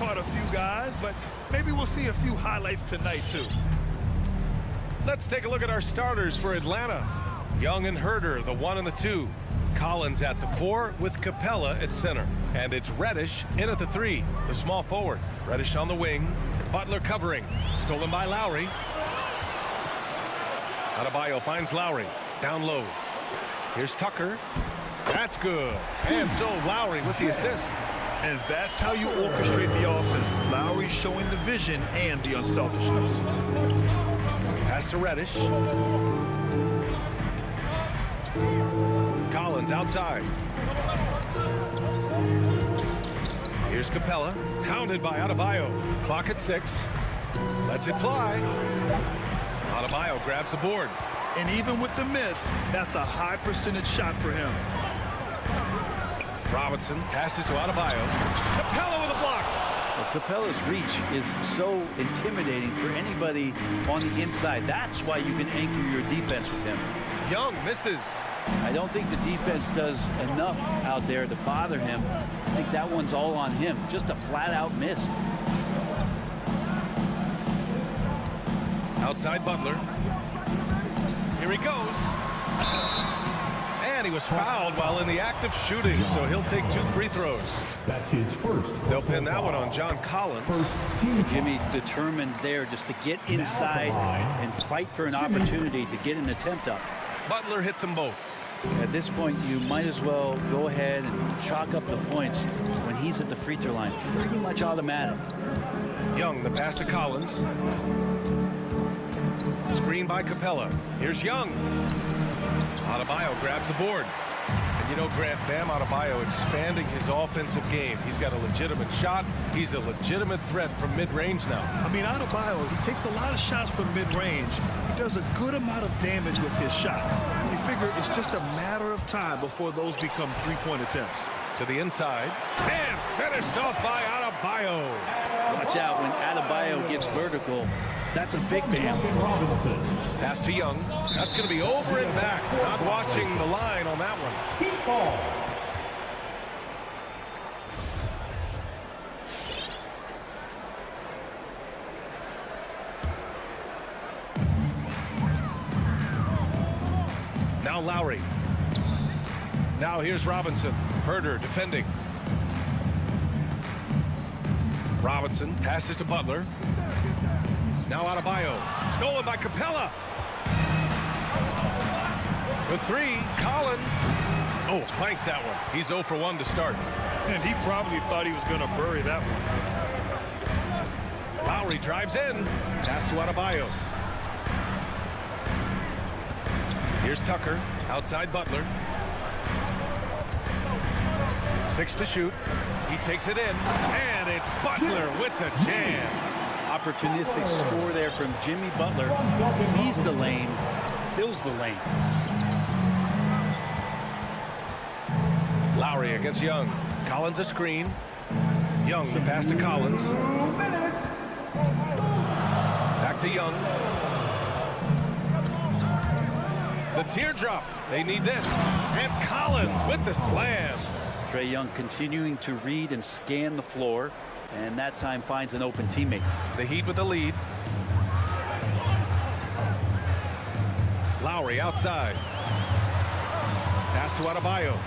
caught a few guys, but maybe we'll see a few highlights tonight, too. Let's take a look at our starters for Atlanta. Young and Herder, the 1 and the 2. Collins at the 4 with Capella at center. And it's Reddish in at the 3, the small forward. Reddish on the wing. Butler covering. Stolen by Lowry. Adebayo finds Lowry. Down low. Here's Tucker. That's good. And so Lowry with the assist. And that's how you orchestrate the offense. Lowry showing the vision and the unselfishness. Pass to Reddish. Collins outside. Here's Capella. Hounded by Adebayo. Clock at 6. Lets it fly. Adebayo grabs the board. And even with the miss, that's a high percentage shot for him. Robinson passes to Adebayo. Capella with a block. Well, Capella's reach is so intimidating for anybody on the inside. That's why you can anchor your defense with him. Young misses. I don't think the defense does enough out there to bother him. I think that one's all on him. Just a flat-out miss. Outside Butler. Here he goes. And he was fouled while in the act of shooting, so he'll take 2 free throws. That's his first. They'll pin that one on John Collins. Jimmy determined there just to get inside and fight for an opportunity to get an attempt up. Butler hits them both. At this point, you might as well go ahead and chalk up the points when he's at the free throw line. Pretty much automatic. Young, the pass to Collins. Screen by Capella. Here's Young. Adebayo grabs the board. And you know, Grant, Bam Adebayo expanding his offensive game. He's got a legitimate shot. He's a legitimate threat from mid-range now. I mean, Adebayo, he takes a lot of shots from mid-range. He does a good amount of damage with his shot. You figure it's just a matter of time before those become three-point attempts. To the inside. And finished off by Adebayo. Watch out when Adebayo gets vertical. That's a big man. Pass to Young. That's going to be over and back. Not watching the line on that one. Now Lowry. Now here's Robinson. Herder defending. Robinson passes to Butler. Now Adebayo. Stolen by Capella. The 3, Collins. Oh, clanks that one. He's 0 for 1 to start. And he probably thought he was going to bury that one. Lowry drives in. Pass to Adebayo. Here's Tucker. Outside Butler. 6 to shoot. He takes it in. And it's Butler with the jam. Opportunistic score there from Jimmy Butler. Sees the lane, fills the lane. Lowry against Young. Collins a screen. Young the pass to Collins. Back to Young. The teardrop. They need this. And Collins with the slam. Trae Young continuing to read and scan the floor. And that time finds an open teammate. The Heat with the lead. Lowry outside. Pass to Adebayo.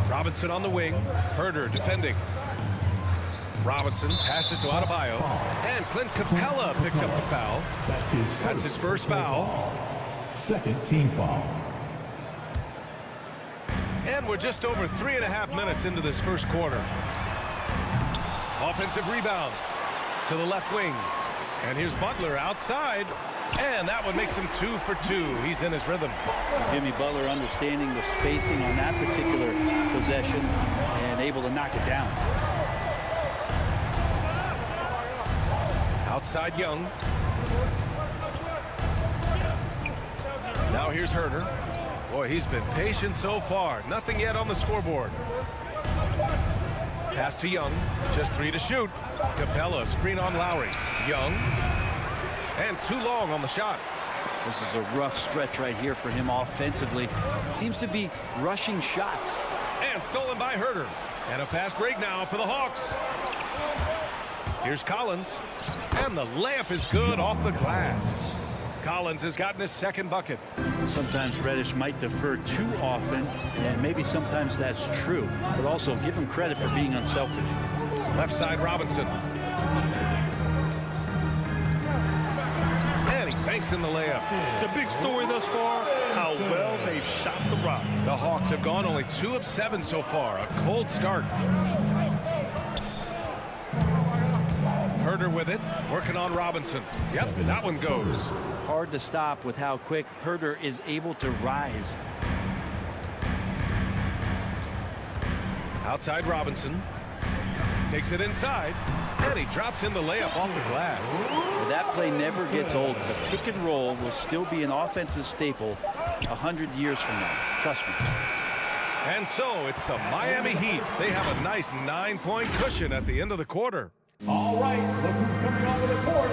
Robinson on the wing. Herder defending. Robinson passes to Adebayo. And Clint Capella picks up the foul. That's his first foul. Second team foul. And we're just over 3.5 minutes into this first quarter. Offensive rebound to the left wing. And here's Butler outside. And that one makes him 2 for 2. He's in his rhythm. Jimmy Butler understanding the spacing on that particular possession and able to knock it down. Outside Young. Now here's Herder. Boy, he's been patient so far. Nothing yet on the scoreboard. Pass to Young. Just 3 to shoot. Capella screen on Lowry. Young. And too long on the shot. This is a rough stretch right here for him offensively. Seems to be rushing shots. And stolen by Herder. And a fast break now for the Hawks. Here's Collins. And the layup is good off the glass. Collins has gotten his second bucket. Sometimes Reddish might defer too often, and maybe sometimes that's true. But also give him credit for being unselfish. Left side Robinson. And he banks in the layup. The big story thus far, how well they've shot the rock. The Hawks have gone only 2 of 7 so far. A cold start. Herder with it, working on Robinson. Yep, that one goes. Hard to stop with how quick Herder is able to rise. Outside Robinson. Takes it inside. And he drops in the layup off the glass. That play never gets old. The pick and roll will still be an offensive staple 100 years from now. Trust me. And so it's the Miami Heat. They have a nice 9-point cushion at the end of the quarter. All right, look who's coming onto the court.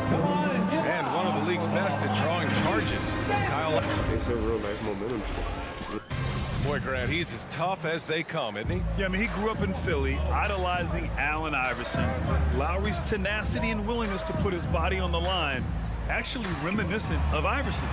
Come on and get And one of the league's best at drawing charges. Kyle. It's a real nice momentum. Boy, Grant, he's as tough as they come, isn't he? Yeah, I mean, he grew up in Philly, idolizing Allen Iverson. Lowry's tenacity and willingness to put his body on the line, actually reminiscent of Iverson's.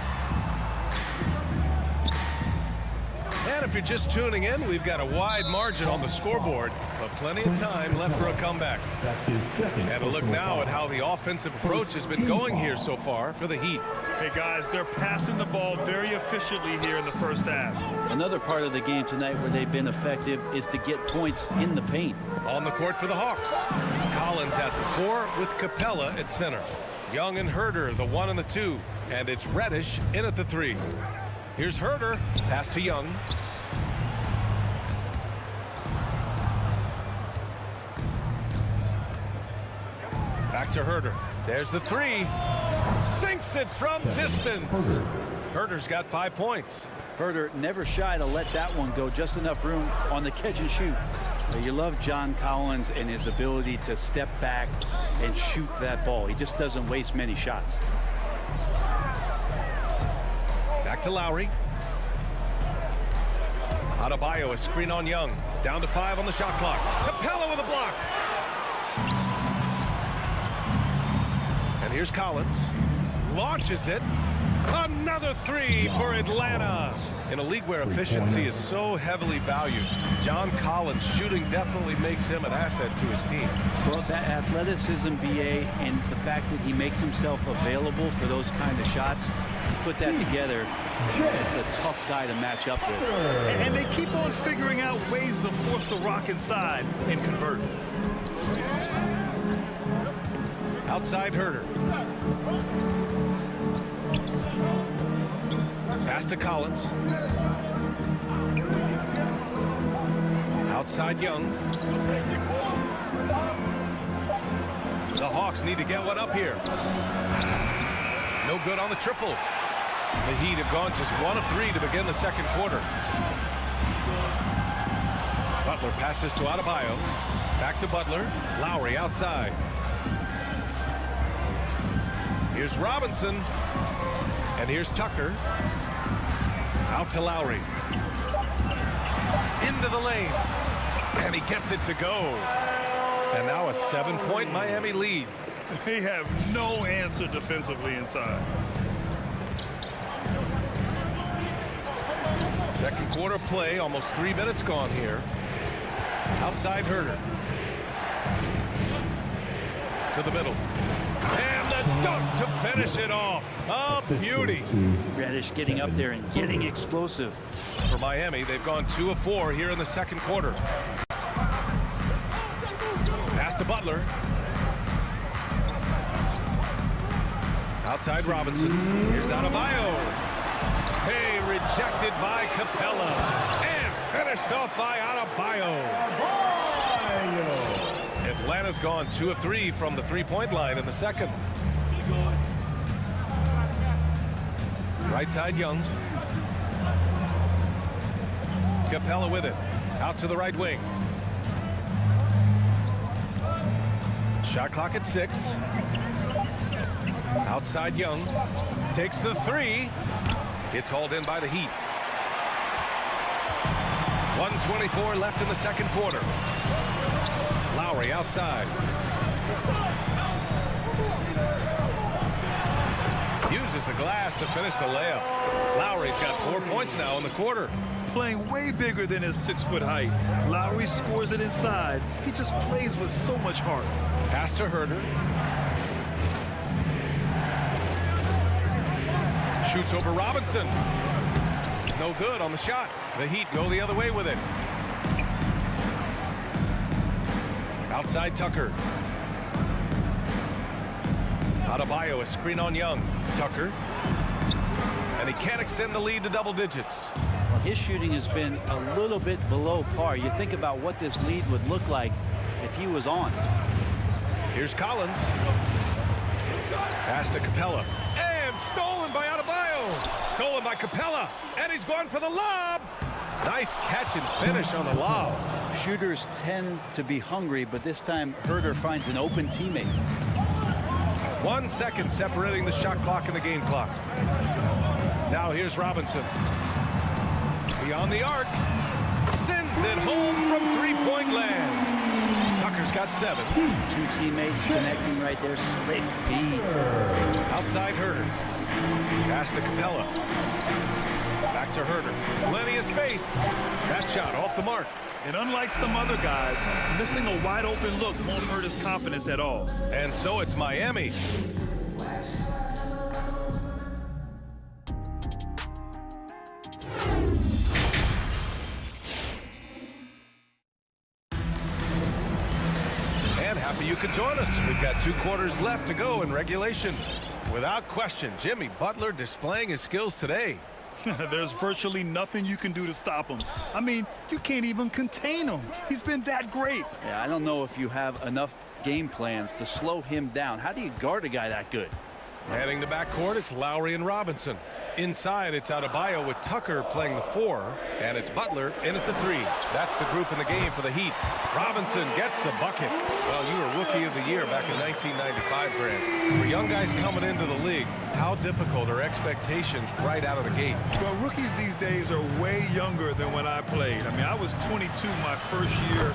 And if you're just tuning in, we've got a wide margin on the scoreboard, but plenty of time left for a comeback. That's his second. And a look now at how the offensive approach has been going here so far for the Heat. Hey, guys, they're passing the ball very efficiently here in the first half. Another part of the game tonight where they've been effective is to get points in the paint. On the court for the Hawks. Collins at the 4 with Capella at center. Young and Herder, the 1 and the 2. And it's Reddish in at the 3. Here's Herder. Pass to Young. Back to Herder. There's the 3. Sinks it from distance. Herder's got 5 points. Herder never shy to let that one go. Just enough room on the catch and shoot. You love John Collins and his ability to step back and shoot that ball. He just doesn't waste many shots. Back to Lowry. Adebayo, a screen on Young. Down to 5 on the shot clock. Capella with a block. And here's Collins. Launches it. Another 3 for Atlanta. In a league where efficiency is so heavily valued, John Collins' shooting definitely makes him an asset to his team. Well, that athleticism, BA, and the fact that he makes himself available for those kind of shots, to put that together, it's a tough guy to match up with. And they keep on figuring out ways to force the rock inside and convert. Outside Herder. Pass to Collins. Outside Young. The Hawks need to get one up here. No good on the triple. The Heat have gone just 1 of 3 to begin the second quarter. Butler passes to Adebayo. Back to Butler. Lowry outside. Here's Robinson. And here's Tucker. Out to Lowry. Into the lane. And he gets it to go. And now a 7-point Miami lead. They have no answer defensively inside. Second quarter play, almost 3 minutes gone here. Outside Herder. To the middle. And the dunk to finish it off. A beauty. Reddish getting up there and getting explosive. For Miami, they've gone 2 of 4 here in the second quarter. Pass to Butler. Outside Robinson. Here's Adebayo. Hey, rejected by Capella. And finished off by Adebayo. Atlanta's gone 2 of 3 from the 3-point line in the second. Right side Young. Capella with it. Out to the right wing. Shot clock at 6. Outside Young. Takes the 3. It's hauled in by the Heat. 1:24 left in the second quarter. Lowry outside. Uses the glass to finish the layup. Lowry's got 4 points now in the quarter. Playing way bigger than his 6-foot height. Lowry scores it inside. He just plays with so much heart. Pass to Herder. Shoots over Robinson. No good on the shot. The Heat go the other way with it. Outside Tucker. Adebayo, a screen on Young. Tucker. And he can't extend the lead to double digits. Well, his shooting has been a little bit below par. You think about what this lead would look like if he was on. Here's Collins. Pass to Capella. And stolen by Adebayo. Stolen by Capella. And he's going for the lob. Nice catch and finish on the lob. Shooters tend to be hungry, but this time Herder finds an open teammate. 1 second separating the shot clock and the game clock. Now here's Robinson. Beyond the arc. Sends it home from three-point land. Tucker's got 7. Two teammates connecting right there. Slick feed. Outside Herder. Pass to Capella. Back to Herder. Plenty of space. That shot off the mark. And unlike some other guys, missing a wide open look won't hurt his confidence at all. And so it's Miami. And happy you could join us. We've got 2 quarters left to go in regulation. Without question, Jimmy Butler displaying his skills today. There's virtually nothing you can do to stop him. I mean, you can't even contain him. He's been that great. Yeah, I don't know if you have enough game plans to slow him down. How do you guard a guy that good? Heading to backcourt, it's Lowry and Robinson. Inside, it's Adebayo with Tucker playing the 4, and it's Butler in at the 3. That's the group in the game for the Heat. Robinson gets the bucket. Well, you were Rookie of the Year back in 1995, Grant. For young guys coming into the league, how difficult are expectations right out of the gate? Well, rookies these days are way younger than when I played. I mean, I was 22 my first year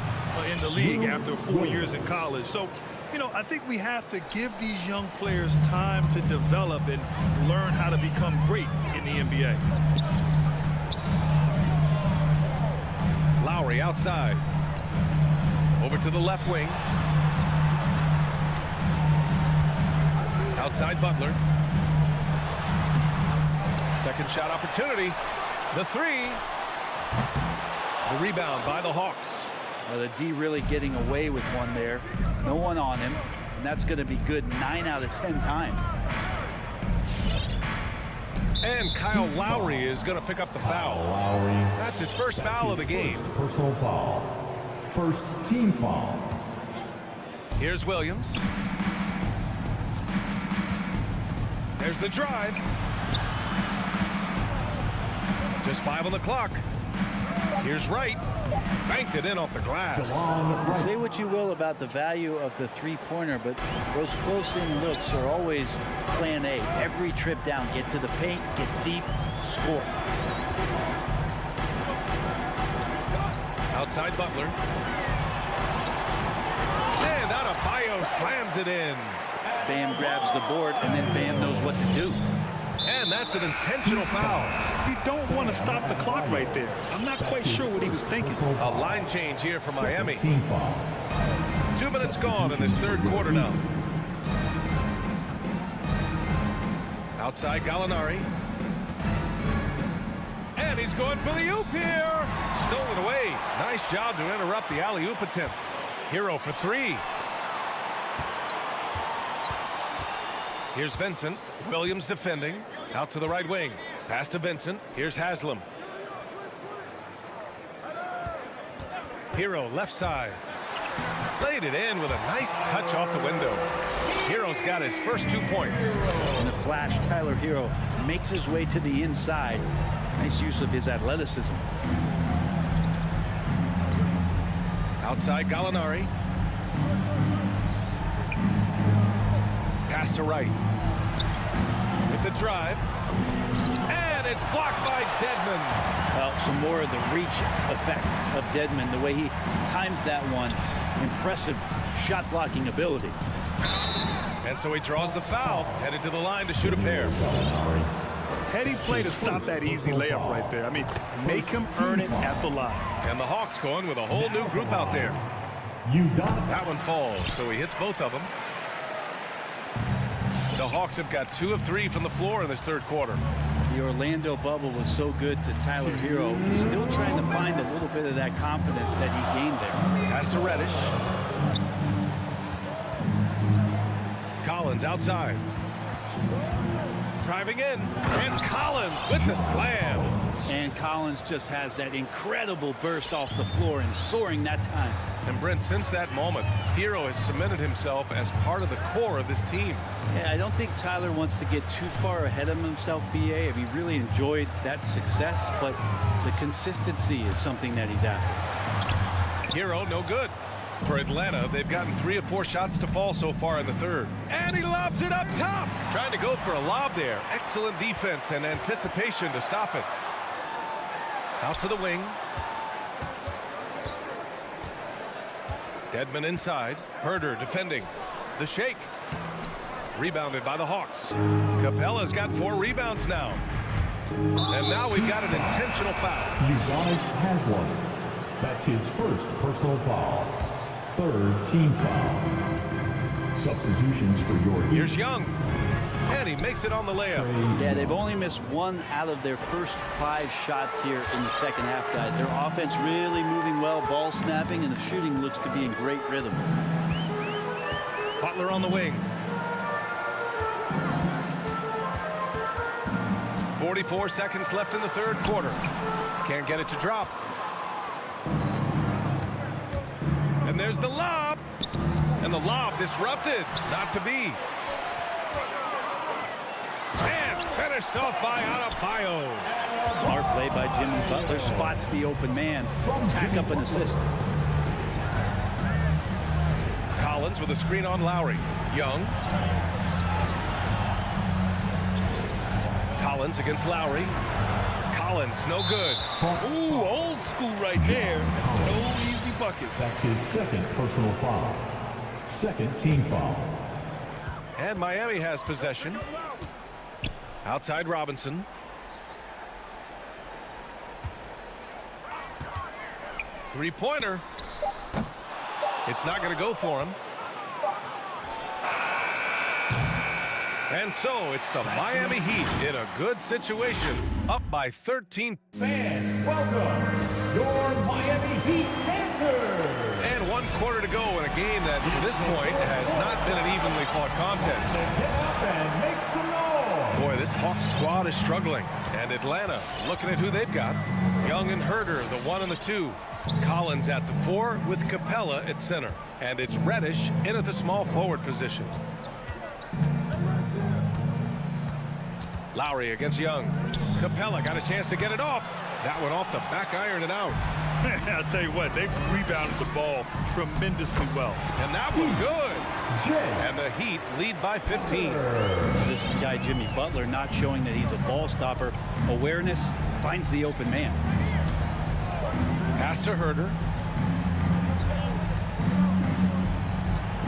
in the league after 4 years in college. So, you know, I think we have to give these young players time to develop and learn how to become great in the NBA. Lowry outside. Over to the left wing. Outside Butler. Second shot opportunity. The 3. The rebound by the Hawks. The D really getting away with one there. No one on him. And that's going to be good 9 out of 10 times. And Kyle Lowry is going to pick up the foul. Lowry. That's his first foul of the game. Personal foul. First team foul. Here's Williams. There's the drive. Just 5 on the clock. Here's Wright. Banked it in off the glass. Say what you will about the value of the three-pointer, but those close-in looks are always plan A. Every trip down, get to the paint, get deep, score. Outside Butler. And Adebayo slams it in. Bam grabs the board, and then Bam knows what to do. And that's an intentional foul. You don't want to stop the clock right there. I'm not quite sure what he was thinking. A line change here for Miami. Team foul. 2 minutes gone in this third quarter now. Outside Gallinari. And he's going for the oop here. Stolen away. Nice job to interrupt the alley-oop attempt. Hero for 3. Here's Vincent. Williams defending. Out to the right wing. Pass to Vincent. Here's Haslam. Hero left side. Laid it in with a nice touch off the window. Hero's got his first 2 points. In the flash, Tyler Hero makes his way to the inside. Nice use of his athleticism. Outside Gallinari. Pass to Wright. With the drive. And it's blocked by Dedmon. Well, some more of the reach effect of Dedmon, the way he times that one. Impressive shot blocking ability. And so he draws the foul, headed to the line to shoot a pair. Heady play to stop that easy layup right there. I mean, make him earn it at the line. And the Hawks going with a whole new group out there. You got it. That one falls, so he hits both of them. The Hawks have got 2 of 3 from the floor in this third quarter. The Orlando bubble was so good to Tyler Hero. He's still trying to find a little bit of that confidence that he gained there. Pass to Reddish. Collins outside. Driving in. And Collins with the slam. And Collins just has that incredible burst off the floor and soaring that time. And Brent, since that moment, Hero has cemented himself as part of the core of this team. Yeah, I don't think Tyler wants to get too far ahead of himself, BA. He really enjoyed that success, but the consistency is something that he's after. Hero, no good. For Atlanta, they've gotten 3 of 4 shots to fall so far in the third. And he lobs it up top. Trying to go for a lob there. Excellent defense and anticipation to stop it. Out to the wing. Dedmon inside. Herder defending. The shake. Rebounded by the Hawks. Capella's got 4 rebounds now. And now we've got an intentional foul. Udonis Haslem. That's his first personal foul. 3rd team foul. Substitutions for your Here's Young. And he makes it on the layup. Yeah, they've only missed 1 out of their first 5 shots here in the second half, guys. Their offense really moving well, ball snapping, and the shooting looks to be in great rhythm. Butler on the wing. 44 seconds left in the third quarter. Can't get it to drop. And there's the lob. And the lob disrupted. Not to be. And finished off by Adebayo. Smart play by Jimmy Butler. Spots the open man. Tack up an assist. Collins with a screen on Lowry. Young. Collins against Lowry. Collins, no good. Ooh, old school right there. No easy buckets. That's his 2nd personal foul. 2nd team foul. And Miami has possession. Outside Robinson. Three-pointer. It's not going to go for him. And so it's the Miami Heat in a good situation, up by 13. Fans, welcome your Miami Heat Dancers. And 1 quarter to go in a game that, to this point, has not been an evenly fought contest. Get up and make some noise. Boy, this Hawks squad is struggling. And Atlanta, looking at who they've got. Young and Herder, the 1 and the 2. Collins at the 4 with Capella at center. And it's Reddish in at the small forward position. Lowry against Young. Capella got a chance to get it off. That one off the back iron and out. I'll tell you what, they've rebounded the ball tremendously well. And that was good. Jay. And the Heat lead by 15. This guy, Jimmy Butler, not showing that he's a ball stopper. Awareness, finds the open man. Pass to Herder.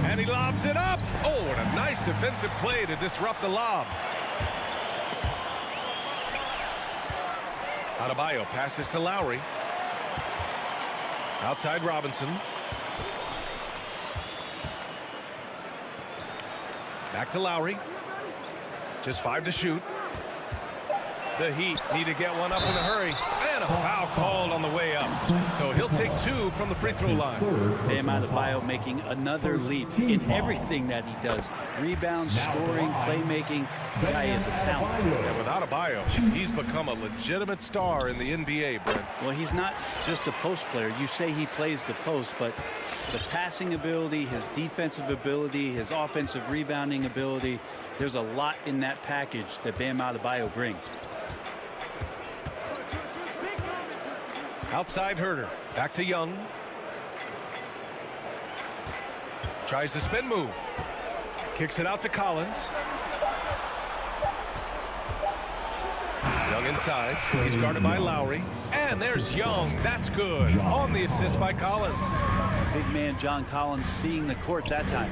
And he lobs it up. Oh, what a nice defensive play to disrupt the lob. Adebayo passes to Lowry. Outside Robinson. Back to Lowry. Just 5 to shoot. The Heat need to get one up in a hurry. And a foul called on the way up. So he'll take 2 from the free throw line. Bam Adebayo making another leap in everything that he does. Rebounds, scoring, playmaking. The guy is a talent. And without Adebayo, he's become a legitimate star in the NBA, Brent. Well, he's not just a post player. You say he plays the post, but the passing ability, his defensive ability, his offensive rebounding ability, there's a lot in that package that Bam Adebayo brings. Outside Herder. Back to Young. Tries the spin move. Kicks it out to Collins. Young Young inside. He's guarded by Lowry. And there's Young. That's good. On the assist by Collins. Big man John Collins seeing the court that time.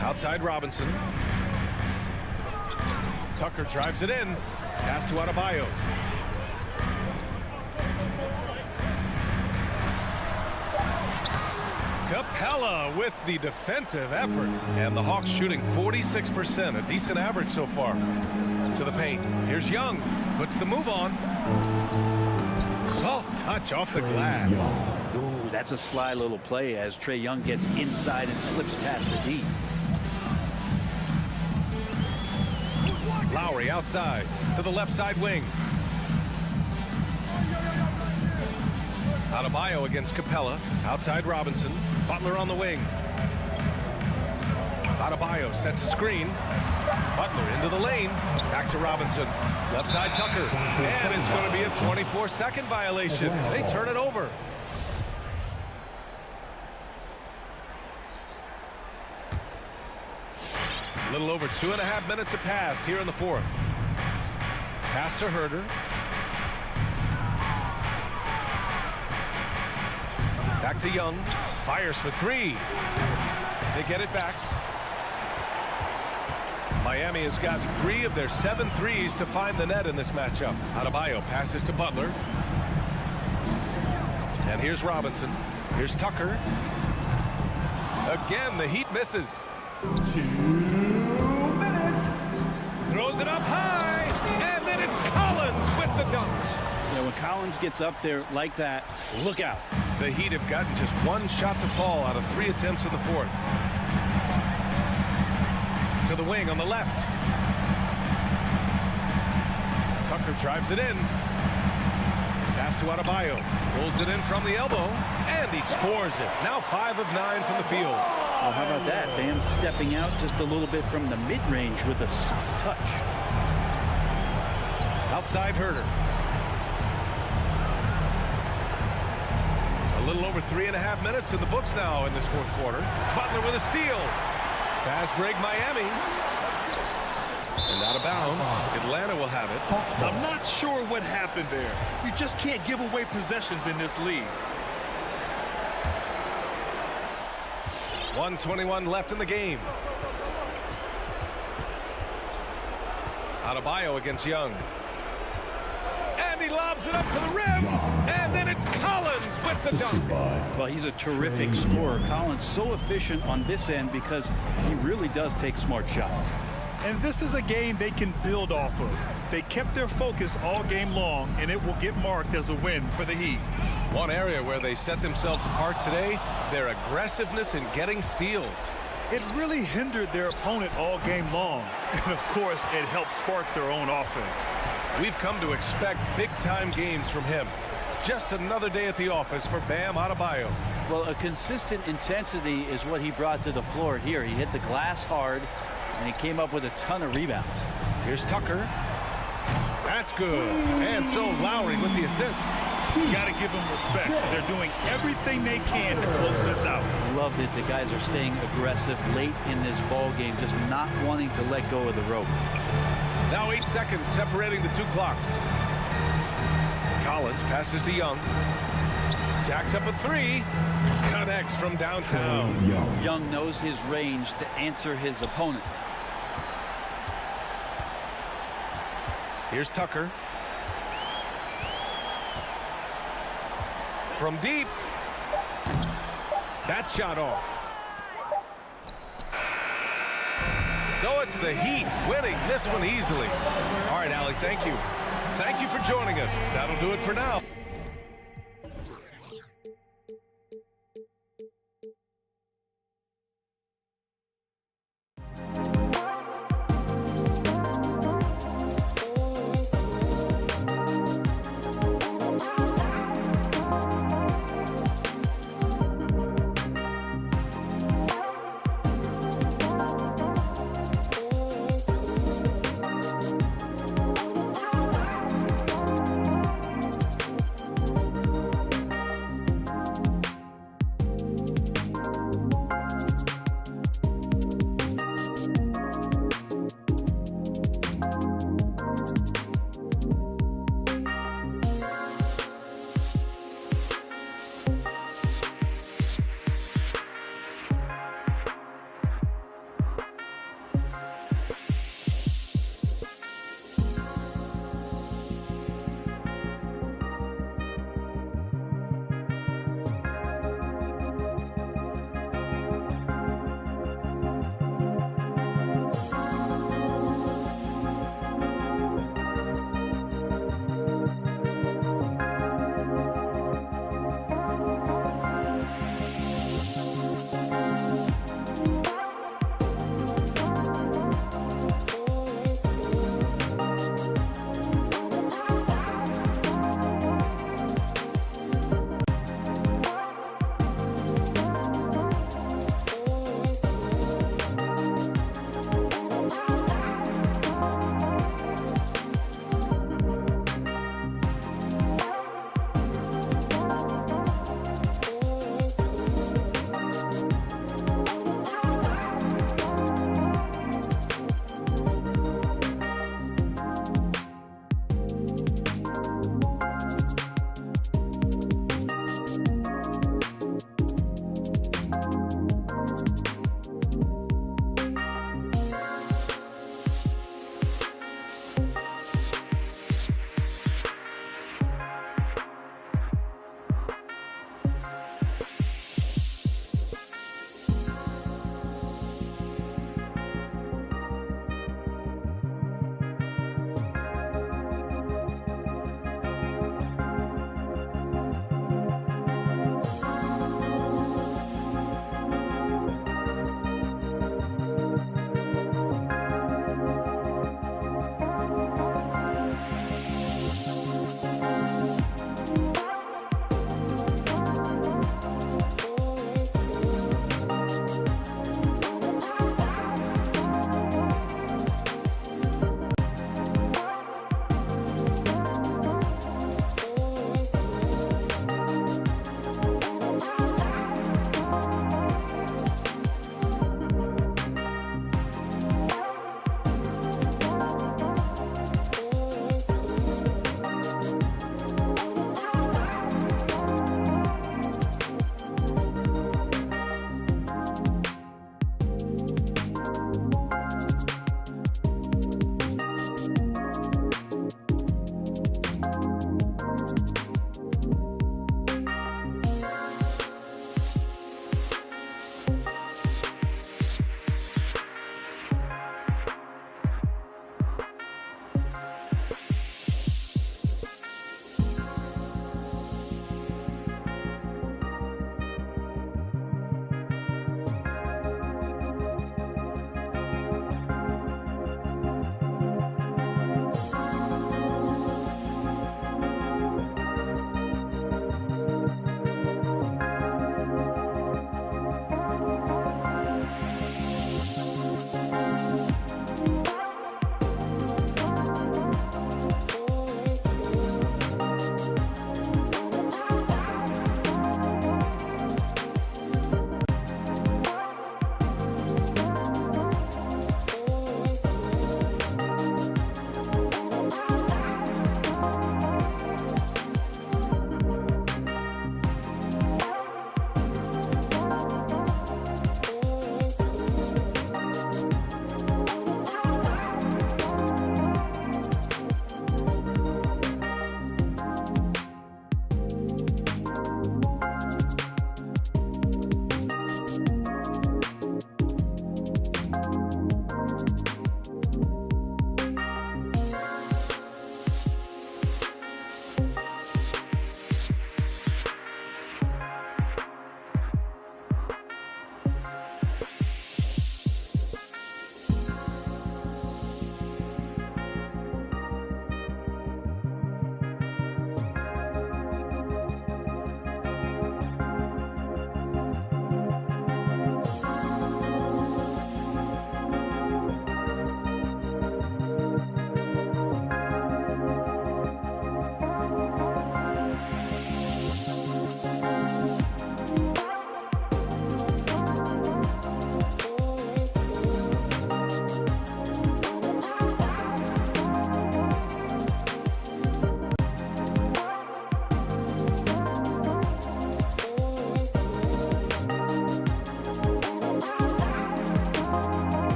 Outside Robinson. Tucker drives it in. Pass to Adebayo. Capella with the defensive effort. And the Hawks shooting 46%, a decent average so far. To the paint. Here's Young. Puts the move on. Soft touch off the glass. Ooh, that's a sly little play as Trae Young gets inside and slips past the D. Lowry outside to the left side wing. Adebayo against Capella. Outside Robinson. Butler on the wing. Adebayo sets a screen. Butler into the lane. Back to Robinson. Left side Tucker. And it's going to be a 24-second violation. They turn it over. A little over 2.5 minutes have passed here in the fourth. Pass to Herder. Back to Young. Fires for three. They get it back. Miami has gotten 3 of their 7 threes to find the net in this matchup. Adebayo passes to Butler. And here's Robinson. Here's Tucker. Again, the Heat misses. 2 minutes. Throws it up high. And then it's Collins with the dunks. Yeah, when Collins gets up there like that, look out. The Heat have gotten just 1 shot to fall out of 3 attempts in the fourth. To the wing on the left. Tucker drives it in. Pass to Adebayo. Rolls it in from the elbow. And he scores it. Now 5 of 9 from the field. Well, how about that? Bam stepping out just a little bit from the mid-range with a soft touch. Outside Herder. A little over 3.5 minutes in the books now in this fourth quarter. Butler with a steal. Fast break Miami. And out of bounds. Atlanta will have it. I'm not sure what happened there. You just can't give away possessions in this league. 1:21 left in the game. Adebayo against Young. And he lobs it up to the rim. And then it's Collins with the dunk. Well, he's a terrific scorer. Collins so efficient on this end because he really does take smart shots. And this is a game they can build off of. They kept their focus all game long, and it will get marked as a win for the Heat. One area where they set themselves apart today, their aggressiveness in getting steals. It really hindered their opponent all game long. And, of course, it helped spark their own offense. We've come to expect big-time games from him. Just another day at the office for Bam Adebayo. Well, a consistent intensity is what he brought to the floor here. He hit the glass hard, and he came up with a ton of rebounds. Here's Tucker. That's good. And so Lowry with the assist. You got to give them respect. They're doing everything they can to close this out. Love that the guys are staying aggressive late in this ball game, just not wanting to let go of the rope. Now 8 seconds separating the 2 clocks. Collins passes to Young. Jacks up a 3. Connects from downtown. Young knows his range to answer his opponent. Here's Tucker. From deep. That shot off. So it's the Heat winning this one easily. All right, Allie, thank you. Thank you for joining us. That'll do it for now.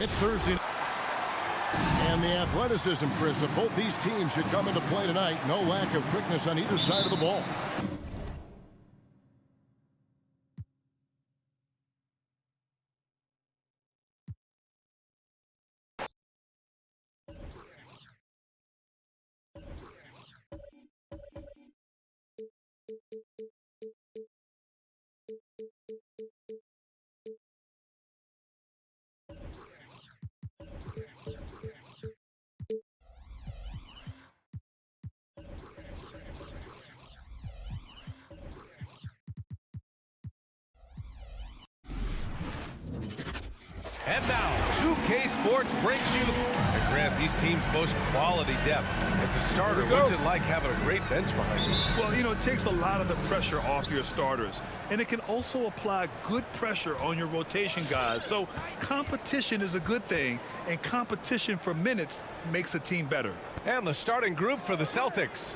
It's Thursday. And the athleticism, Chris, of both these teams should come into play tonight. No lack of quickness on either side of the ball. And now, 2K Sports brings you the... And Grant, these teams boast quality depth. As a starter, what's it like having a great bench behind you? Well, you know, it takes a lot of the pressure off your starters. And it can also apply good pressure on your rotation guys. So competition is a good thing. And competition for minutes makes a team better. And the starting group for the Celtics.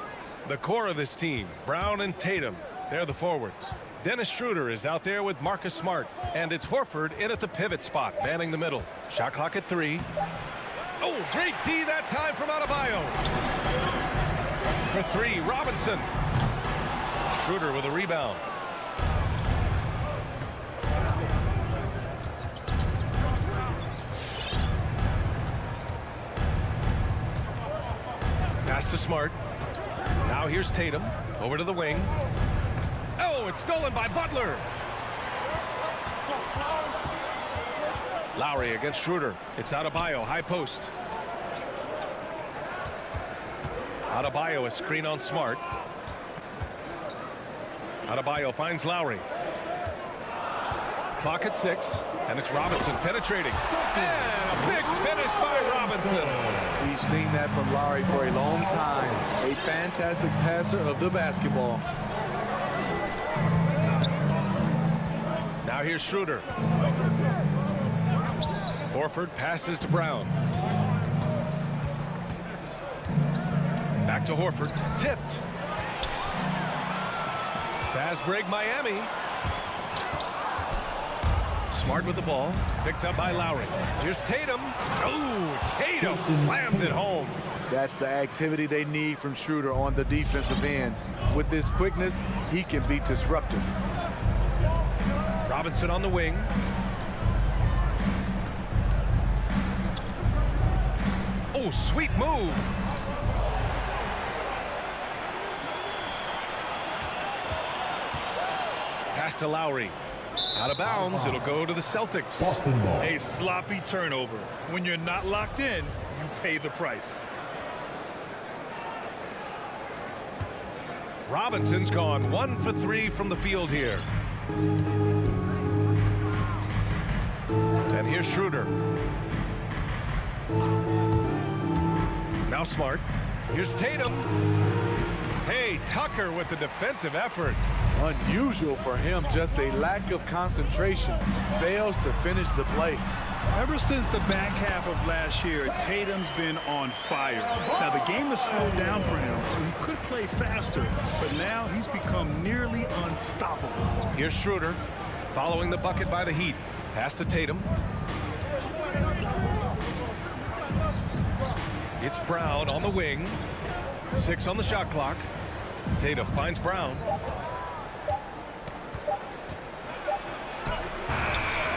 The core of this team, Brown and Tatum. They're the forwards. Dennis Schroeder is out there with Marcus Smart. And it's Horford in at the pivot spot, manning the middle. Shot clock at 3. Oh, great D that time from Adebayo. For 3, Robinson. Schroeder with a rebound. Pass to Smart. Now here's Tatum. Over to the wing. Oh, it's stolen by Butler. Lowry against Schroeder. It's Adebayo, high post. Adebayo, a screen on Smart. Adebayo finds Lowry. Clock at 6, and it's Robinson penetrating. And a big finish by Robinson. We've seen that from Lowry for a long time. A fantastic passer of the basketball. Now here's Schroeder. Horford passes to Brown. Back to Horford. Tipped. Fast break Miami. Smart with the ball. Picked up by Lowry. Here's Tatum. Oh, Tatum slams it home. That's the activity they need from Schroeder on the defensive end. With his quickness, he can be disruptive. Robinson on the wing. Oh, sweet move. Pass to Lowry. Out of bounds. It'll go to the Celtics. A sloppy turnover. When you're not locked in, you pay the price. Robinson's gone 1 for 3 from the field here. And here's Schroeder. Now Smart. Here's Tatum. Hey, Tucker with the defensive effort. Unusual for him, just a lack of concentration. Fails to finish the play. Ever since the back half of last year, Tatum's been on fire. Now, the game has slowed down for him, so he could play faster, but now he's become nearly unstoppable. Here's Schroeder following the bucket by the Heat. Pass to Tatum. It's Brown on the wing. 6 on the shot clock. Tatum finds Brown.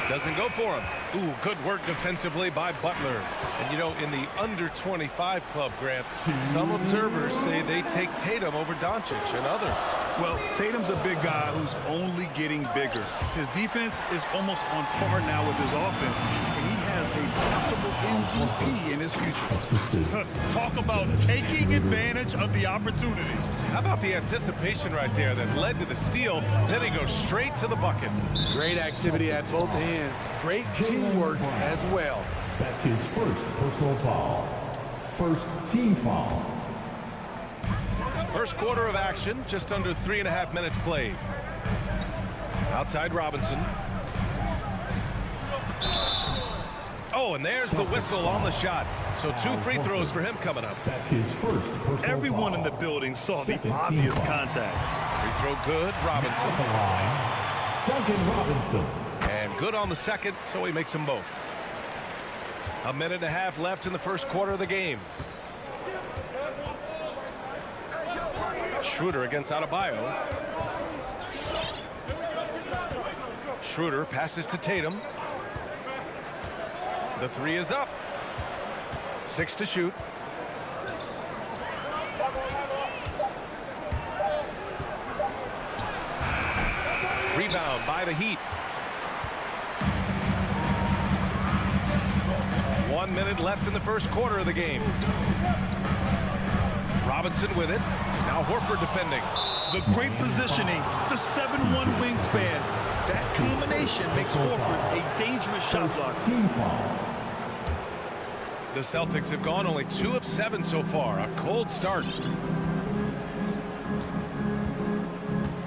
Doesn't go for him. Ooh, good work defensively by Butler. And, you know, in the under-25 club, Grant, some observers say they take Tatum over Doncic and others. Well, Tatum's a big guy who's only getting bigger. His defense is almost on par now with his offense, and he has a possible MVP in his future. Talk about taking advantage of the opportunity. How about the anticipation right there that led to the steal? Then he goes straight to the bucket. Great activity at both ends. Great teamwork as well. That's his first personal foul. First team foul. First quarter of action, just under 3.5 minutes played. Outside Robinson. Oh, and there's the whistle on the shot. So 2 free throws for him coming up. That's his first personal Everyone foul. in the building saw the Second obvious team foul. contact. Free throw good, Robinson. At the line, Duncan Robinson. And good on the second, so he makes them both. A minute and a half left in the first quarter of the game. Schroeder against Adebayo. Schroeder passes to Tatum. The three is up. 6 to shoot. Rebound by the Heat. 1 minute left in the first quarter of the game. Robinson with it. Now Horford defending. The great positioning, the 7'1" wingspan. That combination makes Horford a dangerous shot blocker. Team foul. The Celtics have gone only 2 of 7 so far. A cold start.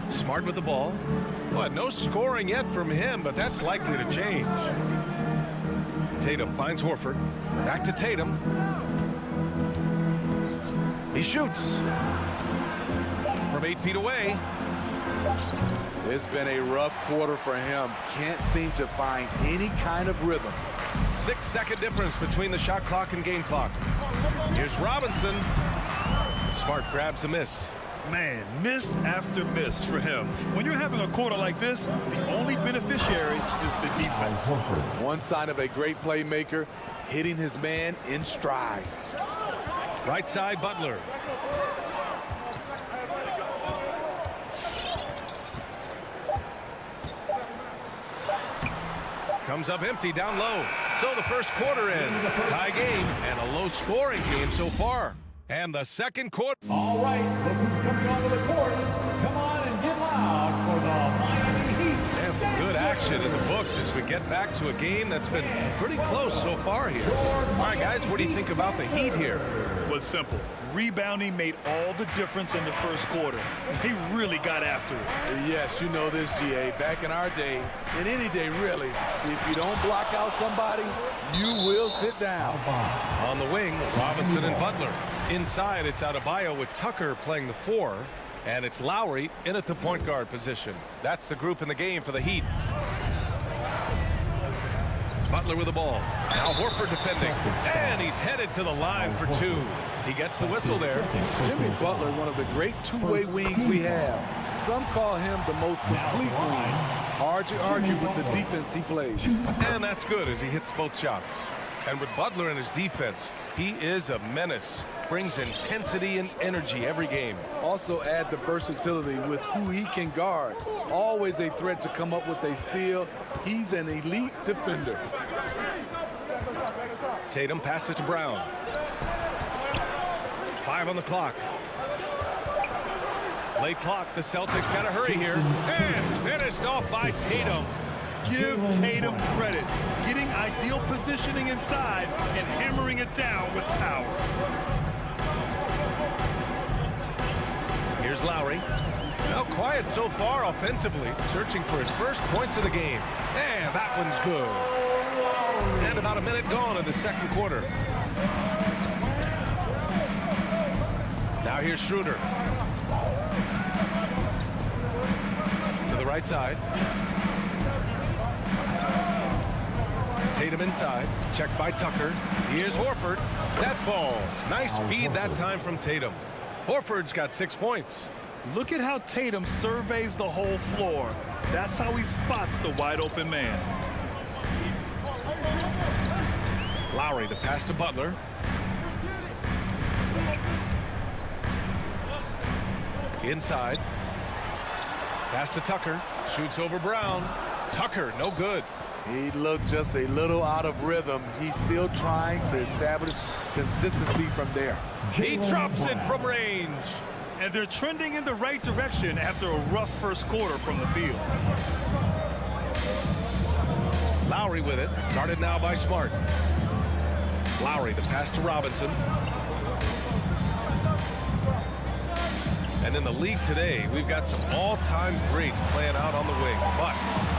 Smart with the ball. Well, no scoring yet from him, but that's likely to change. Tatum finds Horford. Back to Tatum. He shoots. From 8 feet away. It's been a rough quarter for him. Can't seem to find any kind of rhythm. 6-second difference between the shot clock and game clock. Here's Robinson. Smart grabs a miss. Man, miss after miss for him. When you're having a quarter like this, the only beneficiary is the defense. One sign of a great playmaker, hitting his man in stride. Right side, Butler. Comes up empty down low. So the first quarter ends. Tie game and a low-scoring game so far. And the second quarter. All right, look who's coming onto the court. Come on and get loud for the Miami Heat. And some good action in the books as we get back to a game that's been pretty close so far here. All right, guys, what do you think about the Heat here? Was simple. Rebounding made all the difference in the first quarter. They really got after it. Yes, you know this, GA. Back in our day, and any day really, if you don't block out somebody, you will sit down. On the wing, Robinson and Butler. Inside, it's Adebayo with Tucker playing the 4. And it's Lowry in at the point guard position. That's the group in the game for the Heat. Butler with the ball. Now Horford defending. And he's headed to the line for 2. He gets the whistle there. Jimmy Butler, one of the great two-way wings we have. Some call him the most complete wing. Hard to argue with the defense he plays. And that's good as he hits both shots. And with Butler in his defense, he is a menace. Brings intensity and energy every game. Also add the versatility with who he can guard. Always a threat to come up with a steal. He's an elite defender. Tatum passes to Brown. 5 on the clock. Late clock. The Celtics got to hurry here. And finished off by Tatum. Give Tatum credit. Getting ideal positioning inside and hammering it down with power. Here's Lowry. Now quiet so far offensively. Searching for his first points of the game. And that one's good. And about a minute gone in the second quarter. Now here's Schroeder. To the right side. Tatum inside. Checked by Tucker. Here's Horford. That falls. Nice feed that time from Tatum. Horford's got 6 points. Look at how Tatum surveys the whole floor. That's how he spots the wide open man. Lowry, the pass to Butler. Inside. Pass to Tucker. Shoots over Brown. Tucker, no good. He looked just a little out of rhythm. He's still trying to establish consistency from there. He drops it from range. And they're trending in the right direction after a rough first quarter from the field. Lowry with it. Guarded now by Smart. Lowry, the pass to Robinson. And in the league today, we've got some all-time greats playing out on the wing. But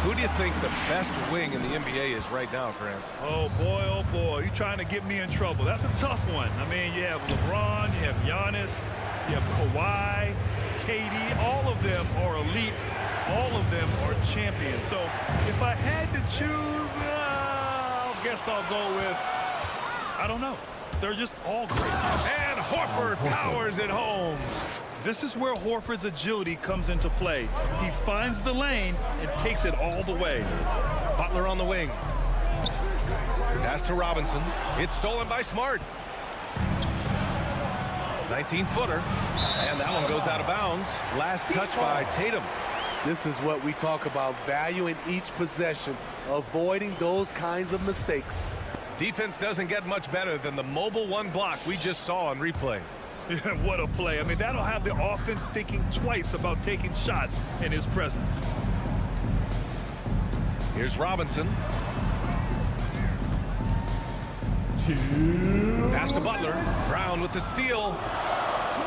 who do you think the best wing in the NBA is right now, Grant? Oh, boy, you're trying to get me in trouble. That's a tough one. I mean, you have LeBron, you have Giannis, you have Kawhi, KD. All of them are elite. All of them are champions. So if I had to choose, I guess I'll go with I don't know. They're just all great. And Horford powers it home. This is where Horford's agility comes into play. He finds the lane and takes it all the way. Butler on the wing. Pass to Robinson. It's stolen by Smart. 19-footer. And that one goes out of bounds. Last touch by Tatum. This is what we talk about, valuing each possession, avoiding those kinds of mistakes. Defense doesn't get much better than the mobile one block we just saw on replay. What a play. I mean, that'll have the offense thinking twice about taking shots in his presence. Here's Robinson. 2. Pass to Butler. Brown with the steal.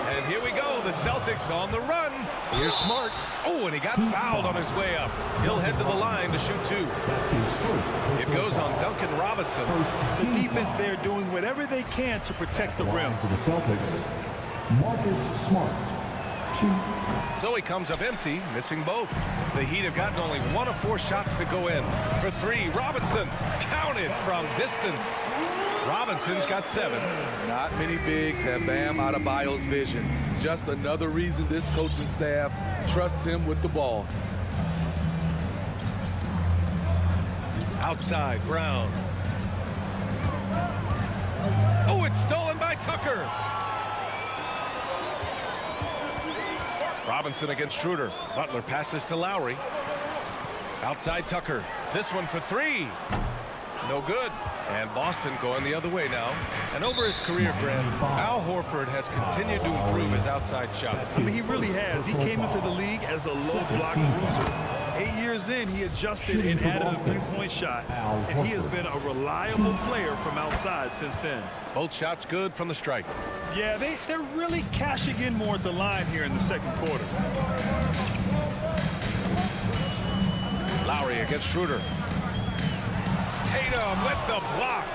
And here we go. The Celtics on the run. Here's Smart. Oh, and he got fouled on his way up. He'll head to the line to shoot 2. That's his first. It goes on Duncan Robinson. The defense there doing whatever they can to protect the rim. For the Celtics, Marcus Smart. 2. So he comes up empty, missing both. The Heat have gotten only 1 of 4 shots to go in. For 3, Robinson counted from distance. Robinson's got 7. Not many bigs have Bam Adebayo's vision. Just another reason this coaching staff trusts him with the ball. Outside, Brown. Oh, it's stolen by Tucker. Robinson against Schroeder. Butler passes to Lowry. Outside Tucker. This one for 3. No good. And Boston going the other way now. And over his career, Grant, Al Horford has continued to improve his outside shots. I mean, he really has. He came into the league as a low block bruiser. 8 years in, he adjusted and added a three-point shot. And he has been a reliable player from outside since then. Both shots good from the strike. Yeah, they're really cashing in more at the line here in the second quarter. Lowry against Schroeder. Tatum with the block.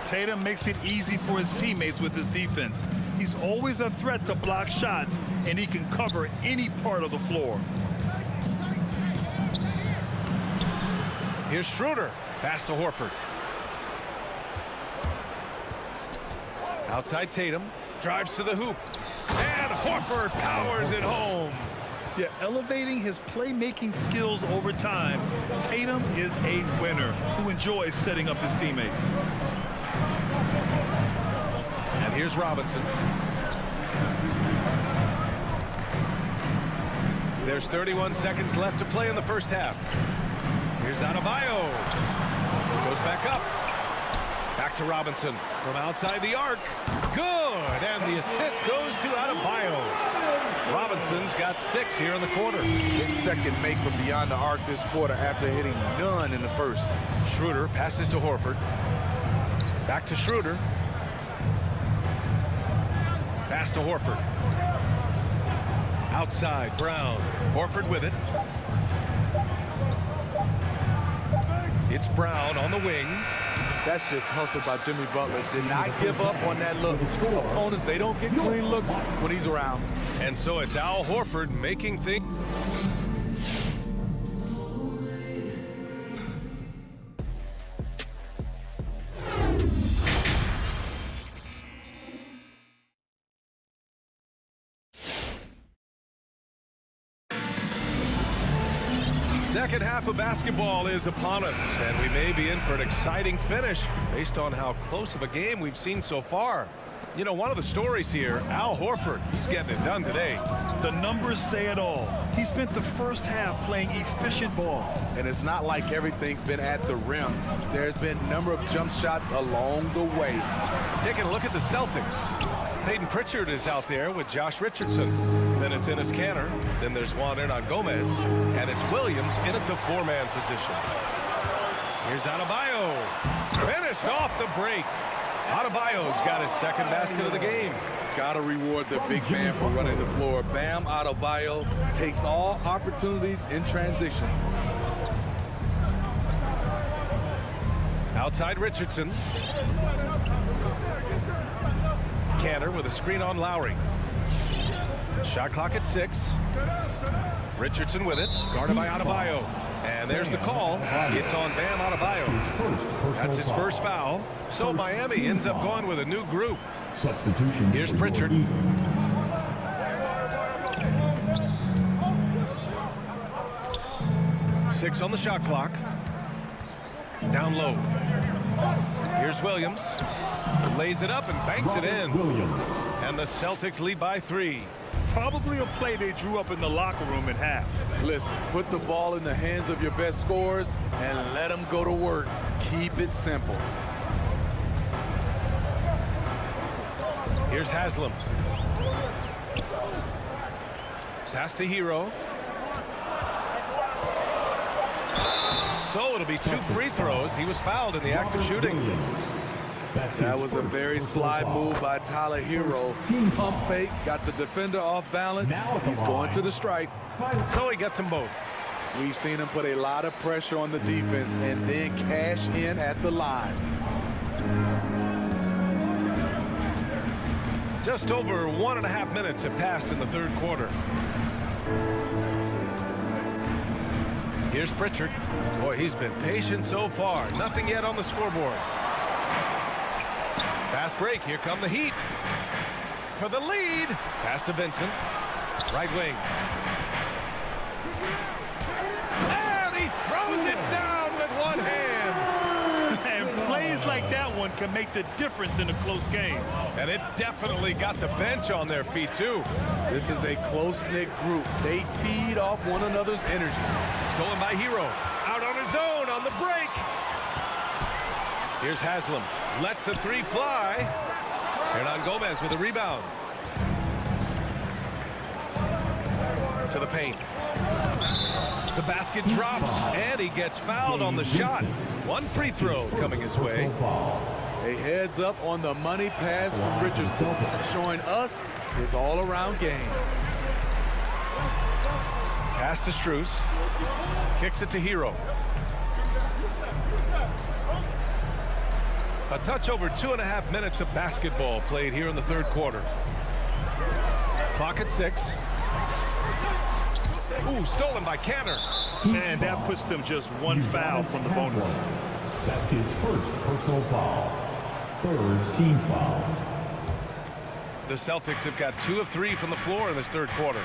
Tatum makes it easy for his teammates with his defense. He's always a threat to block shots, and he can cover any part of the floor. Here's Schroeder. Pass to Horford. Outside Tatum. Drives to the hoop. And Horford powers it home. Yeah, elevating his playmaking skills over time, Tatum is a winner who enjoys setting up his teammates. And here's Robinson. There's 31 seconds left to play in the first half. Here's Adebayo. Goes back up. Back to Robinson from outside the arc. Good. And the assist goes to Adebayo. Robinson's got 6 here in the quarter. His second make from beyond the arc this quarter after hitting none in the first. Schroeder passes to Horford. Back to Schroeder. Pass to Horford. Outside, Brown. Horford with it. It's Brown on the wing. That's just hustle by Jimmy Butler. Did not give up on that look. Opponents, they don't get clean looks when he's around. And so it's Al Horford making things. Second half of basketball is upon us, and we may be in for an exciting finish based on how close of a game we've seen so far. You know, one of the stories here, Al Horford, he's getting it done today. The numbers say it all. He spent the first half playing efficient ball. And it's not like everything's been at the rim. There's been a number of jump shots along the way. Taking a look at the Celtics. Peyton Pritchard is out there with Josh Richardson. Then it's Enes Kanter. Then there's Juan Hernan Gomez. And it's Williams in at the 4-man position. Here's Adebayo. Finished off the break. Adebayo's got his second basket of the game. Gotta reward the big man for running the floor. Bam Adebayo takes all opportunities in transition. Outside Richardson. Kanter with a screen on Lowry. Shot clock at 6. Richardson with it, guarded by Adebayo. And there's the call. It's on Bam Adebayo. That's his first foul. So Miami ends up going with a new group. Substitution. Here's Pritchard. Six on the shot clock. Down low. Here's Williams. Lays it up and banks it in. Williams. And the Celtics lead by 3. Probably a play they drew up in the locker room at half. Listen, put the ball in the hands of your best scorers and let them go to work. Keep it simple. Here's Haslam. Pass to Hero. So it'll be 2 free throws. He was fouled in the act of shooting. That was a very sly move by Tyler Hero. Pump fake, got the defender off balance. He's going to the stripe. So he gets them both. We've seen him put a lot of pressure on the defense and then cash in at the line. Just over 1.5 minutes have passed in the third quarter. Here's Pritchard. Boy, he's been patient so far. Nothing yet on the scoreboard. Fast break. Here come the Heat. For the lead. Pass to Vincent. Right wing. And he throws it down with one hand. And plays like that one can make the difference in a close game. And it definitely got the bench on their feet, too. This is a close-knit group. They feed off one another's energy. Stolen by Hero. Out on his own on the break. Here's Haslam. Lets the 3 fly. Hernan Gomez with a rebound. To the paint. The basket drops, and he gets fouled on the shot. 1 free throw coming his way. A heads up on the money pass from Richardson, showing us his all-around game. Pass to Strus. Kicks it to Hero. A touch over 2.5 minutes of basketball played here in the third quarter. Clock at 6. Ooh, stolen by Canner. And that puts them just 1 foul from the bonus. That's his first personal foul. 3rd team foul. The Celtics have got 2 of 3 from the floor in this third quarter.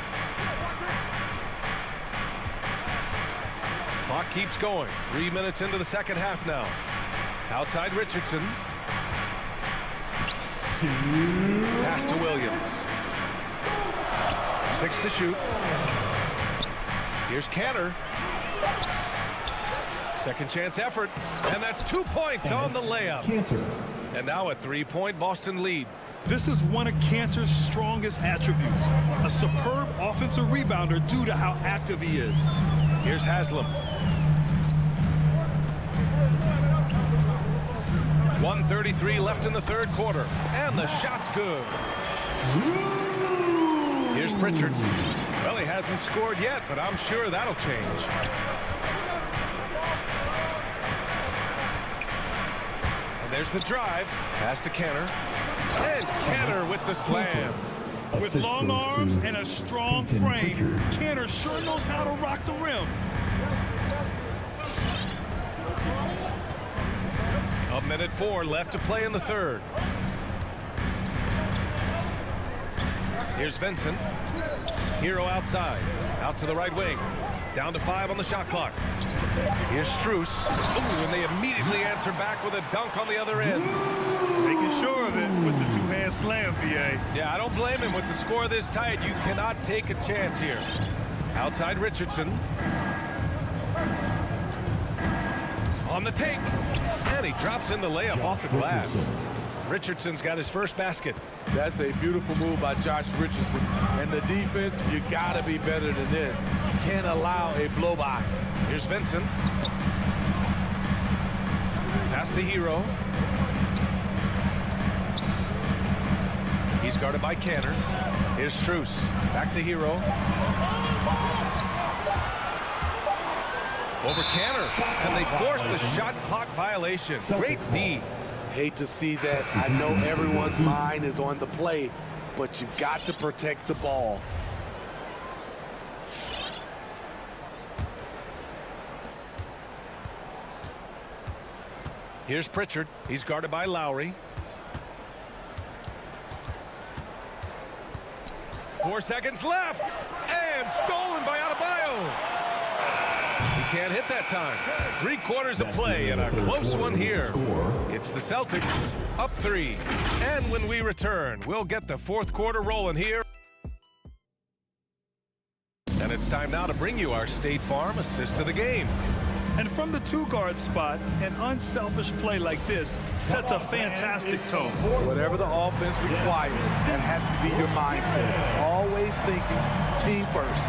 Clock keeps going. 3 minutes into the second half now. Outside Richardson. Pass to Williams. 6 to shoot. Here's Canner. Second chance effort. And that's 2 points on the layup. And now a 3-point Boston lead. This is one of Cantor's strongest attributes. A superb offensive rebounder due to how active he is. Here's Haslam. 1:33 left in the third quarter. And the shot's good. Here's Pritchard. Well, he hasn't scored yet, but I'm sure that'll change. And there's the drive. Pass to Canner. And Canner with the slam. With long arms and a strong frame, Cantor sure knows how to rock the rim. A minute 4 left to play in the third. Here's Vincent. Hero outside. Out to the right wing. Down to 5 on the shot clock. Here's Strus. Ooh, and they immediately answer back with a dunk on the other end. Making sure of it with the two-hand slam, VA. Yeah, I don't blame him. With the score this tight, you cannot take a chance here. Outside Richardson. On the take. And he drops in the layup off the glass. Richardson's got his first basket. That's a beautiful move by Josh Richardson. And the defense, you got to be better than this. You can't allow a blow-by. Here's Vincent. Pass to Hero. He's guarded by Canner. Here's Strus. Back to Hero. Over Canner. And they force the shot clock violation. Great D. Hate to see that. I know everyone's mind is on the play, but you've got to protect the ball. Here's Pritchard. He's guarded by Lowry. 4 seconds left. And stolen by Adebayo. He can't hit that time. 3/4 of play and a close one here. It's the Celtics up 3. And when we return, we'll get the fourth quarter rolling here. And it's time now to bring you our State Farm assist to the game. And from the 2-guard spot, an unselfish play like this sets a fantastic tone. Whatever the offense requires, that has to be your mindset. Always thinking team first.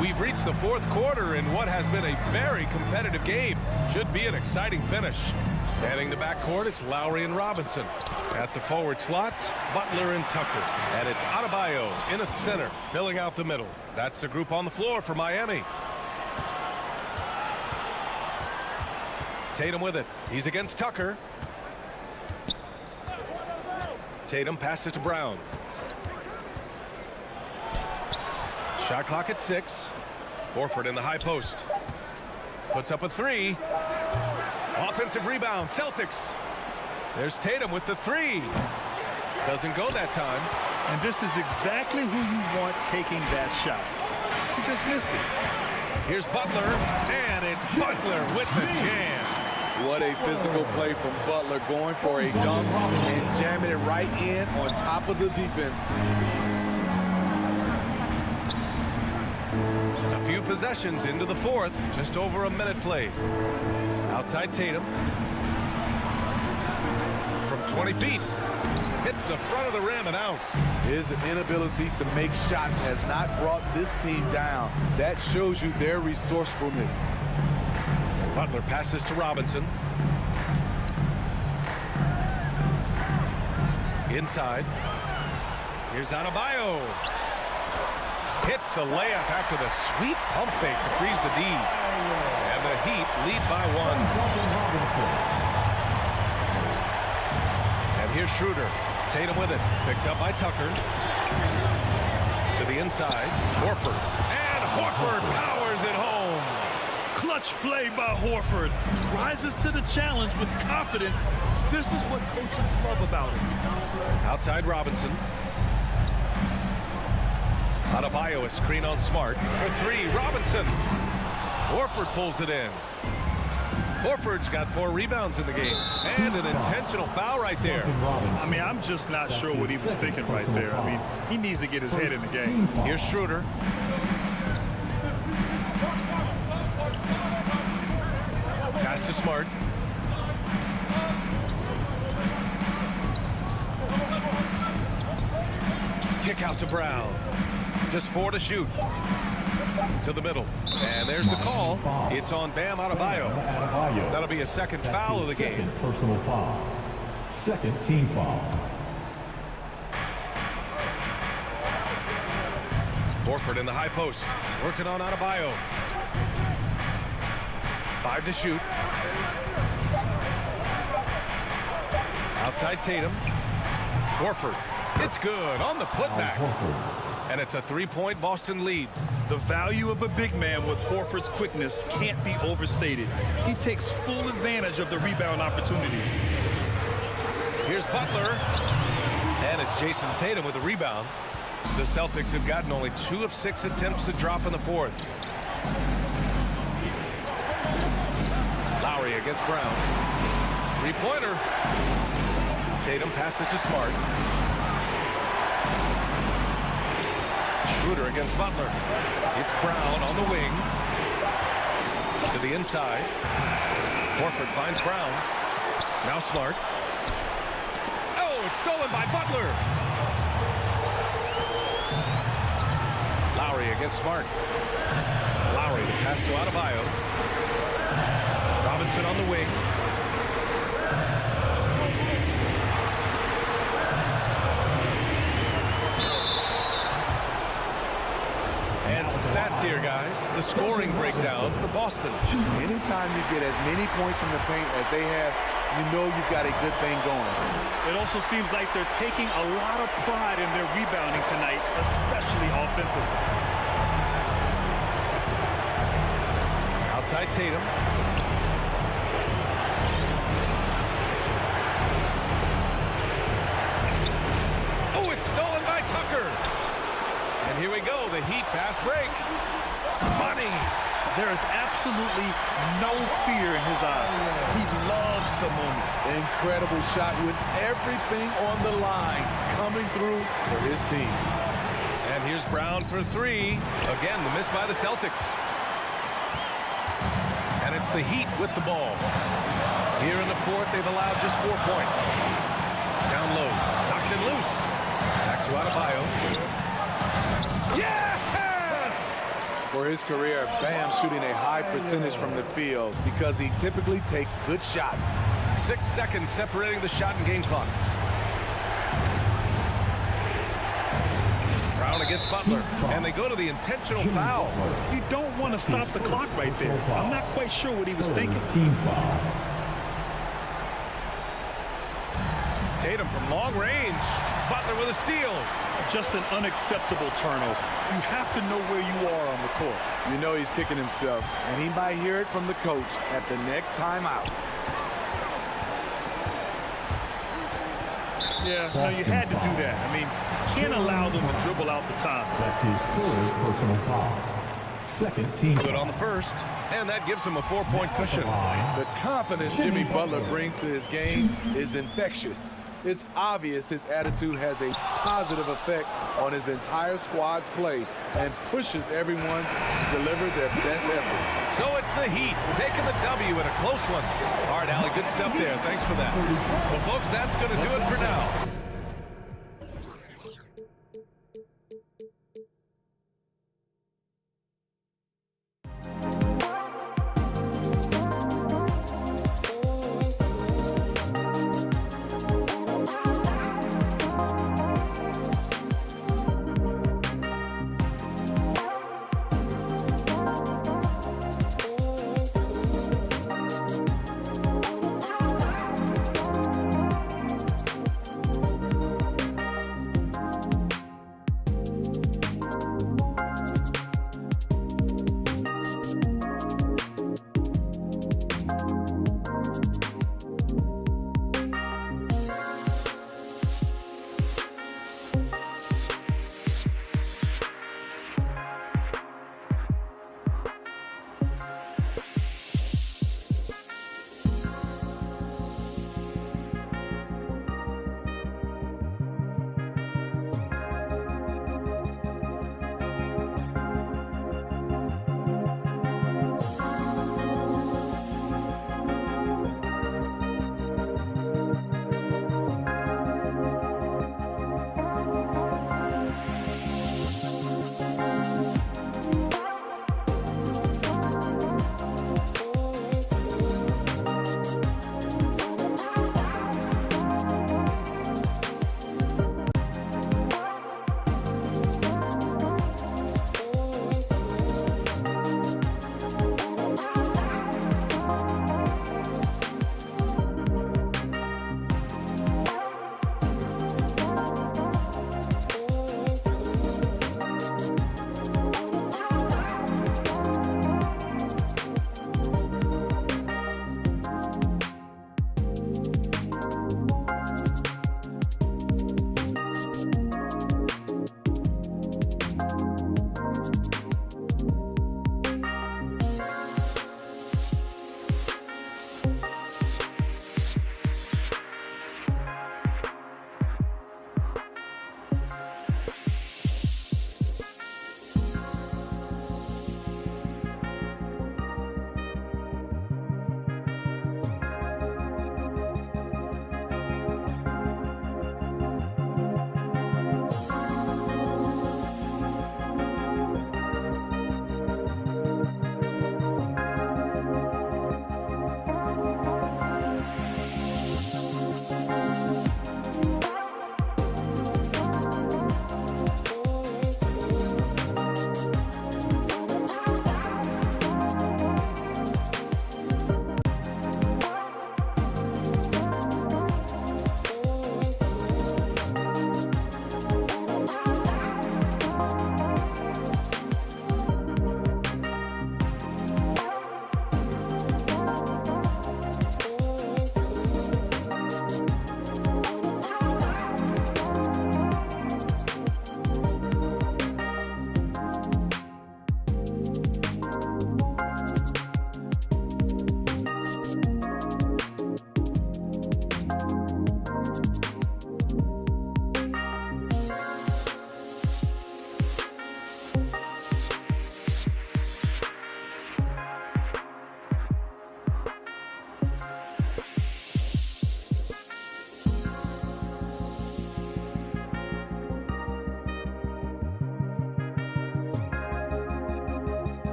We've reached the fourth quarter in what has been a very competitive game. Should be an exciting finish. Heading to backcourt, it's Lowry and Robinson. At the forward slots, Butler and Tucker. And it's Adebayo in at center, filling out the middle. That's the group on the floor for Miami. Tatum with it. He's against Tucker. Tatum passes to Brown. Shot clock at 6. Horford in the high post. Puts up a 3. Offensive rebound, Celtics. There's Tatum with the 3. Doesn't go that time. And this is exactly who you want taking that shot. He just missed it. Here's Butler, and it's Butler with the jam. What a physical play from Butler, going for a dunk and jamming it right in on top of the defense. A few possessions into the fourth, just over a minute played. Outside Tatum. From 20 feet. Hits the front of the rim and out. His inability to make shots has not brought this team down. That shows you their resourcefulness. Butler passes to Robinson. Inside. Here's Adebayo. Hits the layup after the sweet pump fake to freeze the D. And the Heat lead by 1. And here's Schroeder. Tatum with it. Picked up by Tucker. To the inside. Horford. And Horford powers it home. Clutch play by Horford. Rises to the challenge with confidence. This is what coaches love about him. Outside Robinson. Adebayo a screen on Smart. For 3, Robinson. Horford pulls it in. Horford's got 4 rebounds in the game. And an intentional foul right there. I mean, I'm just not sure what he was thinking right there. I mean, he needs to get his head in the game. Here's Schroeder. Pass to Smart. Kick out to Brown. Just 4 to shoot. To the middle. And there's the call. It's on Bam Adebayo. That'll be a second foul of the game. Second personal foul. Second team foul. Horford in the high post. Working on Adebayo. 5 to shoot. Outside Tatum. Horford. It's good on the putback. And it's a 3-point Boston lead. The value of a big man with Horford's quickness can't be overstated. He takes full advantage of the rebound opportunity. Here's Butler. And it's Jason Tatum with the rebound. The Celtics have gotten only 2 of 6 attempts to drop in the fourth. Lowry against Brown. 3-pointer. Tatum passes to Smart. Schroeder against Butler. It's Brown on the wing. To the inside. Horford finds Brown. Now Smart. Oh, it's stolen by Butler. Lowry against Smart. Lowry, the pass to Adebayo. Robinson on the wing. And some stats here, guys. The scoring breakdown for Boston. Anytime you get as many points from the paint as they have, you know you've got a good thing going. It also seems like they're taking a lot of pride in their rebounding tonight, especially offensively. Outside Tatum. the heat. Fast break. Money. There is absolutely no fear in his eyes. He loves the moment. Incredible shot with everything on the line coming through for his team. And here's Brown for three. Again, the miss by the Celtics. And it's the Heat with the ball. Here in the fourth, they've allowed just 4 points. Down low. Knocks it loose. Back to Adebayo. Yes! For his career, Bam shooting a high percentage from the field because he typically takes good shots. 6 seconds separating the shot and game clocks. Brown against Butler. And they go to the intentional foul. You don't want to stop the clock right there. I'm not quite sure what he was thinking. Team foul. Tatum from long range. Butler with a steal. Just an unacceptable turnover. You have to know where you are on the court. You know he's kicking himself, and he might hear it from the coach at the next timeout. Yeah, no, you had to do that. I mean, can't allow them to dribble out the time. That's his third personal foul. Second team Good foul. on the first. And that gives him a 4-point cushion. The confidence Jimmy Butler brings to his game is infectious. It's obvious his attitude has a positive effect on his entire squad's play and pushes everyone to deliver their best effort. So it's the Heat taking the W in a close one. All right, Allie, good stuff there. Thanks for that. Well, folks, that's going to do it for now.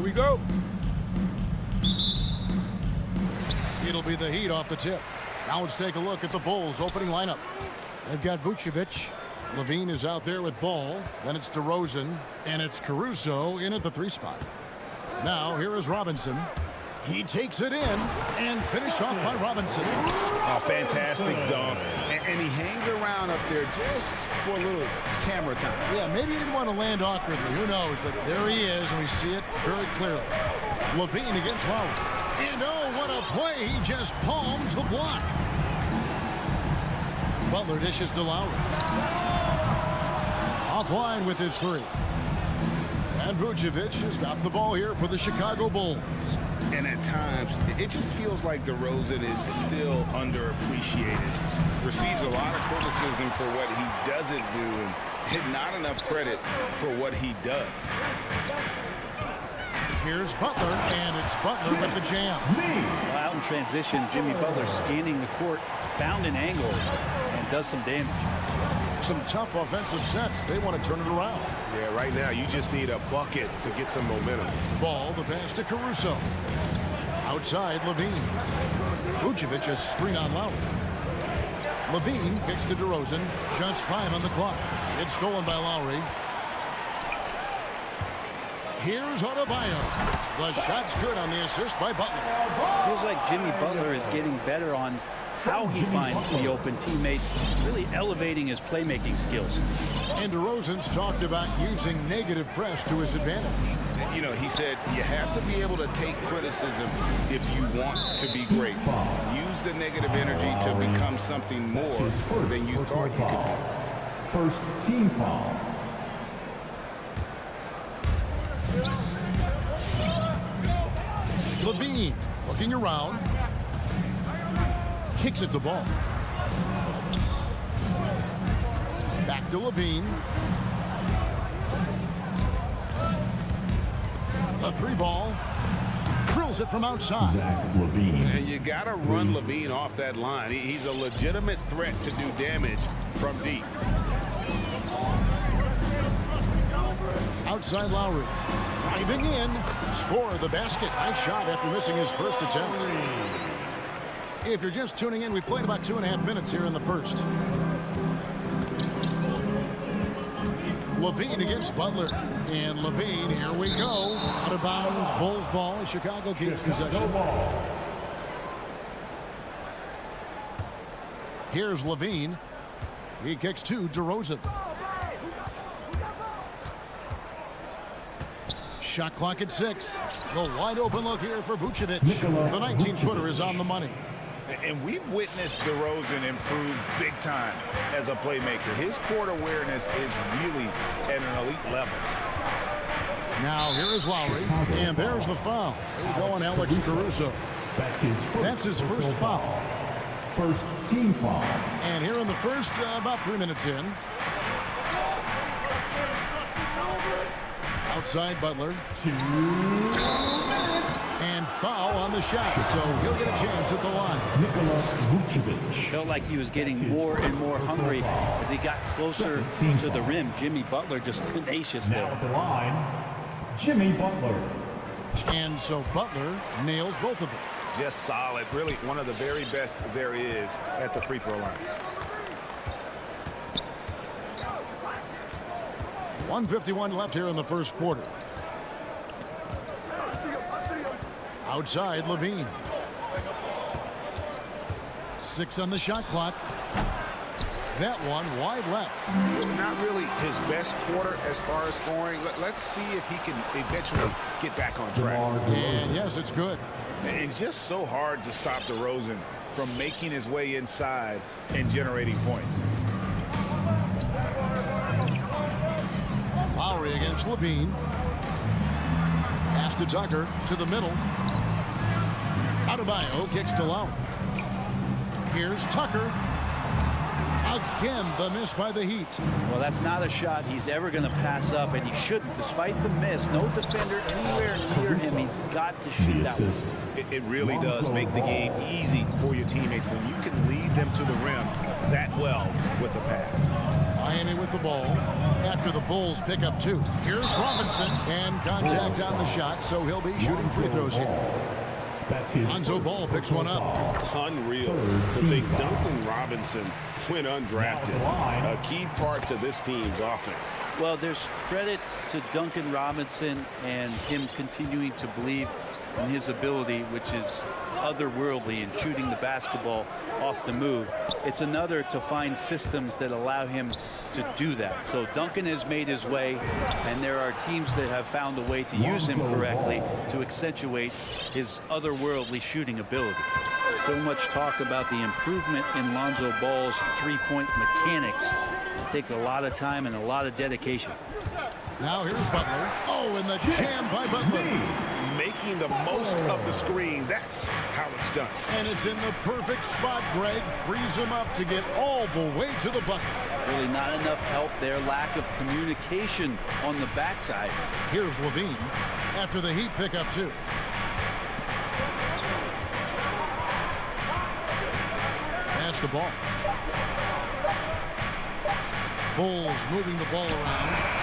we go. It'll be the Heat off the tip. Now let's take a look at the Bulls opening lineup. They've got Vucevic. Levine is out there with ball. Then it's DeRozan. And it's Caruso in at the 3 spot. Now here is Robinson. He takes it in and finished off by Robinson. A fantastic dunk. And he hangs around up there just for a little camera time. Yeah, maybe he didn't want to land awkwardly. Who knows? But there he is, and we see it very clearly. Levine against Lowry. And oh, what a play. He just palms the block. Butler dishes to Lowry. Offline with his 3. And Vucevic has got the ball here for the Chicago Bulls. And at times, it just feels like DeRozan is still underappreciated. Receives a lot of criticism for what he doesn't do and not enough credit for what he does. Here's Butler, and it's Butler with the jam. Well, out in transition, Jimmy Butler scanning the court, found an angle, and does some damage. Some tough offensive sets. They want to turn it around. Yeah, right now you just need a bucket to get some momentum. Ball, the pass to Caruso. Outside, Levine. Vucevic a screen on Lowry. Levine kicks to DeRozan. Just 5 on the clock. It's stolen by Lowry. Here's Adebayo. The shot's good on the assist by Butler. Feels like Jimmy Butler is getting better on how he finds the open teammates, really elevating his playmaking skills. And DeRozan's talked about using negative press to his advantage. You know, he said you have to be able to take criticism if you want to be great. Use the negative energy to become something more than you thought you could be. First team foul. Levine looking around. Kicks at the ball. Back to Levine. The 3 ball. Drills it from outside. Levine. And you got to run Levine off that line. He's a legitimate threat to do damage from deep. Outside Lowry. Driving in. Score the basket. Nice shot after missing his first attempt. If you're just tuning in, we played about 2.5 minutes here in the first. Levine against Butler. And Levine, here we go. Out of bounds, Bulls ball. Chicago keeps possession. Here's Levine. He kicks to DeRozan. Shot clock at 6. The wide open look here for Vucevic. The 19-footer is on the money. And we've witnessed DeRozan improve big time as a playmaker. His court awareness is really at an elite level. Now here is Lowry, and there's the foul. There you go on Alex Caruso. That's his first foul. First team foul. And here in the first, about 3 minutes in. Outside Butler. 2 minutes. And foul on the shot, so he'll get a chance at the line. Vucevic. Felt like he was getting more and more hungry as he got closer to the rim. Jimmy Butler just tenacious Now there. at the line, Jimmy Butler. And so Butler nails both of them. Just solid. Really one of the very best there is at the free throw line. 1:51 left here in the first quarter. Outside Levine. 6 on the shot clock. That one wide left. Not really his best quarter as far as scoring. Let's see if he can eventually get back on track. And yes, it's good. And it's just so hard to stop DeRozan from making his way inside and generating points. Lowry against Levine. Pass to Tucker to the middle. Adebayo kicks to Lowry. Here's Tucker. Again, the miss by the Heat. Well, that's not a shot he's ever going to pass up, and he shouldn't. Despite the miss, no defender anywhere near him. He's got to shoot that one. It really does make the game easy for your teammates when you can lead them to the rim that well with a pass. Miami with the ball after the Bulls pick up 2. Here's Robinson, and contact on the shot, so he'll be shooting free throws here. That's his Lonzo Ball picks one up. Unreal to think Duncan Robinson went undrafted. A key part to this team's offense. Well, there's credit to Duncan Robinson and him continuing to believe in his ability, which is otherworldly in shooting the basketball off the move. It's another to find systems that allow him to do that. So Duncan has made his way, and there are teams that have found a way to use him correctly to accentuate his otherworldly shooting ability. So much talk about the improvement in Lonzo Ball's three-point mechanics. It takes a lot of time and a lot of dedication. Now here's Butler. Oh, and the jam by Butler. Making the most of the screen. That's how it's done. And it's in the perfect spot. Greg frees him up to get all the way to the bucket. Really not enough help there. Lack of communication on the backside. Here's Levine after the Heat pick up 2. Pass the ball. Bulls moving the ball around.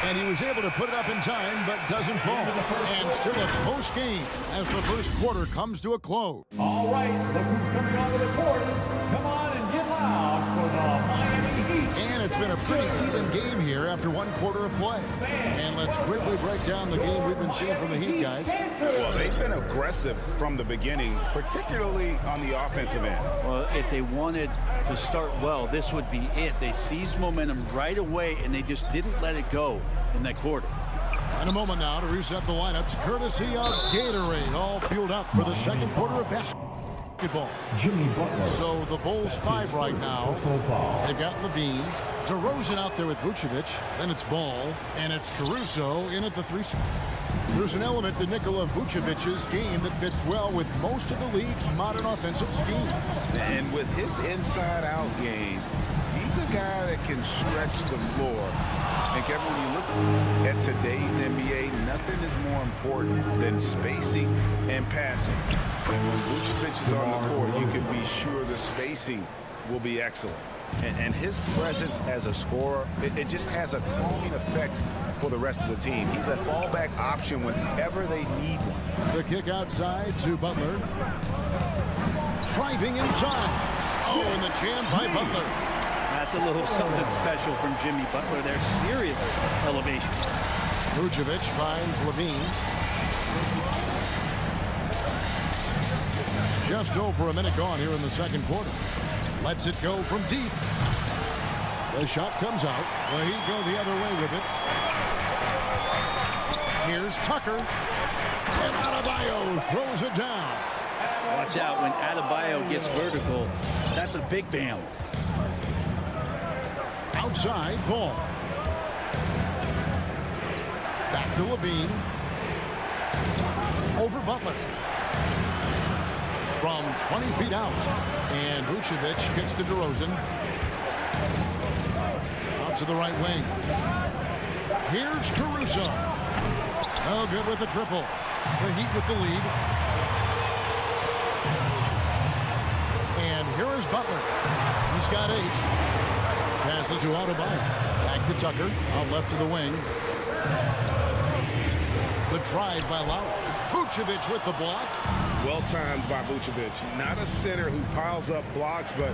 And he was able to put it up in time, but doesn't fall. And still a close game as the first quarter comes to a close. All right, look who's coming onto the court. Come on and get loud for the Miami Heat. And it's been a pretty even game here after 1 quarter of play. And let's quickly break down the game we've been seeing from the Heat, guys. Well, they've been aggressive from the beginning, particularly on the offensive end. Well, if they wanted to start well, this would be it. They seized momentum right away, and they just didn't let it go in that quarter. In a moment now to reset the lineups, courtesy of Gatorade, all fueled up for the second quarter of basketball. Jimmy Butler. So the Bulls 5 right now. They've got Levine. DeRozan out there with Vucevic. Then it's Ball, and it's Caruso in at the 3. There's an element to Nikola Vucevic's game that fits well with most of the league's modern offensive scheme. And with his inside-out game, he's a guy that can stretch the floor. And Kevin, when you look at today's NBA, nothing is more important than spacing and passing. When Vucevic is on the court, you can be sure the spacing will be excellent. And his presence as a scorer, it just has a calming effect for the rest of the team. He's a fallback option whenever they need one. The kick outside to Butler. Driving inside. Oh, and the jam by Butler. That's a little something special from Jimmy Butler. They're serious elevation. Vucevic finds Levine. Just over a minute gone here in the second quarter. Lets it go from deep. The shot comes out. The Heat go the other way with it. Here's Tucker. And Adebayo throws it down. Watch out when Adebayo gets vertical. That's a big bam. Outside, Ball. Back to Levine. Over Butler. From 20 feet out. And Vucevic kicks to DeRozan. Out to the right wing. Here's Caruso. Oh, good with the triple. The Heat with the lead. And here is Butler. He's got 8. Passes to Adebayo. Back to Tucker. Out left to the wing. The drive by Lowry. Vucevic with the block. Well timed by Vucevic. Not a center who piles up blocks, but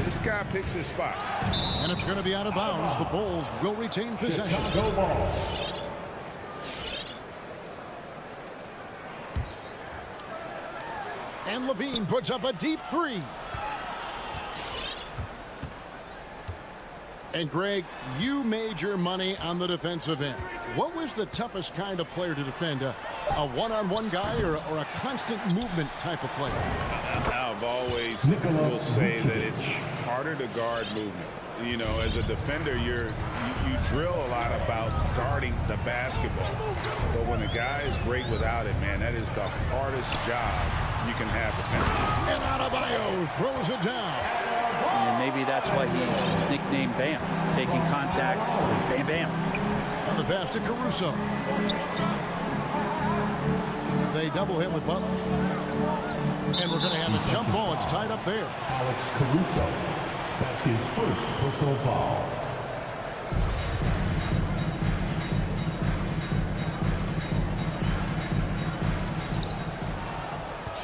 this guy picks his spot. And it's going to be out of bounds. The Bulls will retain possession. Chicago ball. And Levine puts up a deep 3. And Greg, you made your money on the defensive end. What was the toughest kind of player to defend? A one-on-one guy or a constant movement type of player? I've always will say that it's harder to guard movement. You know, as a defender, you drill a lot about guarding the basketball. But when a guy is great without it, man, that is the hardest job you can have defensively. And Adebayo throws it down. And maybe that's why he's nicknamed Bam. Taking contact, bam, bam. On the pass to Caruso. They double him with Butler. And we're going to have a jump ball. It's tied up there. Alex Caruso. That's his first personal foul.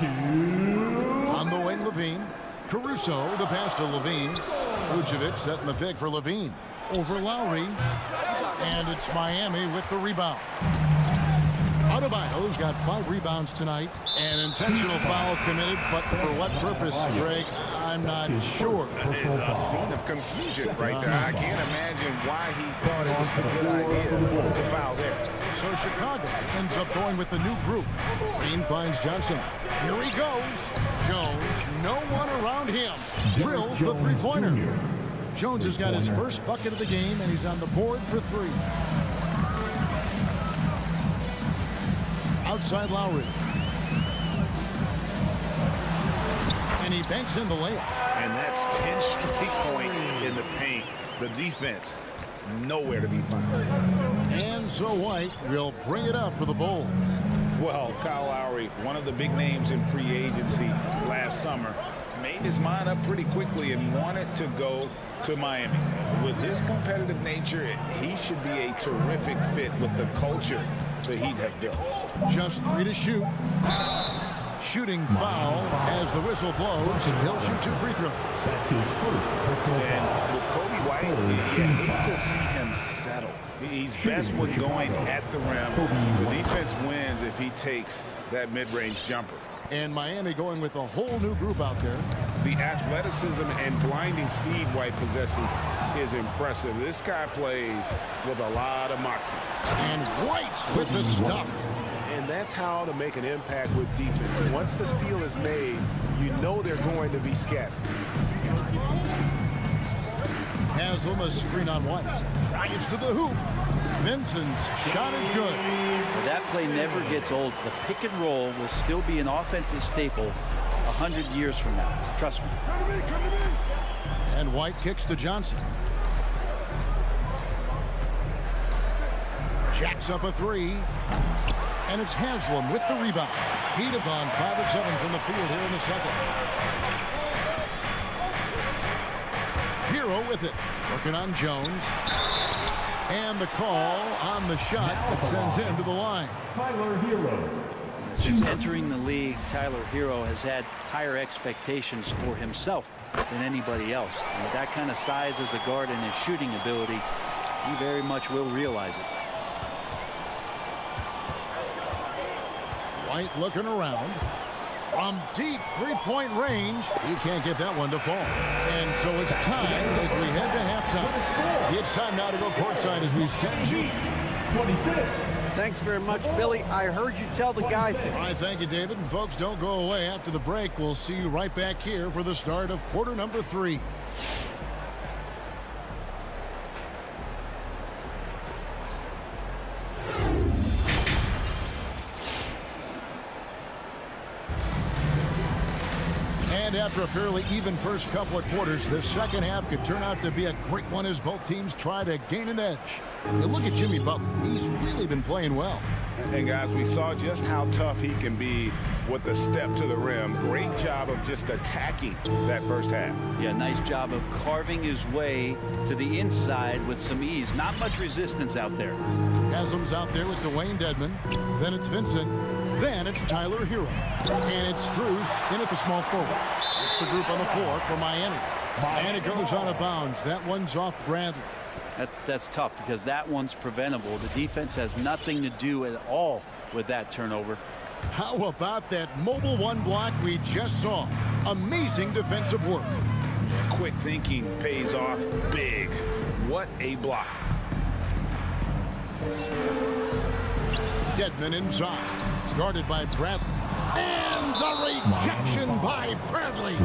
On the wing, Levine. Caruso, the pass to Levine. Vucevic setting the pick for Levine. Over Lowry. And it's Miami with the rebound. Adebayo's got 5 rebounds tonight. An intentional foul committed, but for what purpose, Greg? I'm not sure. A scene of confusion right there. I can't imagine why he thought it was a good idea to foul there. So Chicago ends up going with the new group. Green finds Johnson. Here he goes. Jones, no one around him. Drills the three-pointer. Jones has got his first bucket of the game, and he's on the board for 3. Outside Lowry. And he banks in the layup. And that's 10 straight points in the paint. The defense, nowhere to be found. And so White will bring it up for the Bulls. Well, Kyle Lowry, one of the big names in free agency last summer, made his mind up pretty quickly and wanted to go to Miami. With his competitive nature, he should be a terrific fit with the culture the Heat have built. Just 3 to shoot. Shooting foul as the whistle blows. He'll shoot 2 free throws. That's his first personal And foul. with Kobe White, you hate to see him settle. He's best when going at the rim. The defense wins if he takes that mid-range jumper. And Miami going with a whole new group out there. The athleticism and blinding speed White possesses is impressive. This guy plays with a lot of moxie. And White with the stuff. And that's how to make an impact with defense. Once the steal is made, you know they're going to be scattered. Haslam a screen on White. Drives to the hoop. Vincent's shot is good. Well, that play never gets old. The pick and roll will still be an offensive staple 100 years from now. Trust me. And White kicks to Johnson. Jacks up a 3. And it's Haslam with the rebound. Heat have gone 5 of 7 from the field here in the second. Hero with it. Working on Jones. And the call on the shot that sends him to the line. Tyler Hero. Since entering the league, Tyler Hero has had higher expectations for himself than anybody else. And with that kind of size as a guard and his shooting ability, he very much will realize it. White looking around. From deep three-point range, he can't get that one to fall. And so it's time as we head to halftime. It's time now to go courtside as we send you 26. Thanks very much, Billy. I heard you tell the guys that. All right, thank you, David. And folks, don't go away. After the break, we'll see you right back here for the start of quarter number 3. And after a fairly even first couple of quarters, the second half could turn out to be a great one as both teams try to gain an edge. You look at Jimmy Butler. He's really been playing well. And guys, we saw just how tough he can be with the step to the rim. Great job of just attacking that first half. Yeah, nice job of carving his way to the inside with some ease. Not much resistance out there. Haslam's out there with Dwayne Dedmon. Then it's Vincent. Then it's Tyler Hero. And it's Cruz in at the small forward. It's the group on the floor for Miami. And it goes out of bounds. That one's off Bradley. That's tough because that one's preventable. The defense has nothing to do at all with that turnover. How about that mobile one block we just saw? Amazing defensive work. Quick thinking pays off big. What a block. Dedmon inside. Guarded by Bradley. And the rejection by Bradley.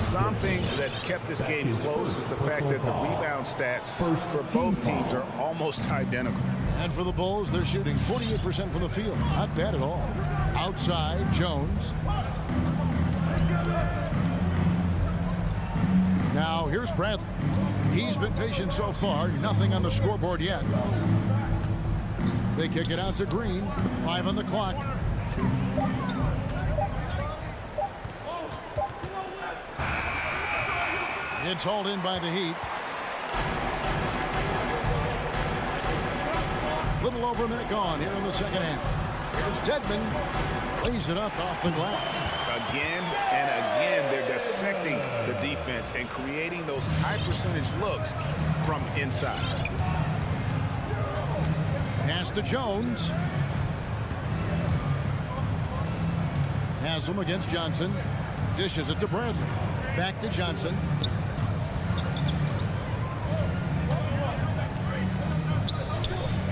Something that's kept this game close is the fact that the rebound stats for both teams are almost identical. And for the Bulls, they're shooting 48% from the field. Not bad at all. Outside, Jones. Now, here's Bradley. He's been patient so far. Nothing on the scoreboard yet. They kick it out to Green. 5 on the clock. It's hauled in by the Heat. Little over a minute gone here in the second half. Here's Dedmon. Lays it up off the glass. Again and again, they're dissecting the defense and creating those high percentage looks from inside. Pass to Jones. Has him against Johnson. Dishes it to Bradley. Back to Johnson.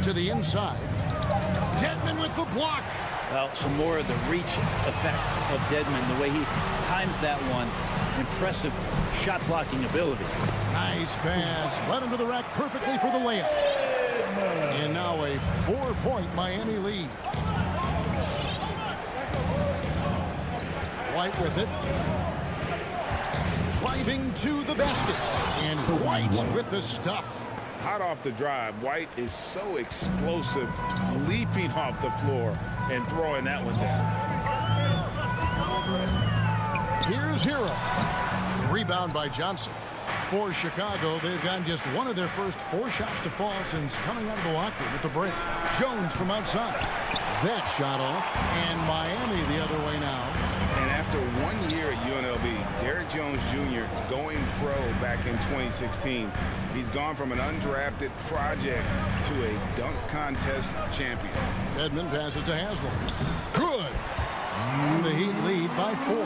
To the inside. Dedmon with the block. Well, some more of the reach effect of Dedmon, the way he times that one. Impressive shot blocking ability. Nice pass. Led him to the rack perfectly for the layup. And now a 4-point Miami lead. White with it. Driving to the basket. And White with the stuff. Hot off the drive, White is so explosive, leaping off the floor and throwing that one down. Here's Hero. Rebound by Johnson. For Chicago, they've gotten just one of their first 4 shots to fall since coming out of the locker with the break. Jones from outside. That shot off. And Miami the other way now. And after 1 year at UNLV, Derrick Jones Jr. going pro back in 2016, he's gone from an undrafted project to a dunk contest champion. Dedmon passes to Haslam. Good. And the Heat lead by 4.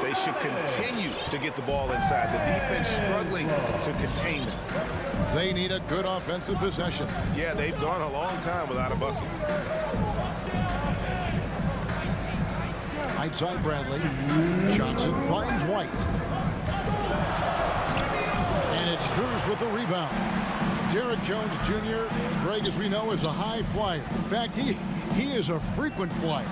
They should continue to get the ball inside. The defense struggling to contain them. They need a good offensive possession. Yeah, they've gone a long time without a bucket. Outside Bradley. Johnson finds White. And it's Cruz with the rebound. Derrick Jones Jr., Greg, as we know, is a high flyer. In fact, he is a frequent flyer.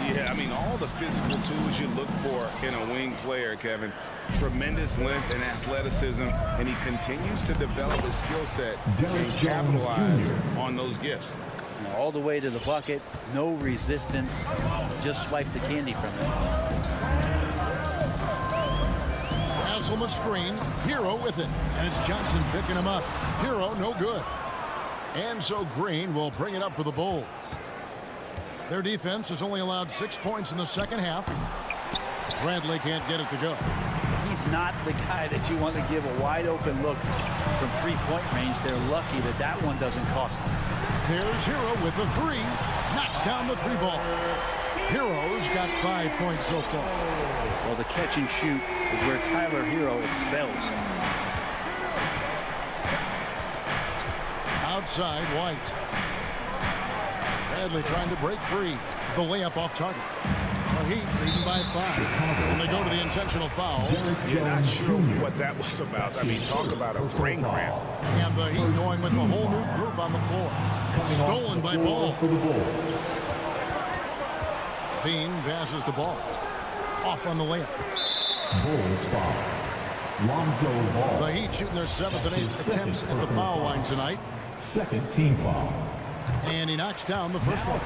Yeah, I mean, all the physical tools you look for in a wing player, Kevin. Tremendous length and athleticism, and he continues to develop his skill set and capitalize on those gifts. All the way to the bucket, no resistance, just swipe the candy from it. Haslam screen, Hero with it, and it's Johnson picking him up. Hero no good. And so Green will bring it up for the Bulls. Their defense has only allowed 6 points in the second half. Bradley can't get it to go. He's not the guy that you want to give a wide open look from 3-point range. They're lucky that that one doesn't cost them. There's Hero with the 3. Knocks down the 3 ball. Hero's got 5 points so far. Well, the catch and shoot is where Tyler Hero excels. Outside, White. Bradley trying to break free. The layup off target. The Heat leading by 5. And they go to the intentional foul. You're not sure what that was about. I mean, talk about a brain cramp. And the Heat going with the whole new group on the floor. Stolen by Ball. Bean passes the ball. Off on the layup. Bulls foul. Lonzo Ball. The Heat shooting their 7th and 8th attempts at the foul line tonight. Second team foul. And he knocks down the first one.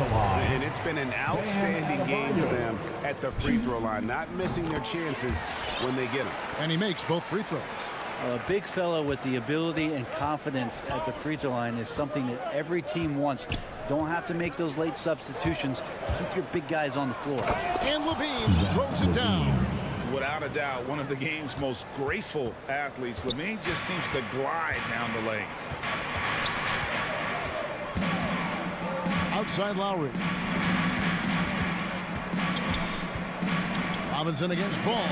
And it's been an outstanding game for them at the free throw line, not missing their chances when they get them. And he makes both free throws. A big fella with the ability and confidence at the free throw line is something that every team wants. Don't have to make those late substitutions. Keep your big guys on the floor. And Levine throws it down. Without a doubt, one of the game's most graceful athletes. Levine just seems to glide down the lane. Outside Lowry. Robinson against Paul.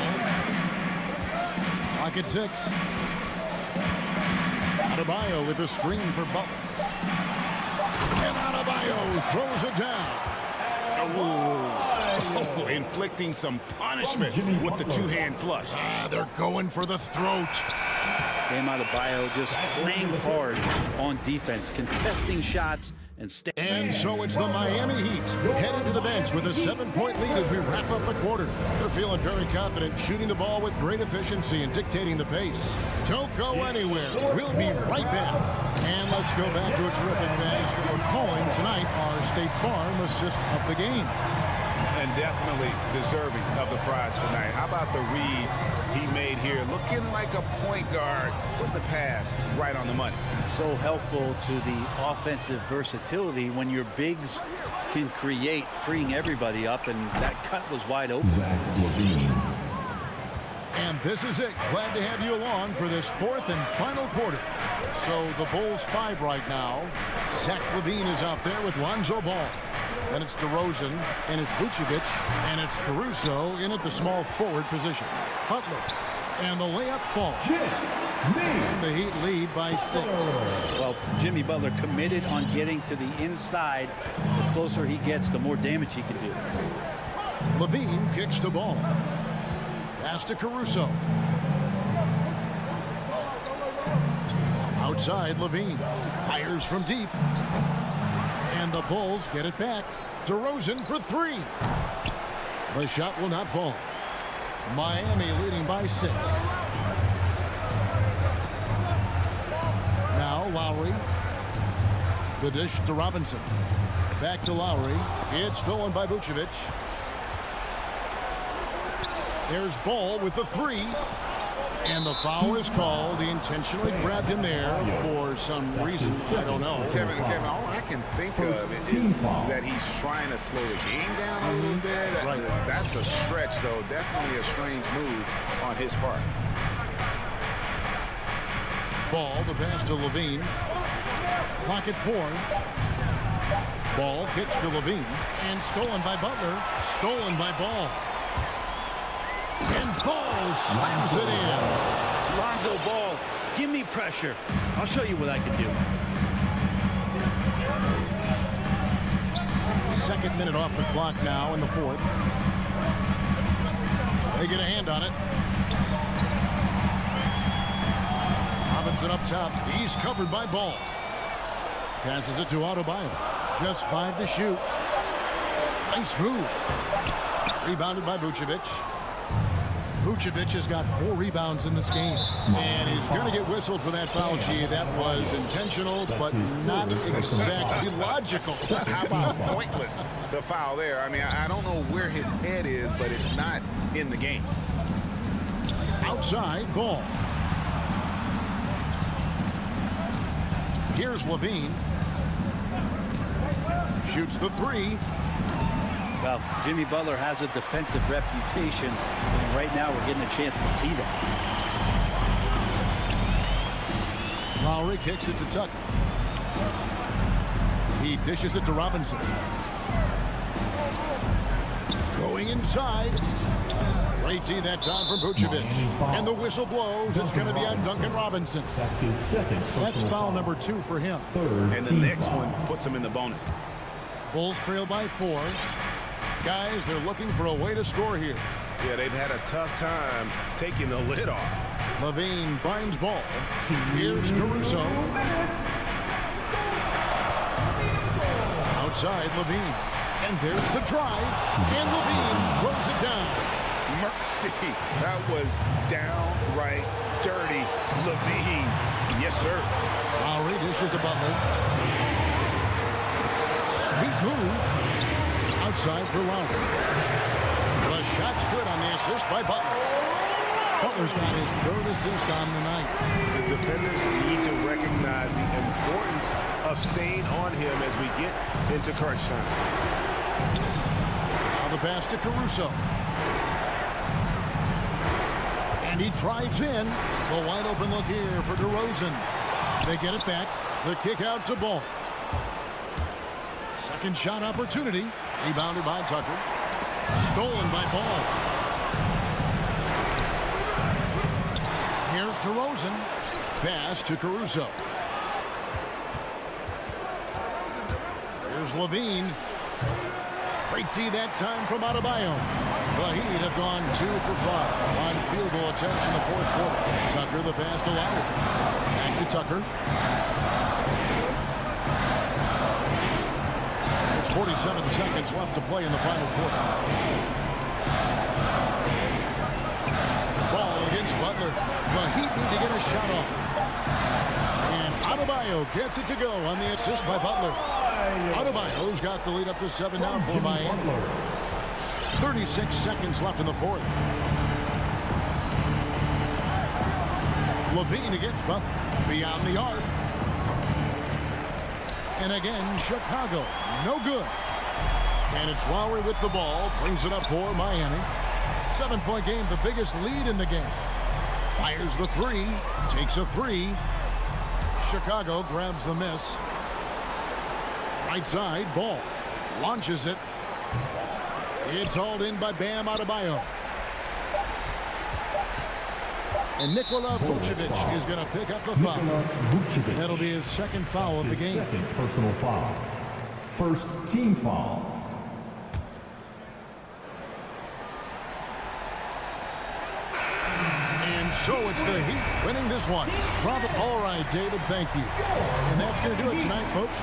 Clock at 6. Adebayo with a screen for Butler. And Adebayo throws it down. Oh, inflicting some punishment with the two-hand flush. They're going for the throat. Bam Adebayo just playing hard on defense, contesting shots, and so it's the Miami Heat headed to the bench with a 7-point lead as we wrap up the quarter. They're feeling very confident, shooting the ball with great efficiency and dictating the pace. Don't go anywhere. We'll be right back. And let's go back to a terrific pass for calling tonight our State Farm assist of the game. and definitely deserving of the prize tonight. How about the read he made here? Looking like a point guard with the pass right on the money. So helpful to the offensive versatility when your bigs can create, freeing everybody up, and that cut was wide open. Zach LaVine. And this is it. Glad to have you along for this fourth and final quarter. So the Bulls 5 right now. Zach LaVine is out there with Lonzo Ball. Then it's DeRozan, and it's Vucevic, and it's Caruso in at the small forward position. Butler, and the layup falls. And the Heat lead by 6. Well, Jimmy Butler committed on getting to the inside. The closer he gets, the more damage he can do. LaVine kicks the ball. Pass to Caruso. Outside, LaVine fires from deep. And the Bulls get it back. DeRozan for 3. The shot will not fall. Miami leading by 6. Now Lowry. The dish to Robinson. Back to Lowry. It's stolen by Vucevic. There's Ball with the 3. And the foul is called. He intentionally grabbed him there for some reason. I don't know. Kevin, all I can think of is that he's trying to slow the game down a little bit. Right. That's a stretch, though. Definitely a strange move on his part. Ball, the pass to LaVine. Clock at 4. Ball kicks to LaVine. And stolen by Butler. Stolen by Ball. And Ball slams it in. Lonzo Ball, give me pressure. I'll show you what I can do. Second minute off the clock now in the 4th. They get a hand on it. Robinson up top. He's covered by Ball. Passes it to Adebayo. Just 5 to shoot. Nice move. Rebounded by Vucevic. Vucevic has got 4 rebounds in this game. And he's going to get whistled for that foul, G. That was intentional, but not exactly logical. How about pointless to foul there? I mean, I don't know where his head is, but it's not in the game. Outside, Ball. Here's LaVine. Shoots the 3. Well, Jimmy Butler has a defensive reputation, and right now we're getting a chance to see that. Lowry kicks it to Tucker. He dishes it to Robinson. Going inside. Great D that time from Vucevic. And the whistle blows. It's going to be on Duncan Robinson. That's his second. That's foul number 2 for him. And the next one puts him in the bonus. Bulls trail by 4. Guys, they're looking for a way to score here. Yeah, they've had a tough time taking the lid off. LaVine finds Ball. Here's Caruso. Outside, LaVine. And there's the drive. And LaVine throws it down. Mercy. That was downright dirty. LaVine. Yes, sir. Lowry dishes to Butler. Sweet move. Outside for Lowry. The shot's good on the assist by Butler. Butler's got his 3rd assist on the night. The defenders need to recognize the importance of staying on him as we get into crunch time. Now the pass to Caruso. And he drives in. The wide open look here for DeRozan. They get it back. The kick out to Ball. Second shot opportunity. Rebounded by Tucker. Stolen by Ball. Here's DeRozan. Pass to Caruso. Here's LaVine. Great D that time from Adebayo. The Heat have gone 2 for 5 on field goal attempts in the 4th quarter. Tucker the pass to Lowry. Back to Tucker. There's 47 seconds left to play in the final quarter. Ball against Butler. The Heat need to get a shot off. And Adebayo gets it to go on the assist by Butler. Adebayo's got the lead up to 7 now for Miami. 36 seconds left in the fourth. Levine against Butler. Beyond the arc. And again, Chicago. No good. And it's Lowry with the ball. Brings it up for Miami. 7-point game, the biggest lead in the game. Fires the three. Takes a three. Chicago grabs the miss. Right side, Ball. Launches it. It's hauled in by Bam Adebayo. And Nikola Vucevic is going to pick up the foul. That'll be his second foul of the game. Second personal foul. First team foul. And so it's the Heat winning this one. All right, David, thank you. And that's going to do it tonight, folks.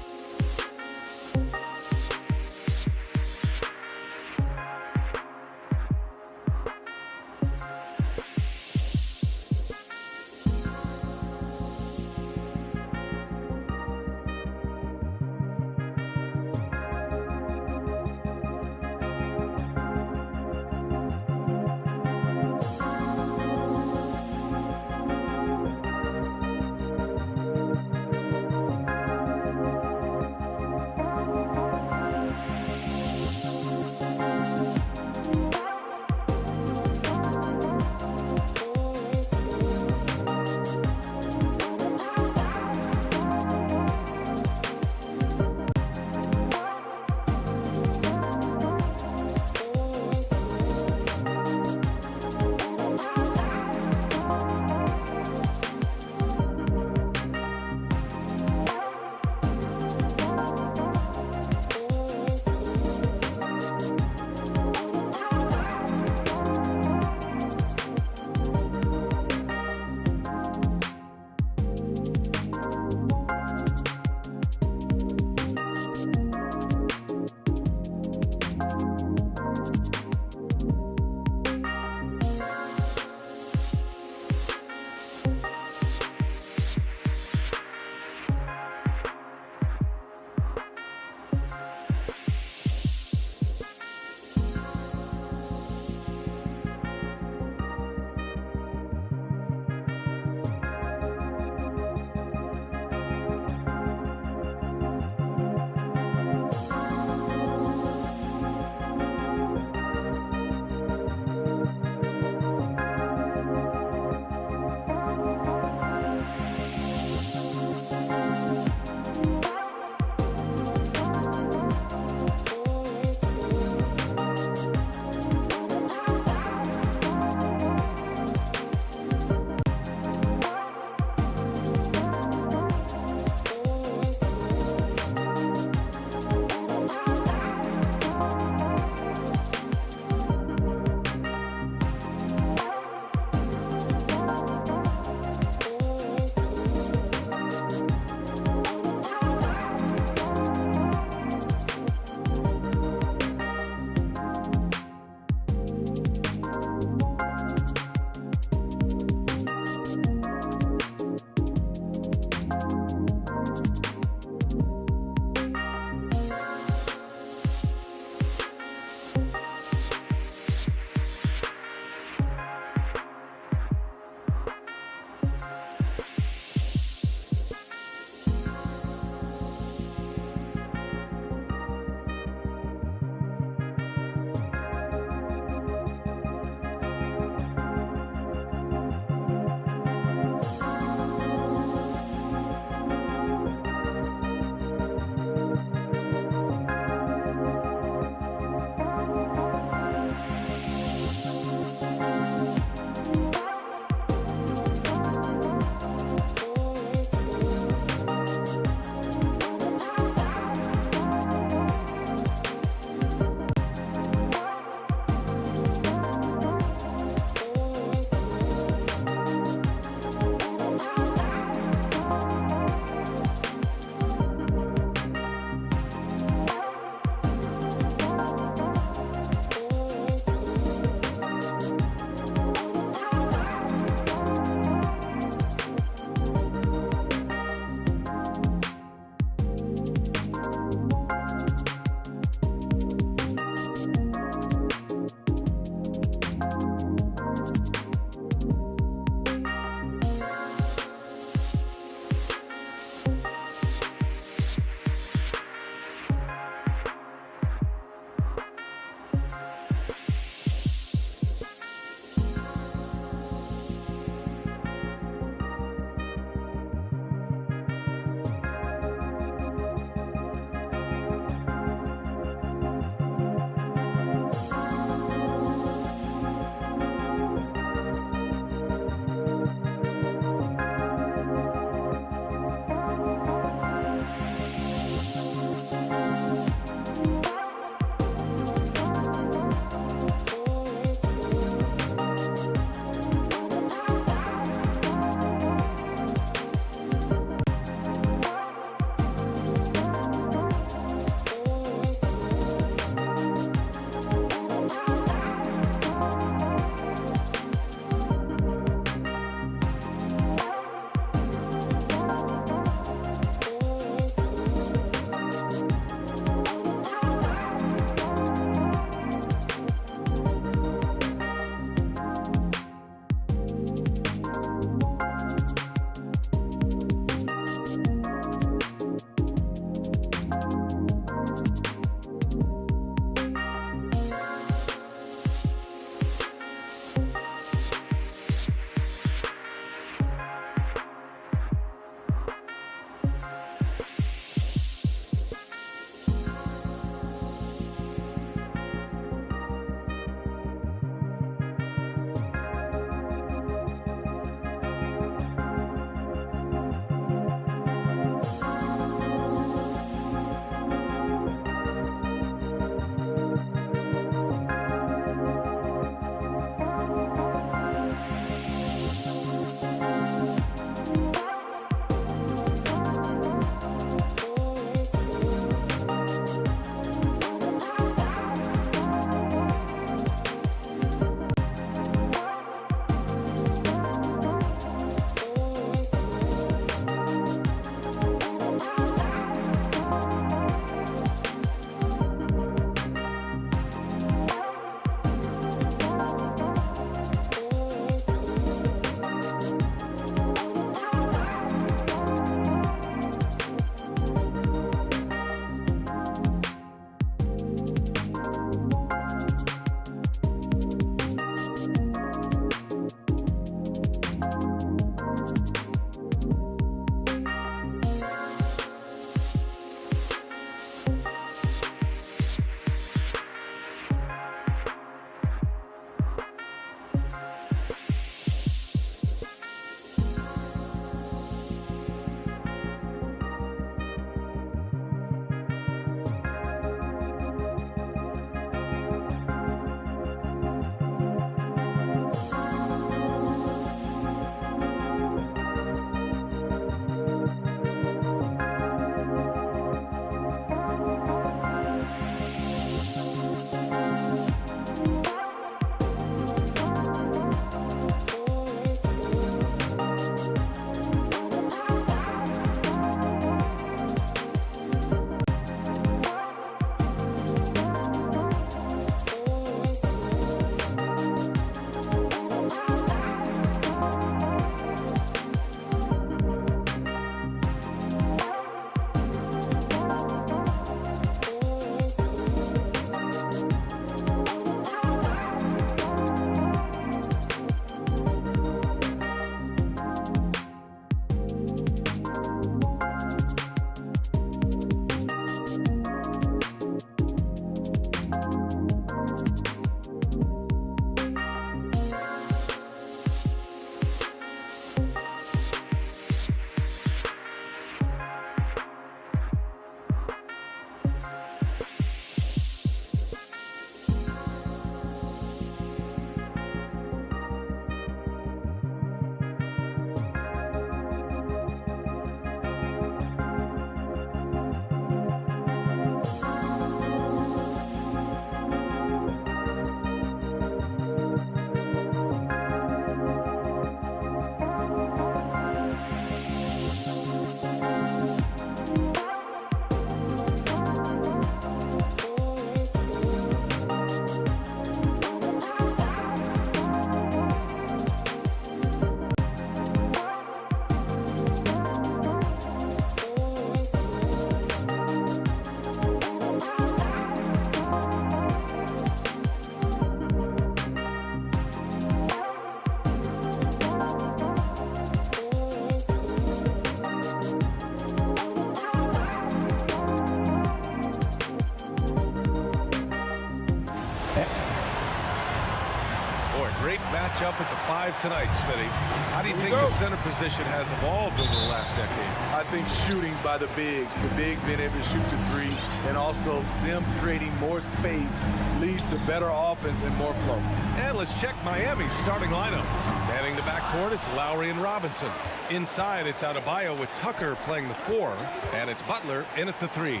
match up at the 5 tonight, Smitty. How do you think the center position has evolved over the last decade? I think shooting by the bigs being able to shoot to 3, and also them creating more space leads to better offense and more flow. And let's check Miami's starting lineup. Manning the backcourt, it's Lowry and Robinson. Inside, it's Adebayo with Tucker playing the 4, and it's Butler in at the 3.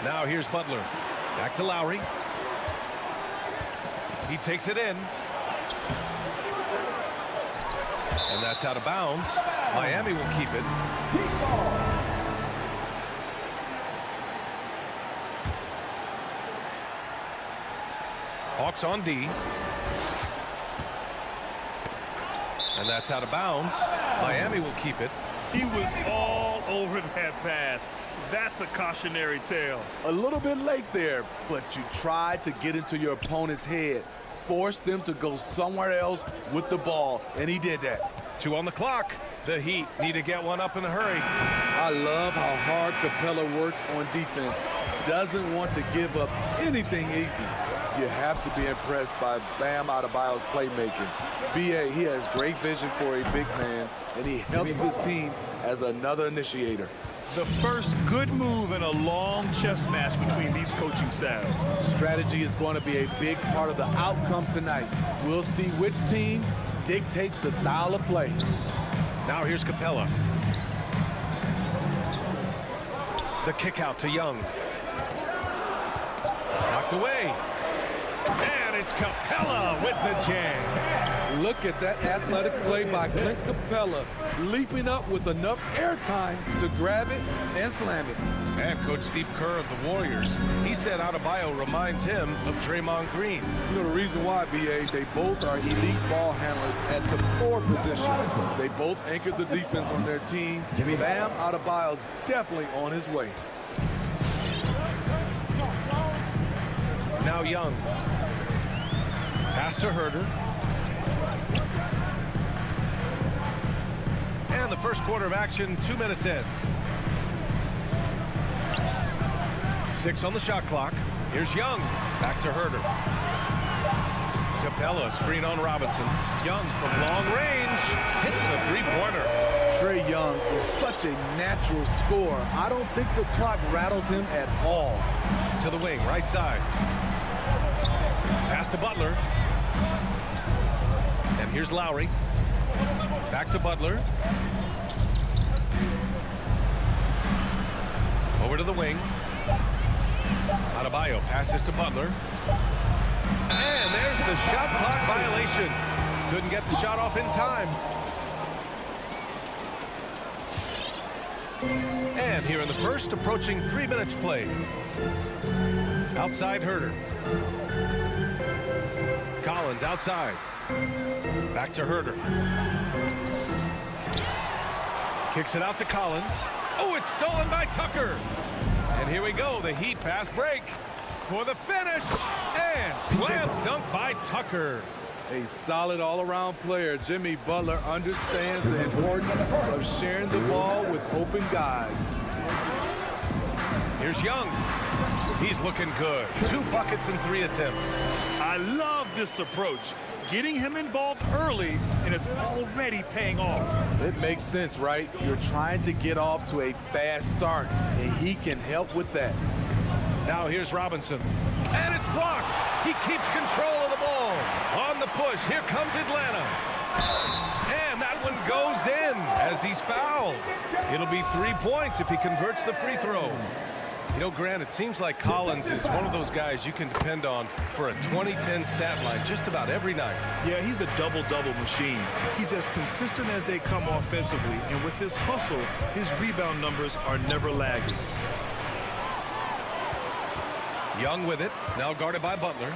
Now here's Butler. Back to Lowry. He takes it in. And that's out of bounds. Miami will keep it. Hawks on D. And that's out of bounds. Miami will keep it. He was all over that pass. That's a cautionary tale. A little bit late there, but you tried to get into your opponent's head. Force them to go somewhere else with the ball, and he did that. 2 on the clock. The Heat need to get one up in a hurry. I love how hard Capella works on defense. Doesn't want to give up anything easy. You have to be impressed by Bam Adebayo's playmaking. B.A., he has great vision for a big man, and he helps this team as another initiator. The first good move in a long chess match between these coaching staffs. Strategy is going to be a big part of the outcome tonight. We'll see which team dictates the style of play. Now here's Capella. The kick out to Young. Knocked away. And it's Capella with the jam. Look at that athletic play by Clint Capella, leaping up with enough airtime to grab it and slam it. And Coach Steve Kerr of the Warriors, he said Adebayo reminds him of Draymond Green. You know the reason why, B.A., they both are elite ball handlers at the 4 position. They both anchored the defense on their team. Bam Adebayo's definitely on his way. Now Young. Pass to Herder. And the first quarter of action, 2 minutes in. 6 on the shot clock. Here's Young. Back to Herder. Capella, screen on Robinson. Young from long range hits a 3-pointer. Trae Young is such a natural scorer. I don't think the clock rattles him at all. To the wing, right side. Pass to Butler. And here's Lowry. Back to Butler. Over to the wing. Adebayo passes to Butler. And there's the shot clock violation. Couldn't get the shot off in time. And here in the first, approaching 3 minutes played. Outside Herder. Collins outside. Back to Herder. Kicks it out to Collins. Oh, it's stolen by Tucker. And here we go, the Heat fast break for the finish. And slam dunk by Tucker. A solid all-around player. Jimmy Butler understands the importance of sharing the ball with open guys. Here's Young. He's looking good. 2 buckets and 3 attempts. I love this approach. Getting him involved early, and it's already paying off. It makes sense, right? You're trying to get off to a fast start, and he can help with that. Now here's Robinson. And it's blocked. He keeps control of the ball. On the push, here comes Atlanta. And that one goes in as he's fouled. It'll be 3 points if he converts the free throw. You know, Grant, it seems like Collins is one of those guys you can depend on for a 2010 stat line just about every night. Yeah, he's a double-double machine. He's as consistent as they come offensively, and with his hustle, his rebound numbers are never lagging. Young with it, now guarded by Butler.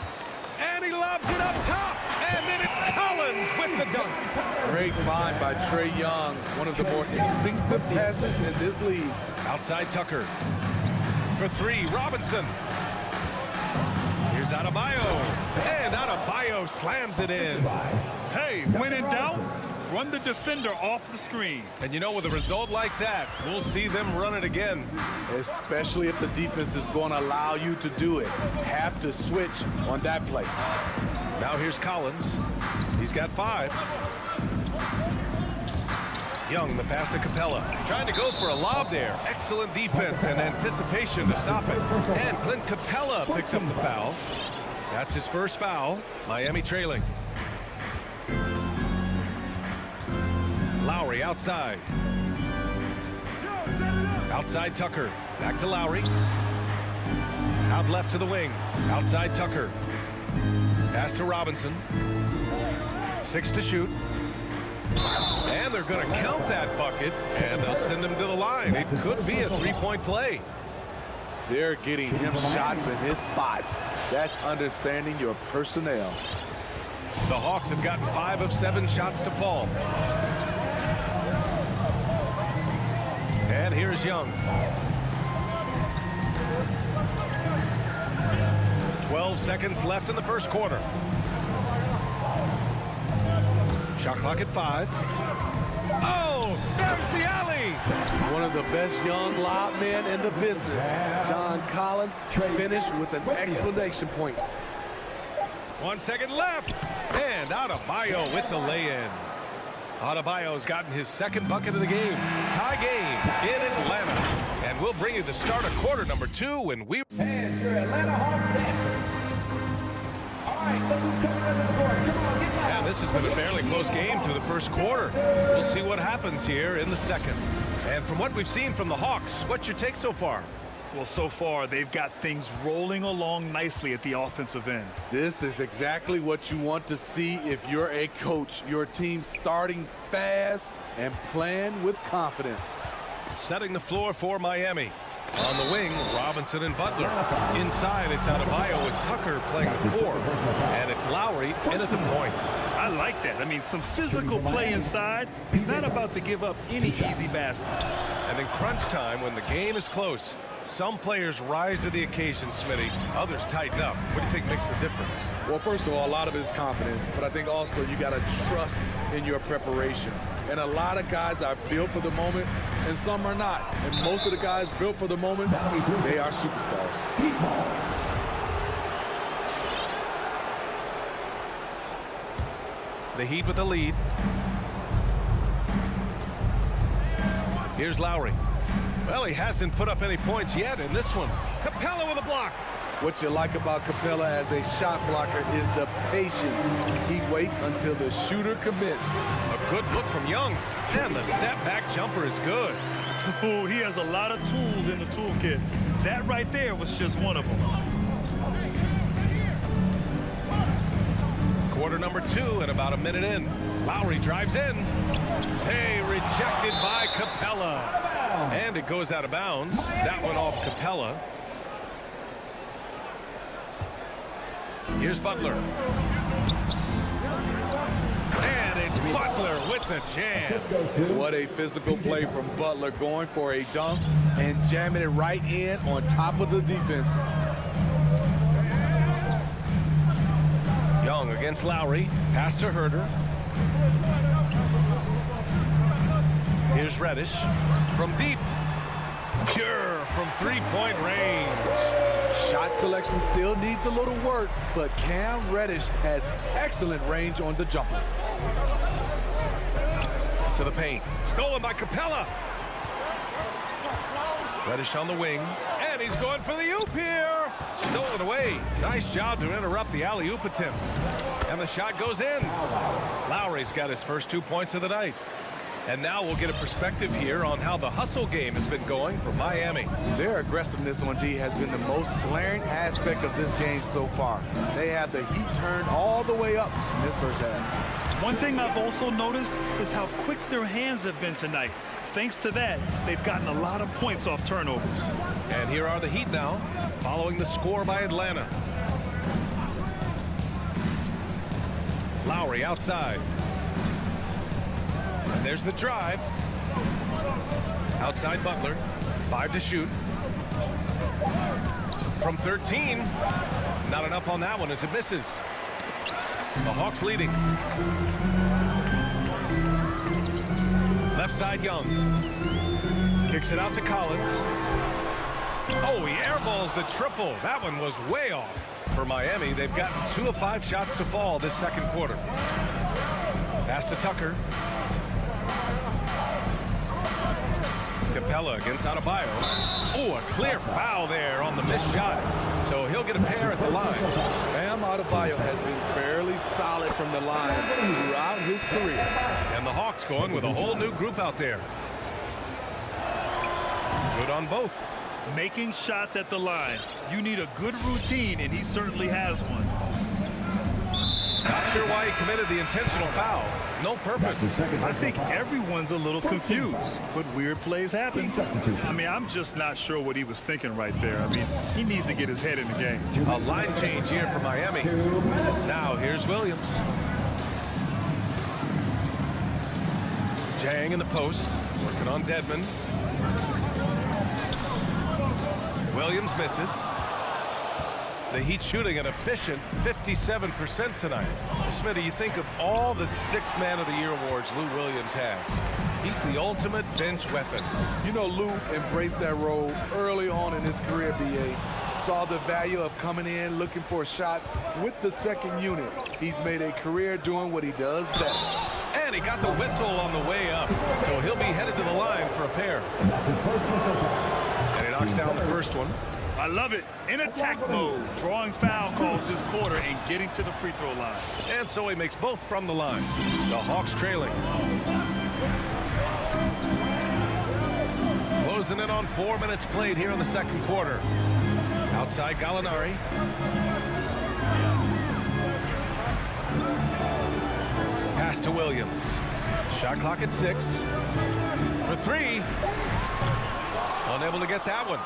And he lobs it up top, and then it's Collins with the dunk. Great find by Trae Young, one of the more instinctive passers in this league. Outside Tucker. For 3, Robinson. Here's Adebayo. And Adebayo slams it in. Hey, when in doubt, run the defender off the screen. And you know, with a result like that, we'll see them run it again. Especially if the defense is going to allow you to do it. Have to switch on that play. Now here's Collins. He's got 5. Young, the pass to Capella. Trying to go for a lob there. Excellent defense and anticipation to stop it. And Clint Capella picks up the foul. That's his first foul. Miami trailing. Lowry outside. Outside Tucker. Back to Lowry. Out left to the wing. Outside Tucker. Pass to Robinson. 6 to shoot. And they're going to count that bucket, and they'll send him to the line. It could be a 3-point play. They're getting him shots in his spots. That's understanding your personnel. The Hawks have gotten 5 of 7 shots to fall. And here's Young. 12 seconds left in the first quarter. Shot clock at 5. Oh, there's the alley. One of the best young lob men in the business. John Collins finished with an exclamation point. 1 second left. And Adebayo with the lay-in. Adebayo's gotten his second bucket of the game. Tie game in Atlanta. And we'll bring you the start of quarter number 2 when we... And your Atlanta Hawks dancers. All right, look who's coming under the court. Come on, get Yeah, this has been a fairly close game through the first quarter. We'll see what happens here in the second. And from what we've seen from the Hawks, what's your take so far? Well, so far, they've got things rolling along nicely at the offensive end. This is exactly what you want to see if you're a coach. Your team starting fast and playing with confidence. Setting the floor for Miami. On the wing, Robinson and Butler. Inside, it's Adebayo with Tucker playing the 4. And it's Lowry in at the point. I like that. I mean, some physical play inside. He's not about to give up any easy baskets. And in crunch time, when the game is close, some players rise to the occasion, Smitty. Others tighten up. What do you think makes the difference? Well, first of all, a lot of it is confidence, but I think also you got to trust in your preparation. And a lot of guys are built for the moment, and some are not. And most of the guys built for the moment, they are superstars. The Heat with the lead. Here's Lowry. Well, he hasn't put up any points yet in this one. Capella with a block. What you like about Capella as a shot blocker is the patience. He waits until the shooter commits. A good look from Young. And the step-back jumper is good. Oh, he has a lot of tools in the toolkit. That right there was just one of them. Quarter number 2 and about a minute in. Lowry drives in. Hey, rejected by Capella. And it goes out of bounds. That one off Capella. Here's Butler. And it's Butler with the jam. What a physical play from Butler, going for a dunk and jamming it right in on top of the defense. Young against Lowry. Pass to Herder. Here's Reddish from deep. Pure from three-point range. Shot selection still needs a little work, but Cam Reddish has excellent range on the jumper. To the paint. Stolen by Capella. Reddish on the wing. And he's going for the oop here. Stolen away. Nice job to interrupt the alley-oop attempt. And the shot goes in. Lowry's got his first 2 points of the night. And now we'll get a perspective here on how the hustle game has been going for Miami. Their aggressiveness on D has been the most glaring aspect of this game so far. They have the heat turned all the way up in this first half. One thing I've also noticed is how quick their hands have been tonight. Thanks to that, they've gotten a lot of points off turnovers. And here are the Heat now, following the score by Atlanta. Lowry outside. And there's the drive. Outside Butler. 5 to shoot. From 13. Not enough on that one as it misses. The Hawks leading. Left side Young. Kicks it out to Collins. Oh, he airballs the triple. That one was way off. For Miami, they've gotten 2 of 5 shots to fall this second quarter. Pass to Tucker. Capella against Adebayo. Oh, a clear foul there on the missed shot. So he'll get a pair at the line. Bam Adebayo has been fairly solid from the line throughout his career. And the Hawks going with a whole new group out there. Good on both. Making shots at the line. You need a good routine, and he certainly has one. Not sure why he committed the intentional foul. No purpose. I think everyone's a little confused, but weird plays happen. I mean, I'm just not sure what he was thinking right there. I mean, he needs to get his head in the game. A line change here for Miami. Now here's Williams. Jang in the post, working on Dedmon. Williams misses. The Heat shooting an efficient 57% tonight. Well, Smitty, you think of all the 6th Man of the Year awards Lou Williams has. He's the ultimate bench weapon. You know, Lou embraced that role early on in his career, B.A. Saw the value of coming in, looking for shots with the second unit. He's made a career doing what he does best. And he got the whistle on the way up. So he'll be headed to the line for a pair. And he knocks down the first one. I love it. In attack mode, drawing foul calls this quarter and getting to the free throw line. And so he makes both from the line. The Hawks trailing. Closing in on 4 minutes played here in the second quarter. Outside Gallinari. Pass to Williams. Shot clock at 6. For 3. Unable to get that one.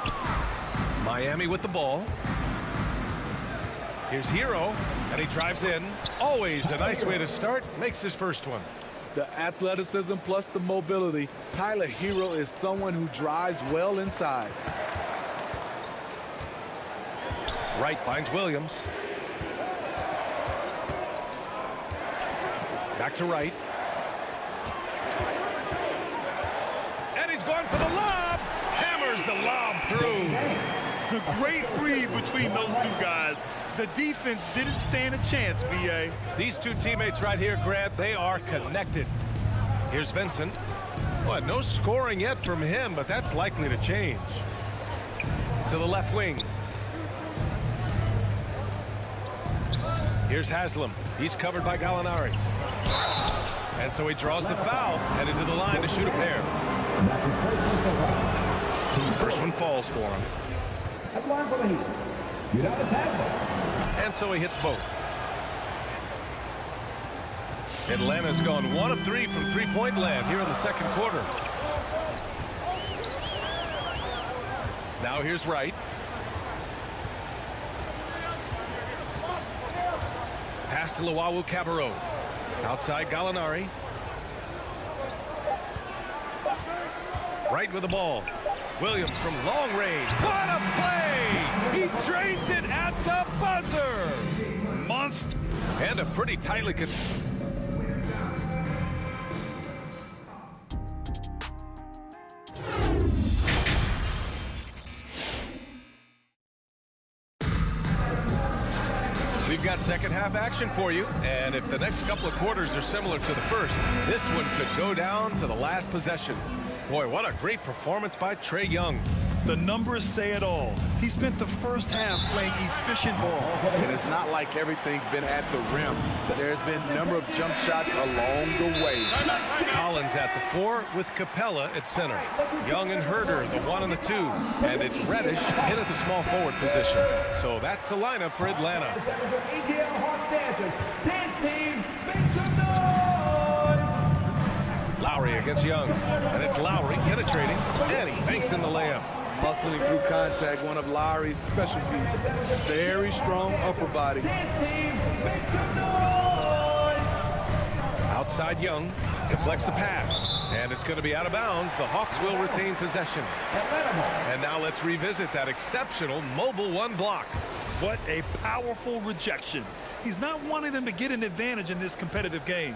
Miami with the ball. Here's Hero, and he drives in. Always a nice way to start. Makes his first one. The athleticism plus the mobility. Tyler Hero is someone who drives well inside. Wright finds Williams. Back to Wright. And he's going for the lob. Hammers the lob through. The great read between those two guys. The defense didn't stand a chance, B.A. These two teammates right here, Grant, they are connected. Here's Vincent. Well, no scoring yet from him, but that's likely to change. To the left wing. Here's Haslam. He's covered by Gallinari. And so he draws the foul, headed to the line to shoot a pair. First one falls for him. And so he hits both. Atlanta's gone 1 of 3 from three-point land here in the second quarter. Now here's Wright. Pass to Luau Cabarro. Outside Gallinari. Wright with the ball. Williams from long range. What a play! He drains it at the buzzer. Monster. And a pretty tightly We've got second half action for you, and if the next couple of quarters are similar to the first, this one could go down to the last possession. Boy, what a great performance by Trae Young. The numbers say it all. He spent the first half playing efficient ball. And it's not like everything's been at the rim. There's been a number of jump shots along the way. Collins at the 4 with Capella at center. Young and Herder, the 1 and the 2. And it's Reddish in at the small forward position. So that's the lineup for Atlanta. Lowry against Young. And it's Lowry penetrating. And he banks in the layup. Muscling through contact, one of Lowry's specialties. Very strong upper body. Outside Young, deflects the pass. And it's going to be out of bounds. The Hawks will retain possession. And now let's revisit that exceptional mobile 1 block. What a powerful rejection. He's not wanting them to get an advantage in this competitive game.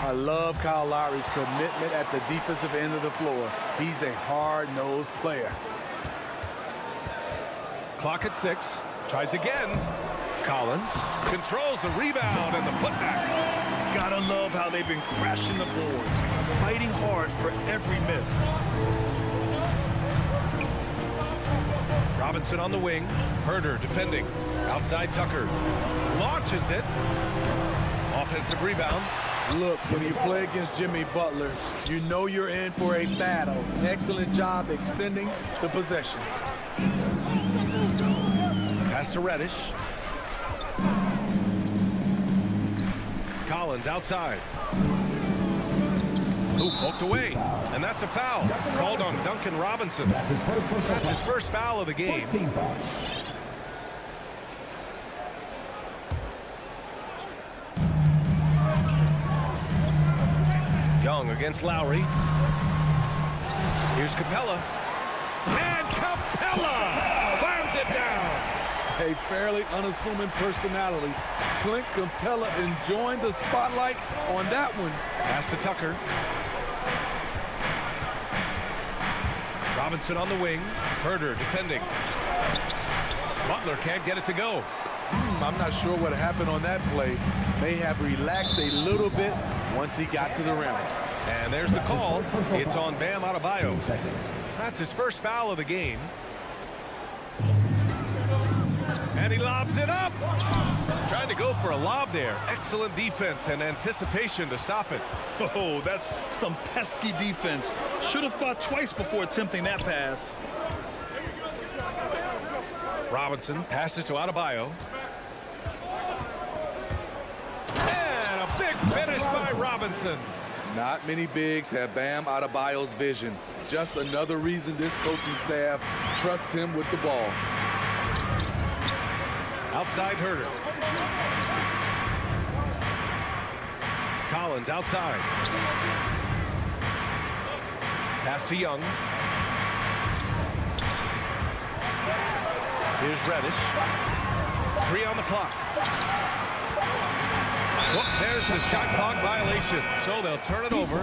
I love Kyle Lowry's commitment at the defensive end of the floor. He's a hard-nosed player. Clock at 6. Tries again. Collins controls the rebound and the putback. Gotta love how they've been crashing the boards, fighting hard for every miss. Robinson on the wing. Herder defending. Outside Tucker. Launches it. Offensive rebound. Look, when you play against Jimmy Butler, you know you're in for a battle. Excellent job extending the possession. Pass to Reddish. Collins outside. Who poked away, and that's a foul called on Duncan Robinson. That's his first foul of the game. Young against Lowry. Here's Capella. And Capella slams it down. A fairly unassuming personality. Clint Capella enjoying the spotlight on that one. Pass to Tucker. Robinson on the wing. Herder defending. Butler can't get it to go. I'm not sure what happened on that play. May have relaxed a little bit once he got to the rim. And there's the call. It's on Bam Adebayo. That's his first foul of the game. And he lobs it up. Trying to go for a lob there. Excellent defense and anticipation to stop it. Oh, that's some pesky defense. Should have thought twice before attempting that pass. Robinson passes to Adebayo. And a big finish by Robinson. Not many bigs have Bam Adebayo's vision. Just another reason this coaching staff trusts him with the ball. Outside Herder. Collins outside. Pass to Young. Here's Reddish. 3 on the clock. Whoop, there's the shot clock violation. So they'll turn it over.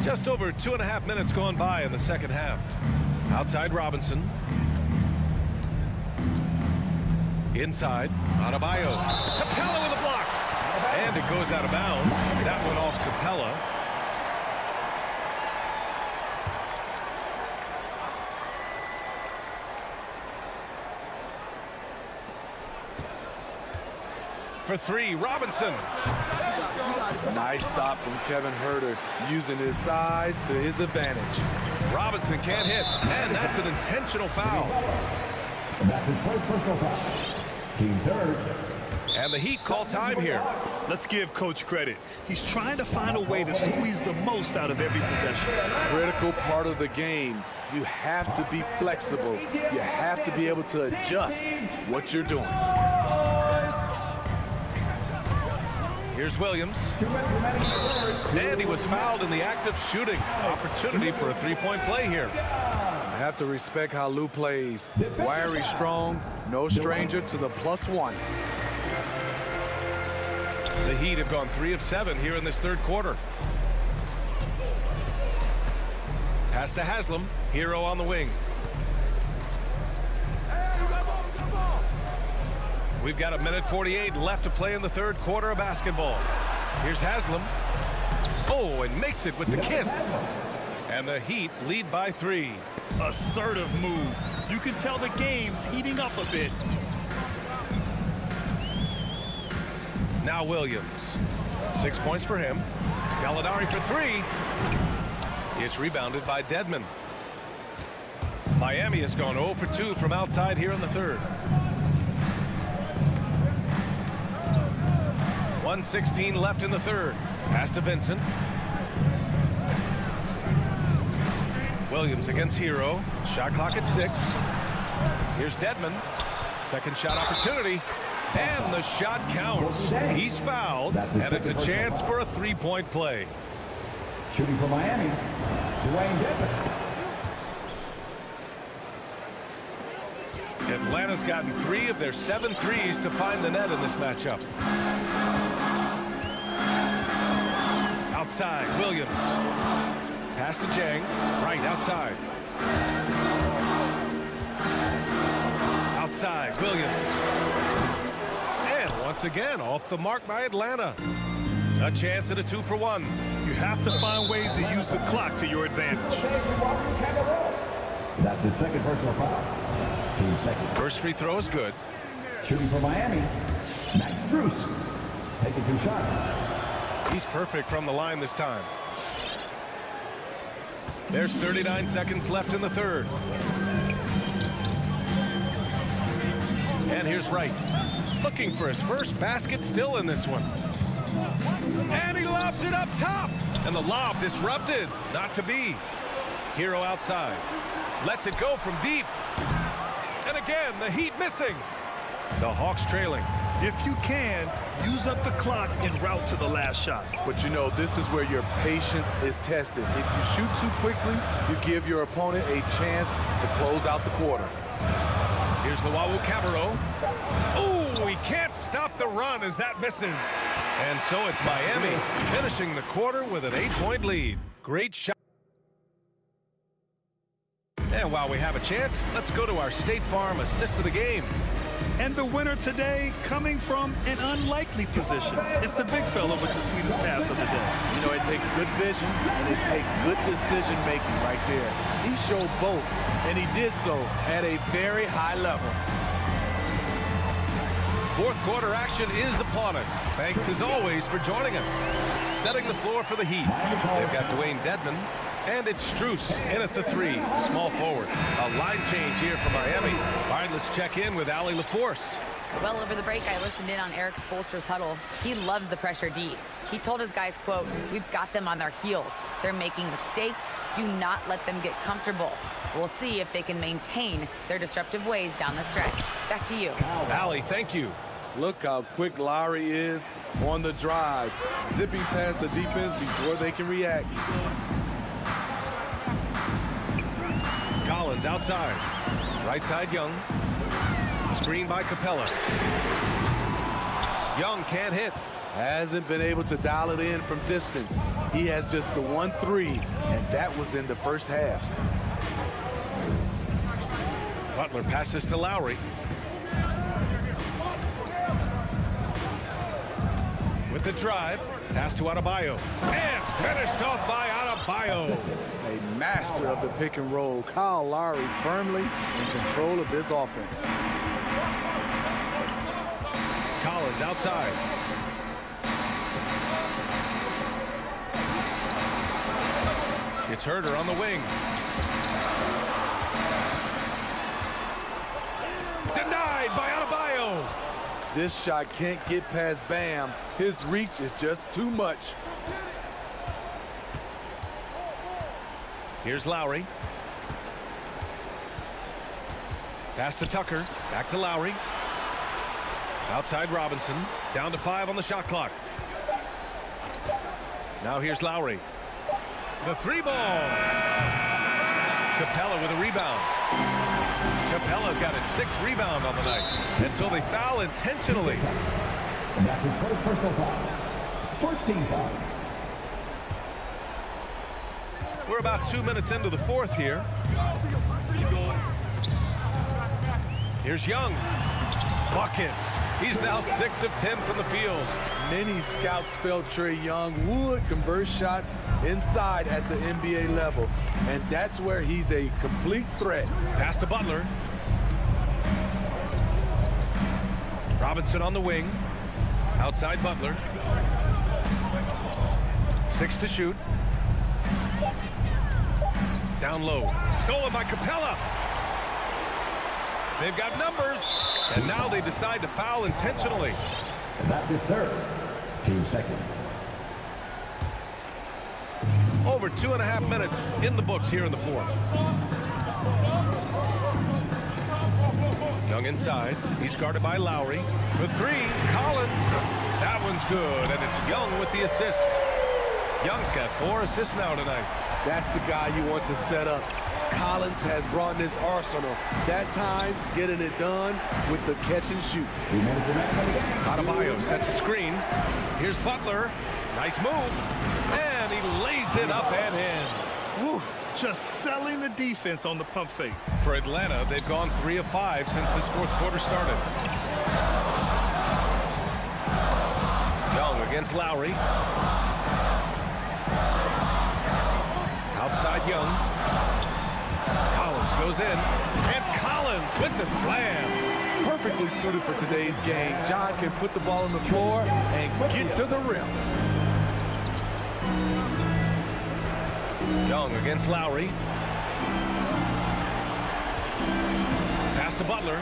Just over 2.5 minutes gone by in the second half. Outside Robinson. Inside, Adebayo. Capella with a block. And it goes out of bounds. That went off Capella. For 3, Robinson. Nice stop from Kevin Herder, using his size to his advantage. Robinson can't hit, and that's an intentional foul. That's his first personal foul. Team third. And the Heat call time here. Let's give Coach credit. He's trying to find a way to squeeze the most out of every possession. Critical part of the game. You have to be flexible. You have to be able to adjust what you're doing. Here's Williams. And he was fouled in the act of shooting. Opportunity for a three-point play here. I have to respect how Lou plays. Wiry, strong, no stranger to the +1. The Heat have gone 3 of 7 here in this third quarter. Pass to Haslam. Hero on the wing. We've got 1:48 left to play in the third quarter of basketball. Here's Haslam. Oh, and makes it with the kiss. And the Heat lead by 3. Assertive move. You can tell the game's heating up a bit. Now Williams. 6 points for him. Gallinari for 3. It's rebounded by Dedmon. Miami has gone 0 for 2 from outside here in the third. 1:16 left in the third. Pass to Vincent. Williams against Hero. Shot clock at 6. Here's Dedmon. Second shot opportunity. And the shot counts. He's fouled. And it's a chance for a three-point play. Shooting for Miami, Dwayne Dedmon. Atlanta's gotten 3 of their 7 threes to find the net in this matchup. Outside, Williams. Pass to Jang. Right outside. Outside, Williams. And once again, off the mark by Atlanta. A chance at a 2-for-1. You have to find ways to use the clock to your advantage. That's his second personal foul. Team second. First free throw is good. Shooting for Miami, Max Strus. Taking 2 shots. He's perfect from the line this time. There's 39 seconds left in the third. And here's Wright. Looking for his first basket still in this one. And he lobs it up top. And the lob disrupted. Not to be. Hero outside. Lets it go from deep. And again, the Heat missing. The Hawks trailing. If you can, use up the clock en route to the last shot. But you know, this is where your patience is tested. If you shoot too quickly, you give your opponent a chance to close out the quarter. Here's the Wawu Cabarro. Oh, he can't stop the run as that misses. And so it's Miami finishing the quarter with an 8-point lead. Great shot. And while we have a chance, let's go to our State Farm assist of the game. And the winner today coming from an unlikely position. It's the big fella with the sweetest pass of the day. You know, it takes good vision and it takes good decision making right there. He showed both, and he did so at a very high level. Fourth quarter action is upon us. Thanks as always for joining us. Setting the floor for the Heat. They've got Dwayne Dedman. And it's Strus in at the 3, small forward. A line change here for Miami. All right, let's check in with Allie LaForce. Well, over the break, I listened in on Eric Spoelstra's huddle. He loves the pressure deep. He told his guys, quote, "We've got them on their heels. They're making mistakes. Do not let them get comfortable. We'll see if they can maintain their disruptive ways down the stretch." Back to you. Allie, thank you. Look how quick Lowry is on the drive, zipping past the defense before they can react. Collins outside. Right side, Young. Screen by Capella. Young can't hit. Hasn't been able to dial it in from distance. He has just the 1 3, and that was in the first half. Butler passes to Lowry. With the drive, pass to Adebayo. And finished off by Adebayo. A master of the pick and roll. Kyle Lowry firmly in control of this offense. Collins outside. It's Herder on the wing. Denied by Adebayo. This shot can't get past Bam. His reach is just too much. Here's Lowry. Pass to Tucker. Back to Lowry. Outside Robinson. Down to 5 on the shot clock. Now here's Lowry. The 3-ball. Capella with a rebound. Capella's got his 6th rebound on the night. And so they foul intentionally. And that's his first personal foul. First team foul. We're about 2 minutes into the fourth here. Here's Young. Buckets. He's now 6 of 10 from the field. Many scouts felt Trae Young would convert shots inside at the NBA level. And that's where he's a complete threat. Pass to Butler. Robinson on the wing. Outside Butler. 6 to shoot. Down low. Stolen by Capella. They've got numbers. And now they decide to foul intentionally. And that's his 3rd. Team second. Over 2.5 minutes in the books here in the fourth. Young inside. He's guarded by Lowry. The 3, Collins. That one's good, and it's Young with the assist. Young's got 4 assists now tonight. That's the guy you want to set up. Collins has brought this arsenal. That time, getting it done with the catch and shoot. Adebayo sets a screen. Here's Butler. Nice move. And he lays it up and in. Whew, just selling the defense on the pump fake. For Atlanta, they've gone 3 of 5 since this fourth quarter started. Young against Lowry. Outside Young. Collins goes in. And Collins with the slam. Perfectly suited for today's game. John can put the ball on the floor and get to the rim. Young against Lowry. Pass to Butler.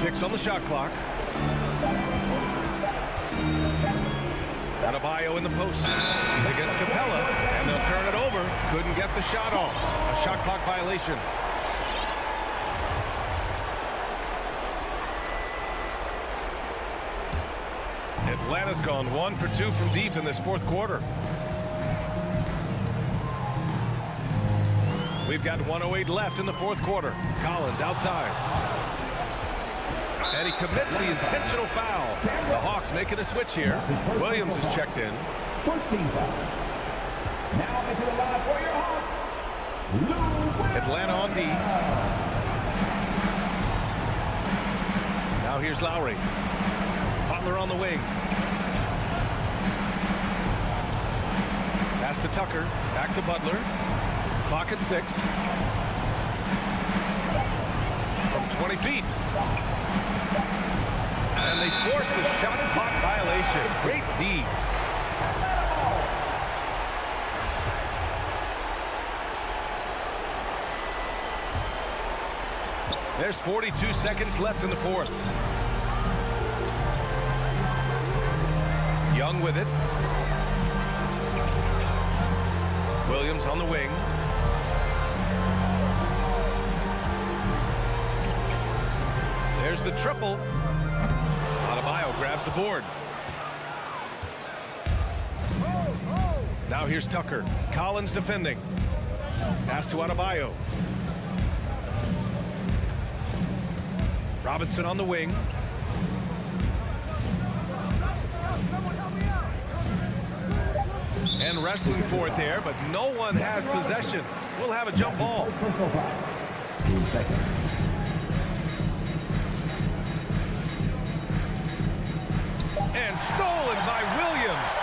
Six on the shot clock. Adebayo in the post. He's against Capella, and they'll turn it over. Couldn't get the shot off. A shot clock violation. Atlanta's gone 1 for 2 from deep in this fourth quarter. We've got 1:08 left in the fourth quarter. Collins outside. And he commits the intentional foul. The Hawks making a switch here. Williams is checked in. First team foul. Now into the line for your Hawks. Atlanta on D. Now here's Lowry. Butler on the wing. Pass to Tucker. Back to Butler. Clock at 6. From 20 feet. And they forced the shot clock violation. Great D. There's 42 seconds left in the fourth. Young with it. Williams on the wing. There's the triple. Adebayo grabs the board. Now here's Tucker. Collins defending. Pass to Adebayo. Robinson on the wing. And wrestling for it there, but no one has possession. We'll have a jump ball. And stolen by Williams.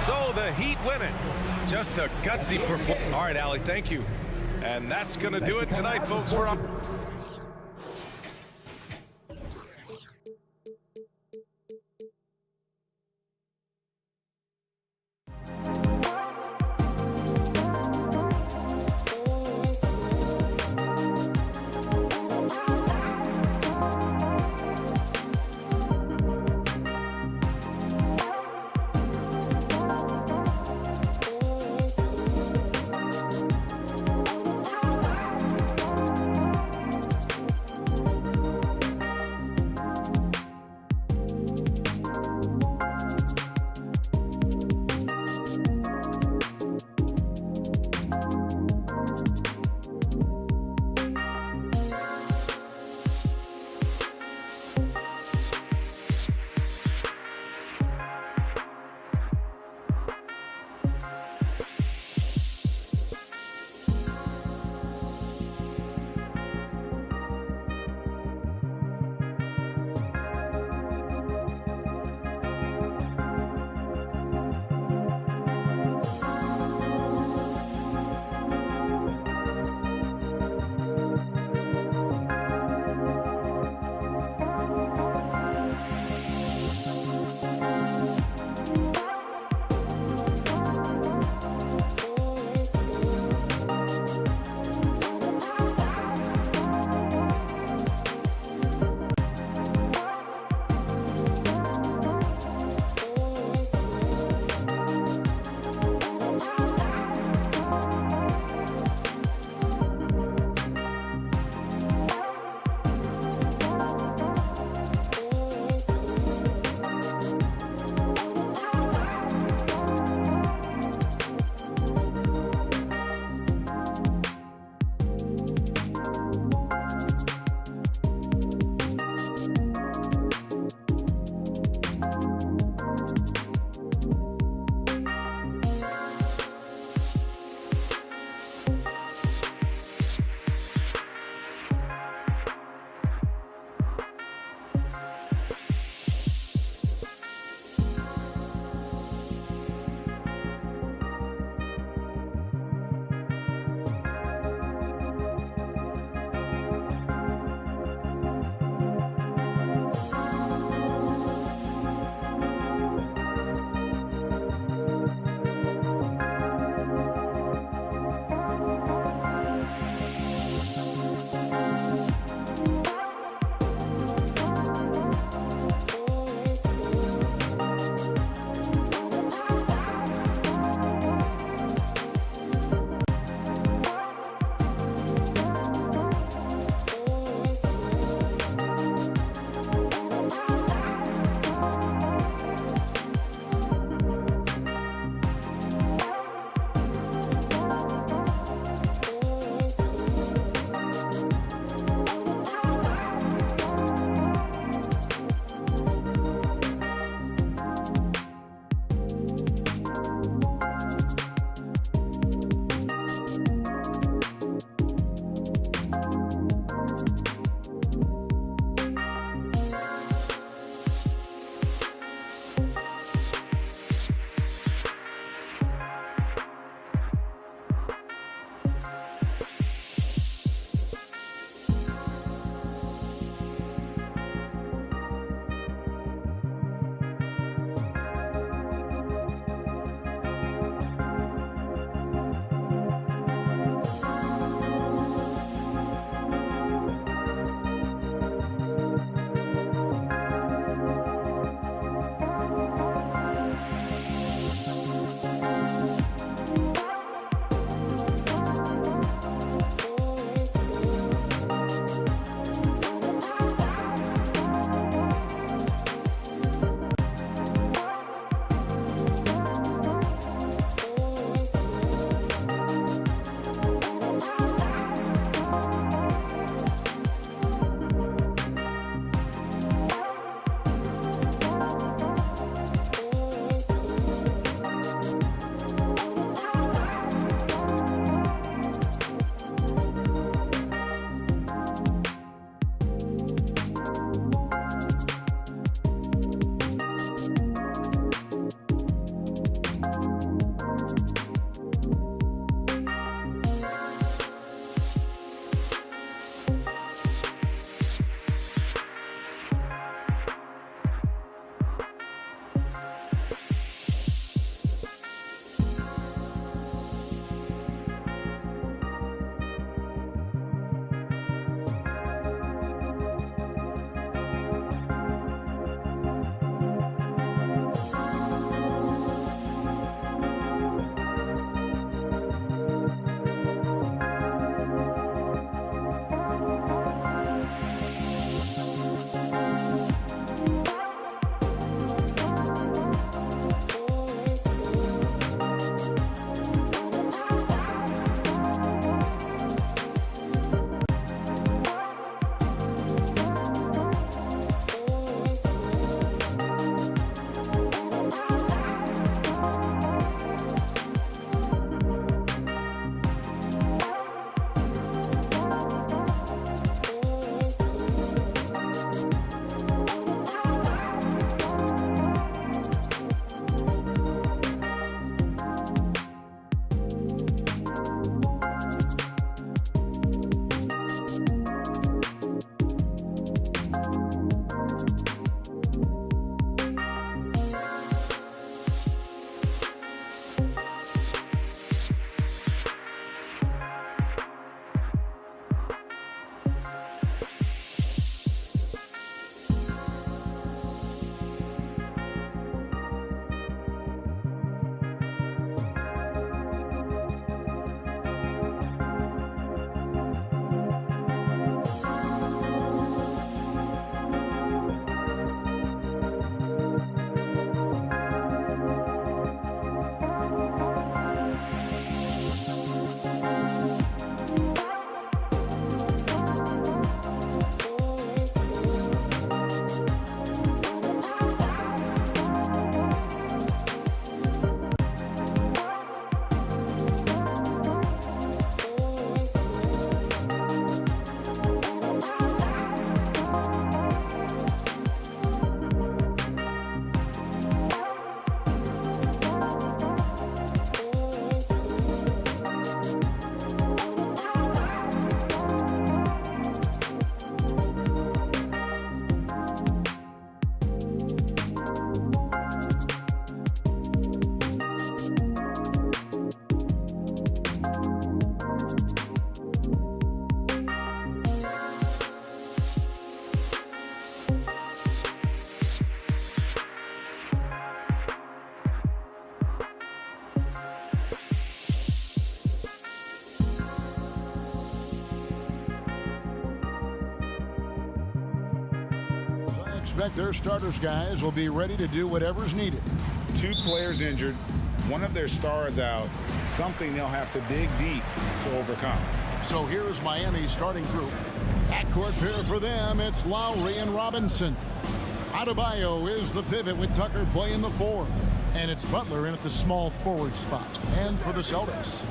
So the Heat win it. Just a gutsy performance. All right, Allie, thank you. And that's going to do it tonight, folks. We're up. expect their starters guys will be ready to do whatever's needed. 2 players injured, one of their stars out, something they'll have to dig deep to overcome. So here's Miami's starting group. Backcourt pair for them, it's Lowry and Robinson. Adebayo is the pivot with Tucker playing the 4. And it's Butler in at the small forward spot. And for the Celtics,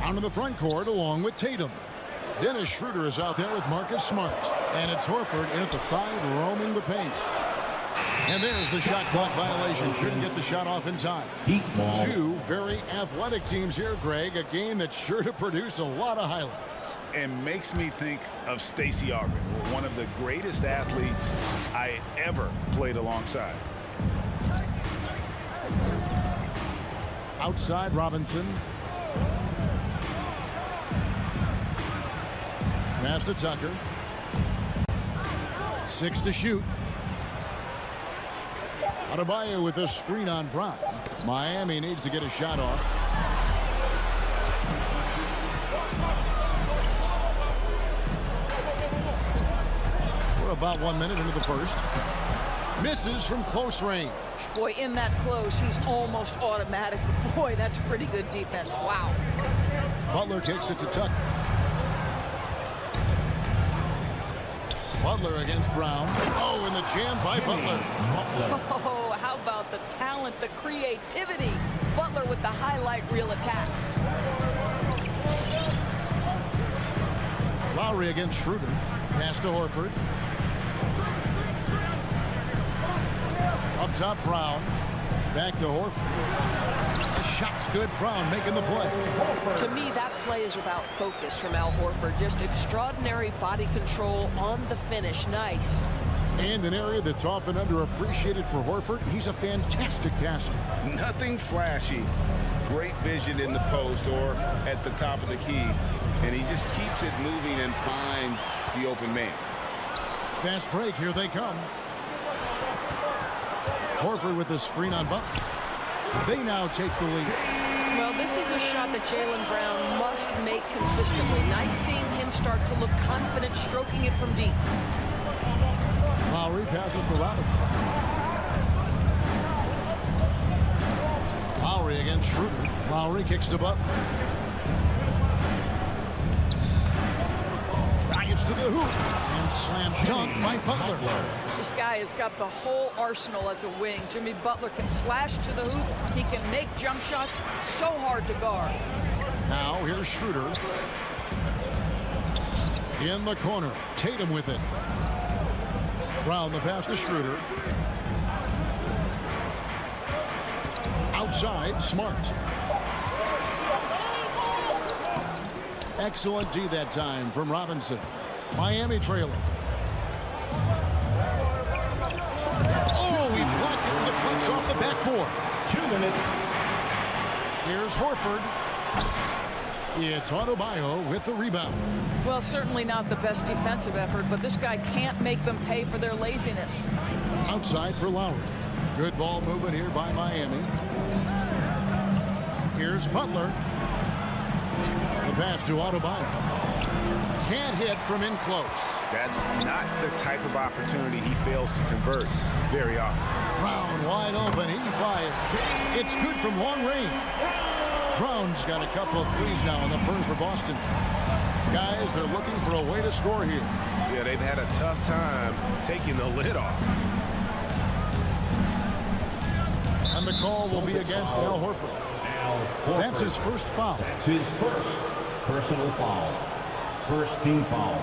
out in the front court along with Tatum. Dennis Schroeder is out there with Marcus Smart. And it's Horford in at the 5 roaming the paint. And there's the shot clock violation. Couldn't get the shot off in time. 2 very athletic teams here, Greg. A game that's sure to produce a lot of highlights. And makes me think of Stacey Augmon, one of the greatest athletes I ever played alongside. Outside Robinson. Pass to Tucker. 6 to shoot. Adebayo with a screen on Brown. Miami needs to get a shot off. We're about 1 minute into the first. Misses from close range. Boy, in that close, he's almost automatic. Boy, that's pretty good defense. Wow. Butler kicks it to Tucker. Butler against Brown. Oh, and the jam by Butler. Oh, how about the talent, the creativity? Butler with the highlight reel attack. Lowry against Schroeder. Pass to Horford. Up top, Brown. Back to Horford. The shot's good. Brown making the play. To me, that play is about focus from Al Horford. Just extraordinary body control on the finish. Nice. And an area that's often underappreciated for Horford, he's a fantastic passer. Nothing flashy. Great vision in the post or at the top of the key. And he just keeps it moving and finds the open man. Fast break. Here they come. Horford with the screen on Butler. They now take the lead. Well, this is a shot that Jaylen Brown must make consistently. Nice seeing him start to look confident, stroking it from deep. Lowry passes to Robinson. Lowry against Schroeder. Lowry kicks to Butler. Drives to the hoop. And slam dunk by Butler. This guy has got the whole arsenal as a wing. Jimmy Butler can slash to the hoop. He can make jump shots. So hard to guard. Now here's Schroeder. In the corner. Tatum with it. Brown the pass to Schroeder. Outside, Smart. Excellent D that time from Robinson. Miami trailing. Oh, he blocked it and deflects off the backboard. 2 minutes. Here's Horford. It's Adebayo with the rebound. Well, certainly not the best defensive effort, but this guy can't make them pay for their laziness. Outside for Lowry. Good ball movement here by Miami. Here's Butler. The pass to Adebayo. Can't hit from in close. That's not the type of opportunity he fails to convert very often. Brown wide open. He fires. It's good from long range. Brown's got a couple of threes now in the first for Boston. Guys, they're looking for a way to score here. Yeah, they've had a tough time taking the lid off. And the call will be against Al Horford. That's his first foul. That's his first personal foul. First team foul.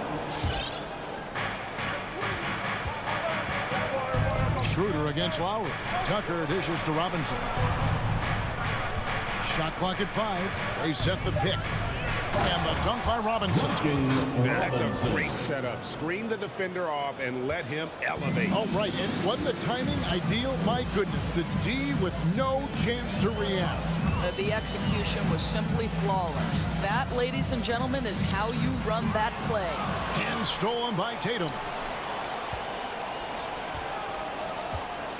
Schroeder against Lowry. Tucker dishes to Robinson. Shot clock at 5. They set the pick. And the dunk by Robinson. That's a great setup. Screen the defender off and let him elevate. Oh, right. And wasn't the timing ideal? My goodness. The D with no chance to react. The execution was simply flawless. That, ladies and gentlemen, is how you run that play. And stolen by Tatum.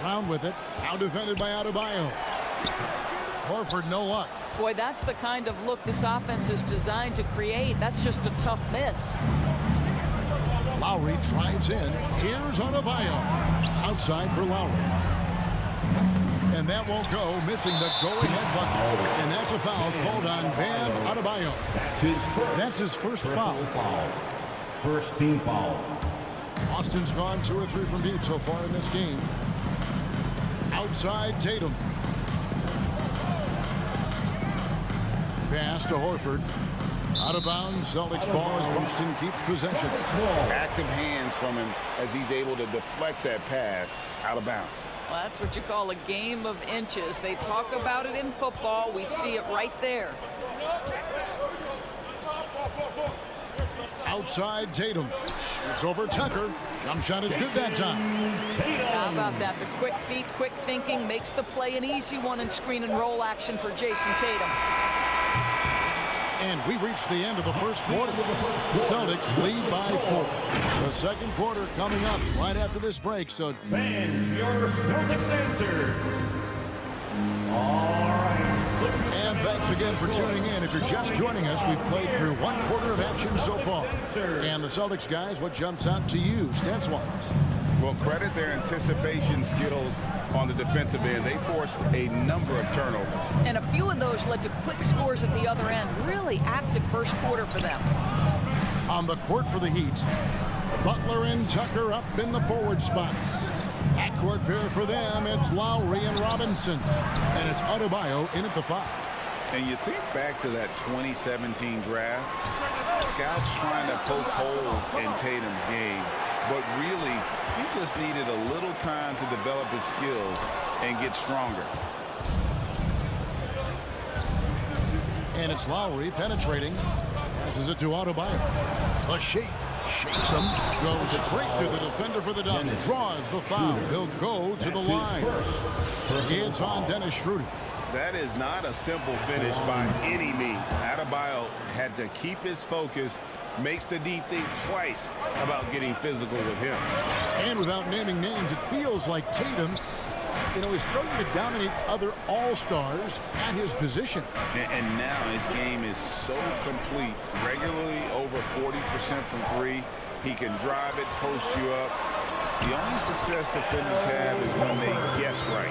Brown with it. Now defended by Adebayo. Horford, no luck. Boy, that's the kind of look this offense is designed to create. That's just a tough miss. Lowry drives in. Here's Adebayo. Outside for Lowry. And that won't go, missing the go-ahead bucket. And that's a foul called on Bam Adebayo. That's his first foul. First team foul. Austin's gone 2 or 3 from deep so far in this game. Outside Tatum. Pass to Horford. Out of bounds. Celtics ball as Boston keeps possession. Active hands from him as he's able to deflect that pass out of bounds. Well, that's what you call a game of inches. They talk about it in football. We see it right there. Outside Tatum. It's over Tucker. Jump shot is good that time. How about that? The quick feet, quick thinking makes the play an easy one in screen and roll action for Jason Tatum. And we reach the end of the first quarter. Celtics lead by 4. The second quarter coming up right after this break. So Fans, your Celtics answer. All right. And thanks again for tuning in. If you're just joining us, we've played through 1 quarter of action so far. And the Celtics guys, what jumps out to you, stats-wise? Well, credit their anticipation skills on the defensive end. They forced a number of turnovers. And a few of those led to quick scores at the other end. Really active first quarter for them. On the court for the Heat, Butler and Tucker up in the forward spots. Backcourt pair for them, it's Lowry and Robinson. And it's Adebayo in at the 5. And you think back to that 2017 draft, scouts trying to poke holes in Tatum's game, but really, he just needed a little time to develop his skills and get stronger. And it's Lowry penetrating. Passes it to Adebayo. A shake. Shakes him. Goes straight to the defender for the dunk. Draws the foul. He'll go to the line. It's on Dennis Schroeder. That is not a simple finish by any means. Adebayo had to keep his focus, makes the D think twice about getting physical with him. And without naming names, it feels like Tatum, is starting to dominate other all-stars at his position. And now his game is so complete. Regularly over 40% from 3. He can drive it, post you up. The only success defenders have is when they guess right.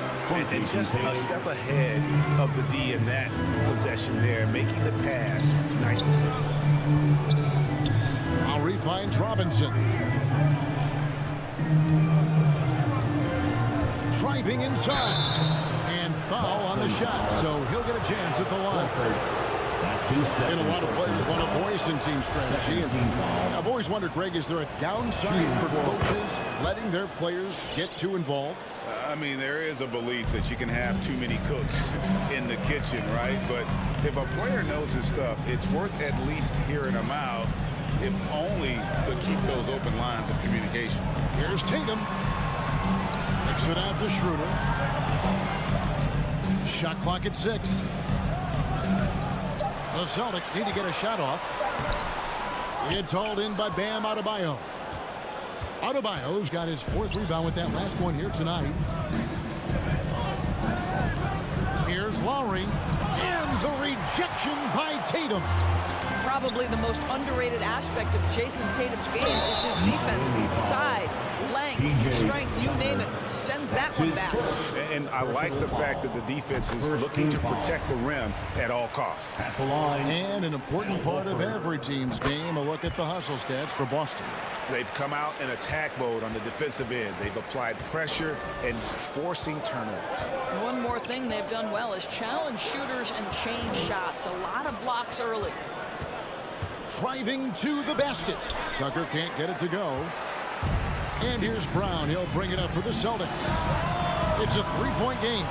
And just a step ahead of the D in that possession there, making the pass. Nice assist. Lowry finds Robinson. Driving inside. And foul on the shot, so he'll get a chance at the line. And a lot of players want a voice in team strategy. And I've always wondered, Greg, is there a downside for coaches letting their players get too involved? I mean, there is a belief that you can have too many cooks in the kitchen, right? But if a player knows his stuff, it's worth at least hearing him out, if only to keep those open lines of communication. Here's Tatum. Takes it out to Schroeder. Shot clock at 6. The Celtics need to get a shot off. It's hauled in by Bam Adebayo. Adebayo's got his 4th rebound with that last one here tonight. Here's Lowry. And the rejection by Tatum. Probably the most underrated aspect of Jason Tatum's game is his defense. Size, length, strength, you name it. Sends that one back. And I like the fact that the defense is looking to protect the rim at all costs. And an important part of every team's game, a look at the hustle stats for Boston. They've come out in attack mode on the defensive end. They've applied pressure and forcing turnovers. One more thing they've done well is challenge shooters and change shots. A lot of blocks early. Driving to the basket. Tucker can't get it to go. And here's Brown. He'll bring it up for the Celtics. It's a 3-point game.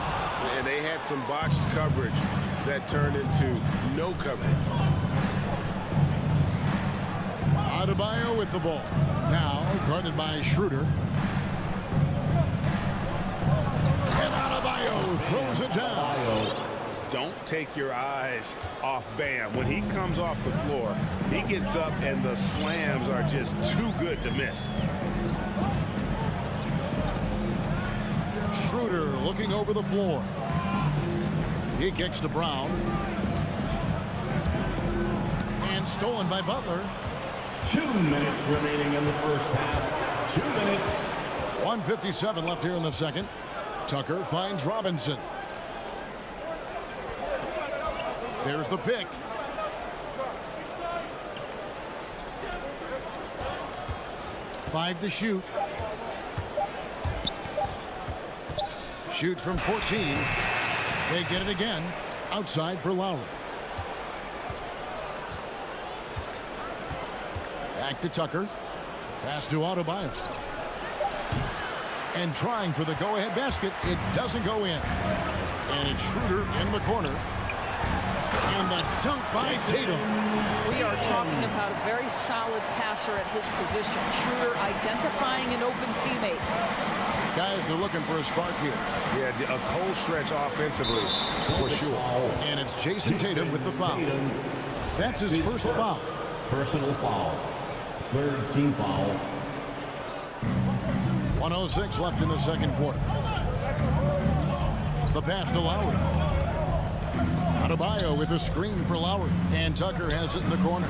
And they had some botched coverage that turned into no coverage. Adebayo with the ball. Now guarded by Schroeder. And Adebayo throws it down. Don't take your eyes off Bam. When he comes off the floor, he gets up and the slams are just too good to miss. Schroeder looking over the floor. He kicks to Brown. And stolen by Butler. 2 minutes remaining in the first half. 2 minutes. 1:57 left here in the second. Tucker finds Robinson. There's the pick. Five to shoot. Shoots from 14. They get it again. Outside for Lowry. Back to Tucker. Pass to Adebayo. And trying for the go-ahead basket. It doesn't go in. And it's Schroeder in the corner. And the dunk by Tatum. We are talking about a very solid passer at his position. Schroeder identifying an open teammate. Guys are looking for a spark here. Yeah, a cold stretch offensively, for sure. And it's Jason Tatum with the foul. That's his first foul. Personal foul. Third team foul. 1:06 left in the second quarter. The pass to Lowry. Adebayo with a screen for Lowry. And Tucker has it in the corner.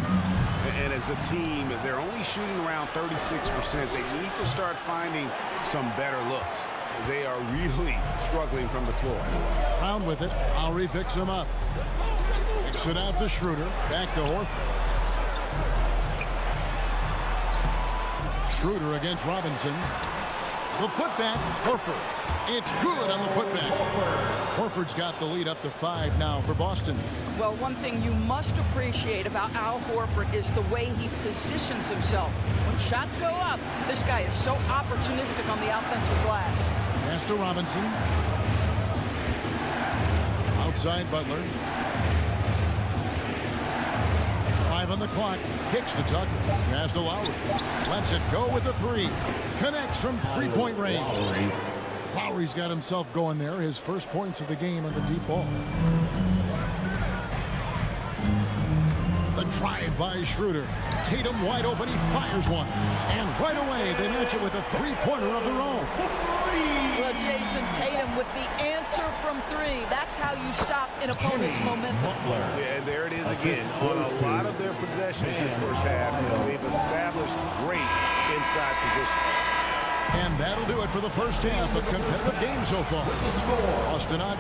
And as a team, they're only shooting around 36%. They need to start finding some better looks. They are really struggling from the floor. Brown with it. Lowry picks him up. Kicks it out to Schroeder. Back to Horford. Schroeder against Robinson. The putback. Horford. It's good on the putback. Horford's got the lead up to 5 now for Boston. Well, one thing you must appreciate about Al Horford is the way he positions himself. When shots go up, this guy is so opportunistic on the offensive glass. Pass to Robinson. Outside Butler. 5 on the clock. Kicks to Tucker. Pass to Lowry. Lets it go with a 3. Connects from three-point range. Lowry's got himself going there. His first points of the game on the deep ball. The drive by Schroeder. Tatum wide open. He fires one. And right away, they match it with a three-pointer of their own. Well, Jason Tatum with the answer from 3. That's how you stop an opponent's momentum. Yeah, and there it is again. On a lot of their possessions this first half, they've established great inside position. And that'll do it for the first half. A competitive game so far. Austin Ott.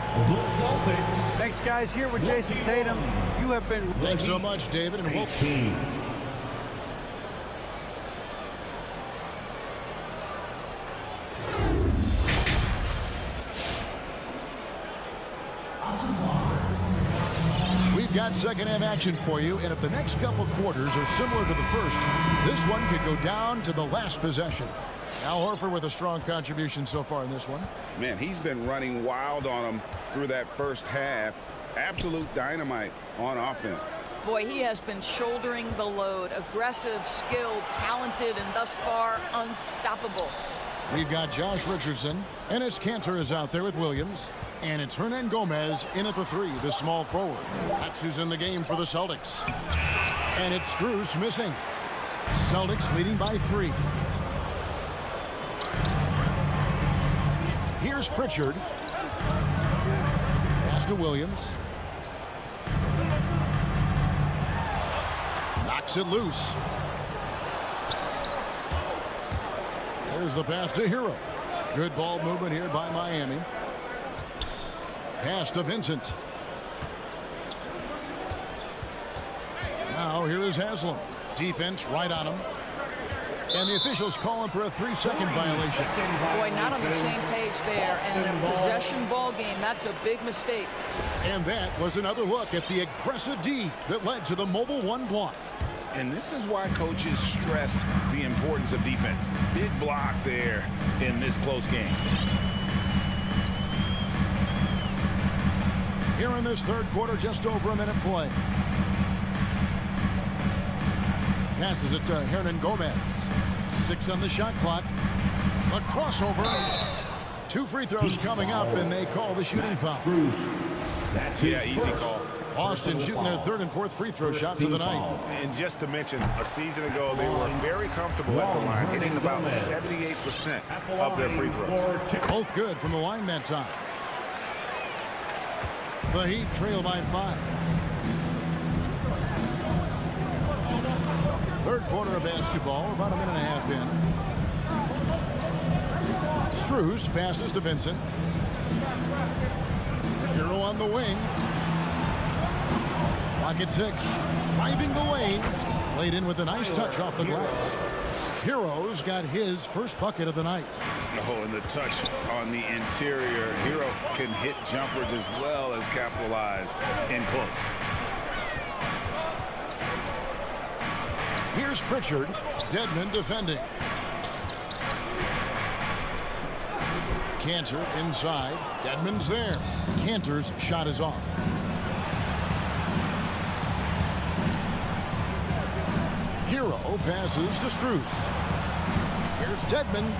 Thanks, guys. Here with Jason Tatum. You have been... Thanks so much, David. And we'll... We've got second half action for you, and if the next couple quarters are similar to the first, this one could go down to the last possession. Al Horford with a strong contribution so far in this one. Man, he's been running wild on them through that first half. Absolute dynamite on offense. Boy, he has been shouldering the load. Aggressive, skilled, talented, and thus far unstoppable. We've got Josh Richardson. Enes Kanter is out there with Williams. And it's Hernan Gomez in at the 3, the small forward. That's who's in the game for the Celtics. And it's Strus missing. Celtics leading by 3. Here's Pritchard. Pass to Williams. Knocks it loose. There's the pass to Hero. Good ball movement here by Miami. Pass to Vincent. Now here is Haslam. Defense right on him. And the officials calling for a 3-second violation. Boy, not on the same page there. And in a possession ball game, that's a big mistake. And that was another look at the aggressive D that led to the mobile 1 block. And this is why coaches stress the importance of defense. Big block there in this close game. Here in this third quarter, just over a minute play. Passes it to Hernan Gomez. 6 on the shot clock. A crossover. 2 free throws coming up, and they call the shooting foul. Yeah, easy call. Boston shooting their 3rd and 4th free throw shots of the night. And just to mention, a season ago, they were very comfortable at the line, hitting about 78% of their free throws. Both good from the line that time. The Heat trail by 5. Third quarter of basketball, about a minute and a half in. Strus passes to Vincent. Hero on the wing. Clock at 6. Driving the lane. Laid in with a nice touch off the glass. Hero's got his first bucket of the night. Oh, and the touch on the interior. Hero can hit jumpers as well as capitalize in close. Here's Pritchard. Dedmon defending. Cantor inside. Dedmon's there. Cantor's shot is off. Hero passes to Strus. Here's Dedmon,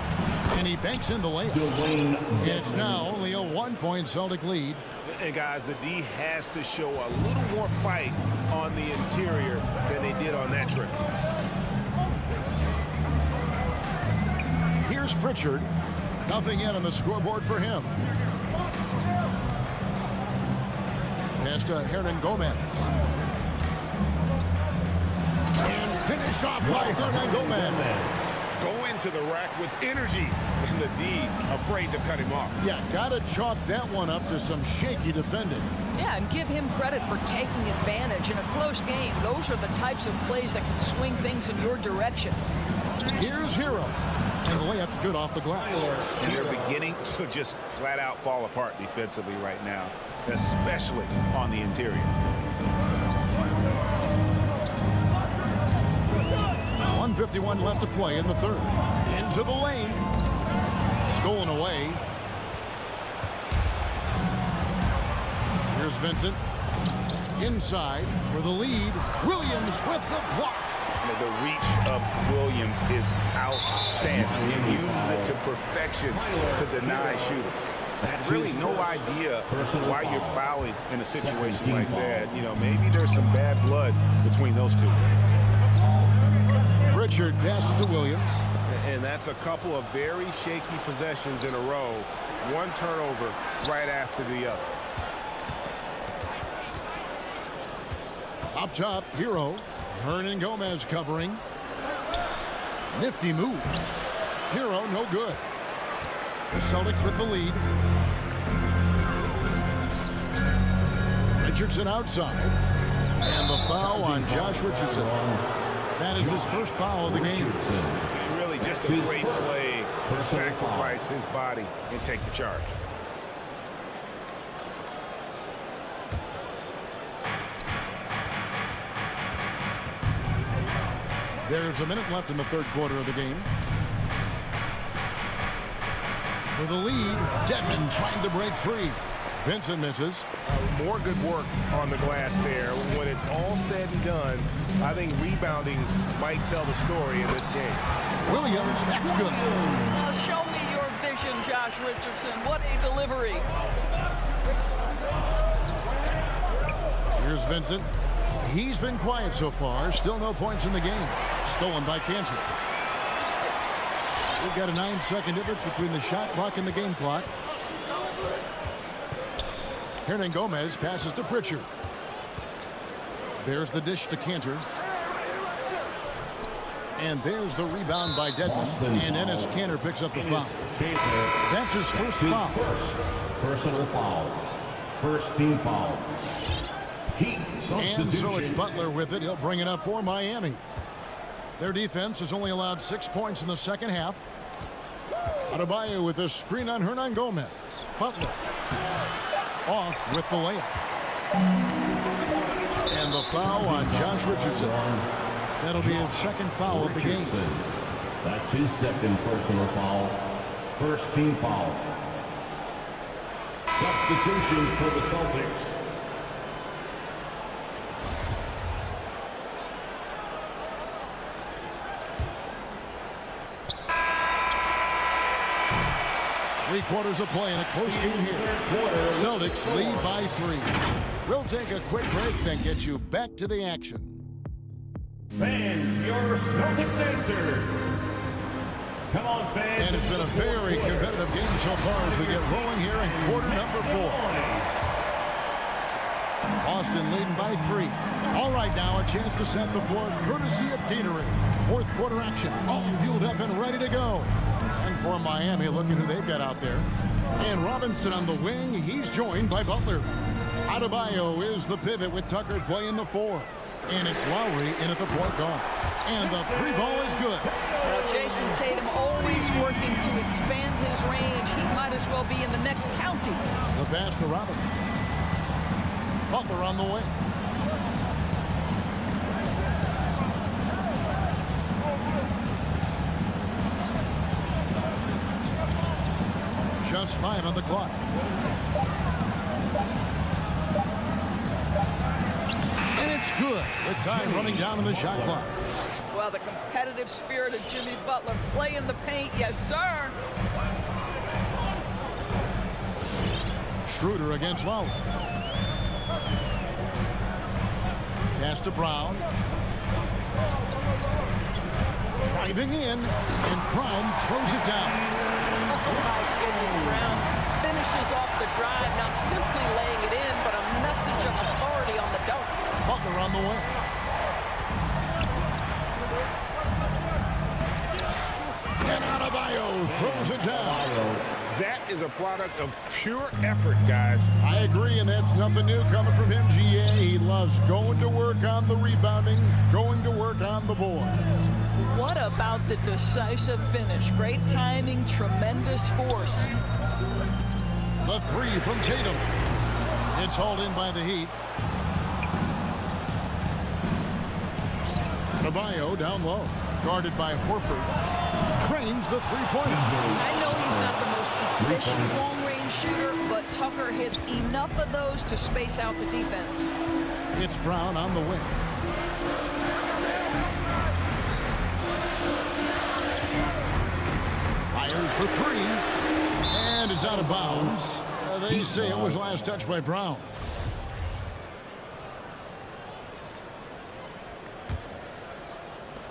and he banks in the layup. It's now only a 1-point Celtic lead. And guys, the D has to show a little more fight on the interior than they did on that trip. Here's Pritchard. Nothing yet on the scoreboard for him. Pass to Hernan Gomez. And finish off by Hernan Gomez. Go into the rack with energy, and the D afraid to cut him off. Yeah, gotta chalk that one up to some shaky defending. Yeah, and give him credit for taking advantage in a close game. Those are the types of plays that can swing things in your direction. Here's Hero. And the layup's good off the glass. And they're beginning to just flat out fall apart defensively right now, especially on the interior. 1:51 left to play in the third. Into the lane. Stolen away. Here's Vincent. Inside for the lead. Williams with the block. The reach of Williams is outstanding. He uses it to perfection to deny shooters. Really no idea why you're fouling in a situation like that. You know, maybe there's some bad blood between those two. Pritchard passes to Williams. And that's a couple of very shaky possessions in a row. One turnover right after the other. Up top, Hero. Hernan Gomez covering. Nifty move. Hero, no good. The Celtics with the lead. Richardson outside. And the foul on Josh Richardson. That is his first foul of the game. Really just a great play to sacrifice his body and take the charge. There's a minute left in the third quarter of the game. For the lead, Dedmon trying to break free. Vincent misses. More good work on the glass there. When it's all said and done, I think rebounding might tell the story in this game. Williams, that's good. Now show me your vision, Josh Richardson. What a delivery. Here's Vincent. He's been quiet so far. Still no points in the game. Stolen by Cantor. We've got a 9-second difference between the shot clock and the game clock. Hernan Gomez passes to Pritchard. There's the dish to Cantor. And there's the rebound by Dedmon. And Enes Kanter picks up the foul. That's his first foul. Personal foul. First team foul. And so it's Butler with it. He'll bring it up for Miami. Their defense has only allowed 6 points in the second half. Adebayo with a screen on Hernan Gomez. Butler off with the layup. And the foul on Josh Richardson. That'll be his second foul of the game. That's his second personal foul. First team foul. Substitution for the Celtics. Three-quarters of play in a close game here. Celtics lead by 3. We'll take a quick break, then get you back to the action. Fans, your Celtics answers. Come on, fans. And it's been a very competitive game so far as we get rolling here in quarter number 4. Boston leading by 3. All right, now a chance to set the floor courtesy of Gatorade. Fourth quarter action, all fueled up and ready to go. And for Miami, look at who they've got out there. And Robinson on the wing, he's joined by Butler. Adebayo is the pivot with Tucker playing the 4. And it's Lowry in at the point guard. And the 3 ball is good. Now, Jason Tatum always working to expand his range. He might as well be in the next county. The pass to Robinson. Butler on the wing. Just 5 on the clock. And it's good with time running down on the shot clock. Well, the competitive spirit of Jimmy Butler playing the paint. Yes, sir. Schroeder against Lowry. Pass to Brown. Driving in, and Brown throws it down. Oh, my goodness, Brown finishes off the drive, not simply laying it in, but a message of authority on the dunk. Butler on the way. And Adebayo throws it down. That is a product of pure effort, guys. I agree, and that's nothing new coming from him, GA. He loves going to work on the rebounding, going to work on the boards. What about the decisive finish? Great timing, tremendous force. The 3 from Tatum. It's hauled in by the Heat. Adebayo down low. Guarded by Horford. Cranes the three-pointer. I know he's not the most efficient long-range shooter, but Tucker hits enough of those to space out the defense. It's Brown on the wing. Fires for 3. And it's out of bounds. They say it was last touched by Brown.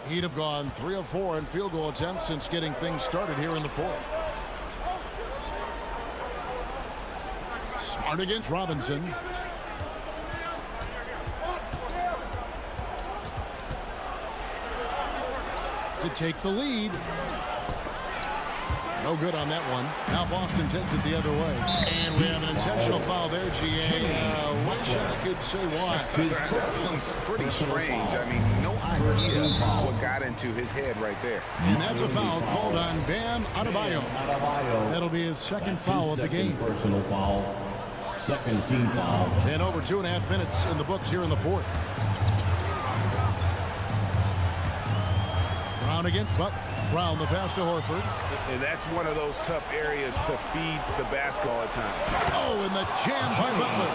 He'd have gone 3 of 4 in field goal attempts since getting things started here in the 4th. Smart against Robinson. To take the lead. No good on that one. Now Boston takes it the other way. And we have an intentional foul there, GA. Wish I could say why. That one's pretty strange. I mean, no idea what got into his head right there. And that's a foul called on Bam Adebayo. That'll be his second foul of the game. Personal foul. Second team foul. And over 2.5 minutes in the books here in the 4th. Brown against Butler. Brown the pass to Horford. And that's one of those tough areas to feed the basketball at times. Oh, and the jam by Butler.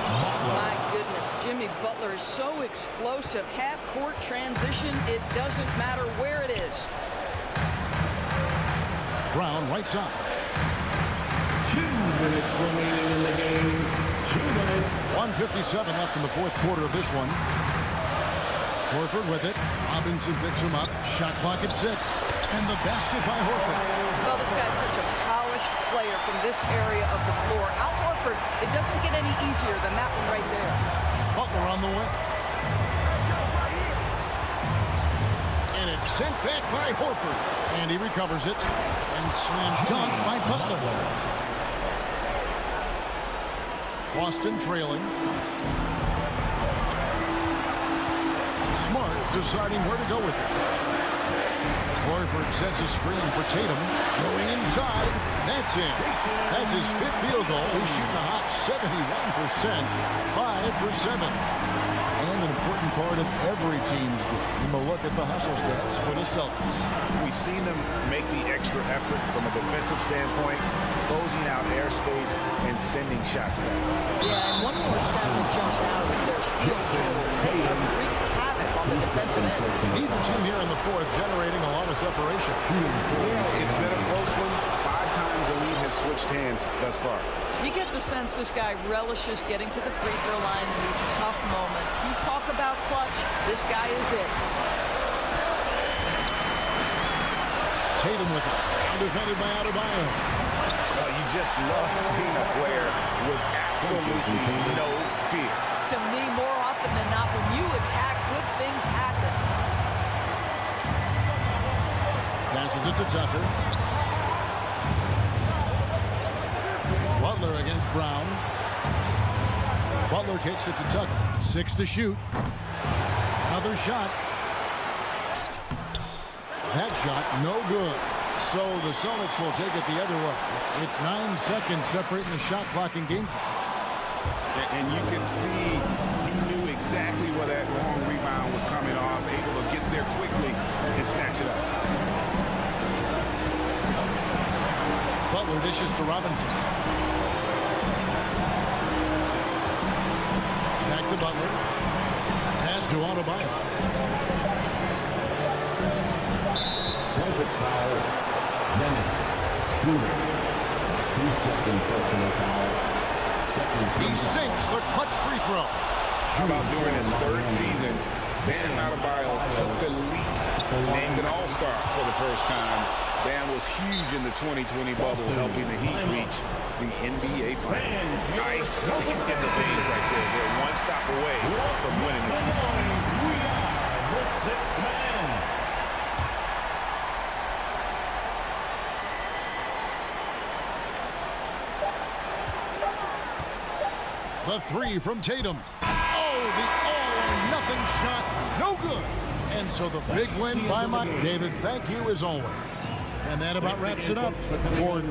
My goodness, Jimmy Butler is so explosive. Half-court transition, it doesn't matter where it is. Brown right side. 2 minutes remaining in the game. 2 minutes. 1:57 left in the 4th quarter of this one. Horford with it. Robinson picks him up. Shot clock at 6. And the basket by Horford. Well, this guy's such a polished player from this area of the floor. Al Horford, it doesn't get any easier than that one right there. Butler on the way. And it's sent back by Horford. And he recovers it. And slam dunk by Butler. Boston trailing. Smart deciding where to go with it. Horford sets a screen for Tatum. Going inside. That's in. That's his 5th field goal. He's shooting a hot 71%. 5 for 7. And an important part of every team's game. A look at the hustle stats for the Celtics. We've seen them make the extra effort from a defensive standpoint, closing out airspace and sending shots back. Yeah, and one more stat that jumps out is their steal total. They have wreaked havoc on the defensive end. Neither team here in the 4th generating a lot of separation. Yeah, it's been a close one. 5 times the lead has switched hands thus far. You get the sense this guy relishes getting to the free throw line in these tough moments. You talk about clutch, this guy is it. Tatum with it. Defended by Adebayo. You just love seeing a player with absolutely no fear. to me, more often than not, when you attack, good things happen. Passes it to Tucker. Butler against Brown. Butler kicks it to Tucker. 6 to shoot. Another shot. That shot, no good. So the Celtics will take it the other way. It's 9 seconds separating the shot clock and game clock. And you can see he knew exactly where that long rebound was coming off, able to get there quickly and snatch it up. Butler dishes to Robinson. Back to Butler. Pass to Adebayo. Celtics foul. Dennis Schroeder. 2-second personal foul. He sinks the clutch free throw. How about during his third season, Bam Adebayo took the leap, named an all-star for the first time. Bam was huge in the 2020 bubble, helping the Heat reach the NBA Finals. Nice in the veins right there. They're one stop away from winning this season. The three from Tatum. Oh, the all-or-nothing shot. No good. And so the big win by Mike. David, thank you as always. And that about wraps it up for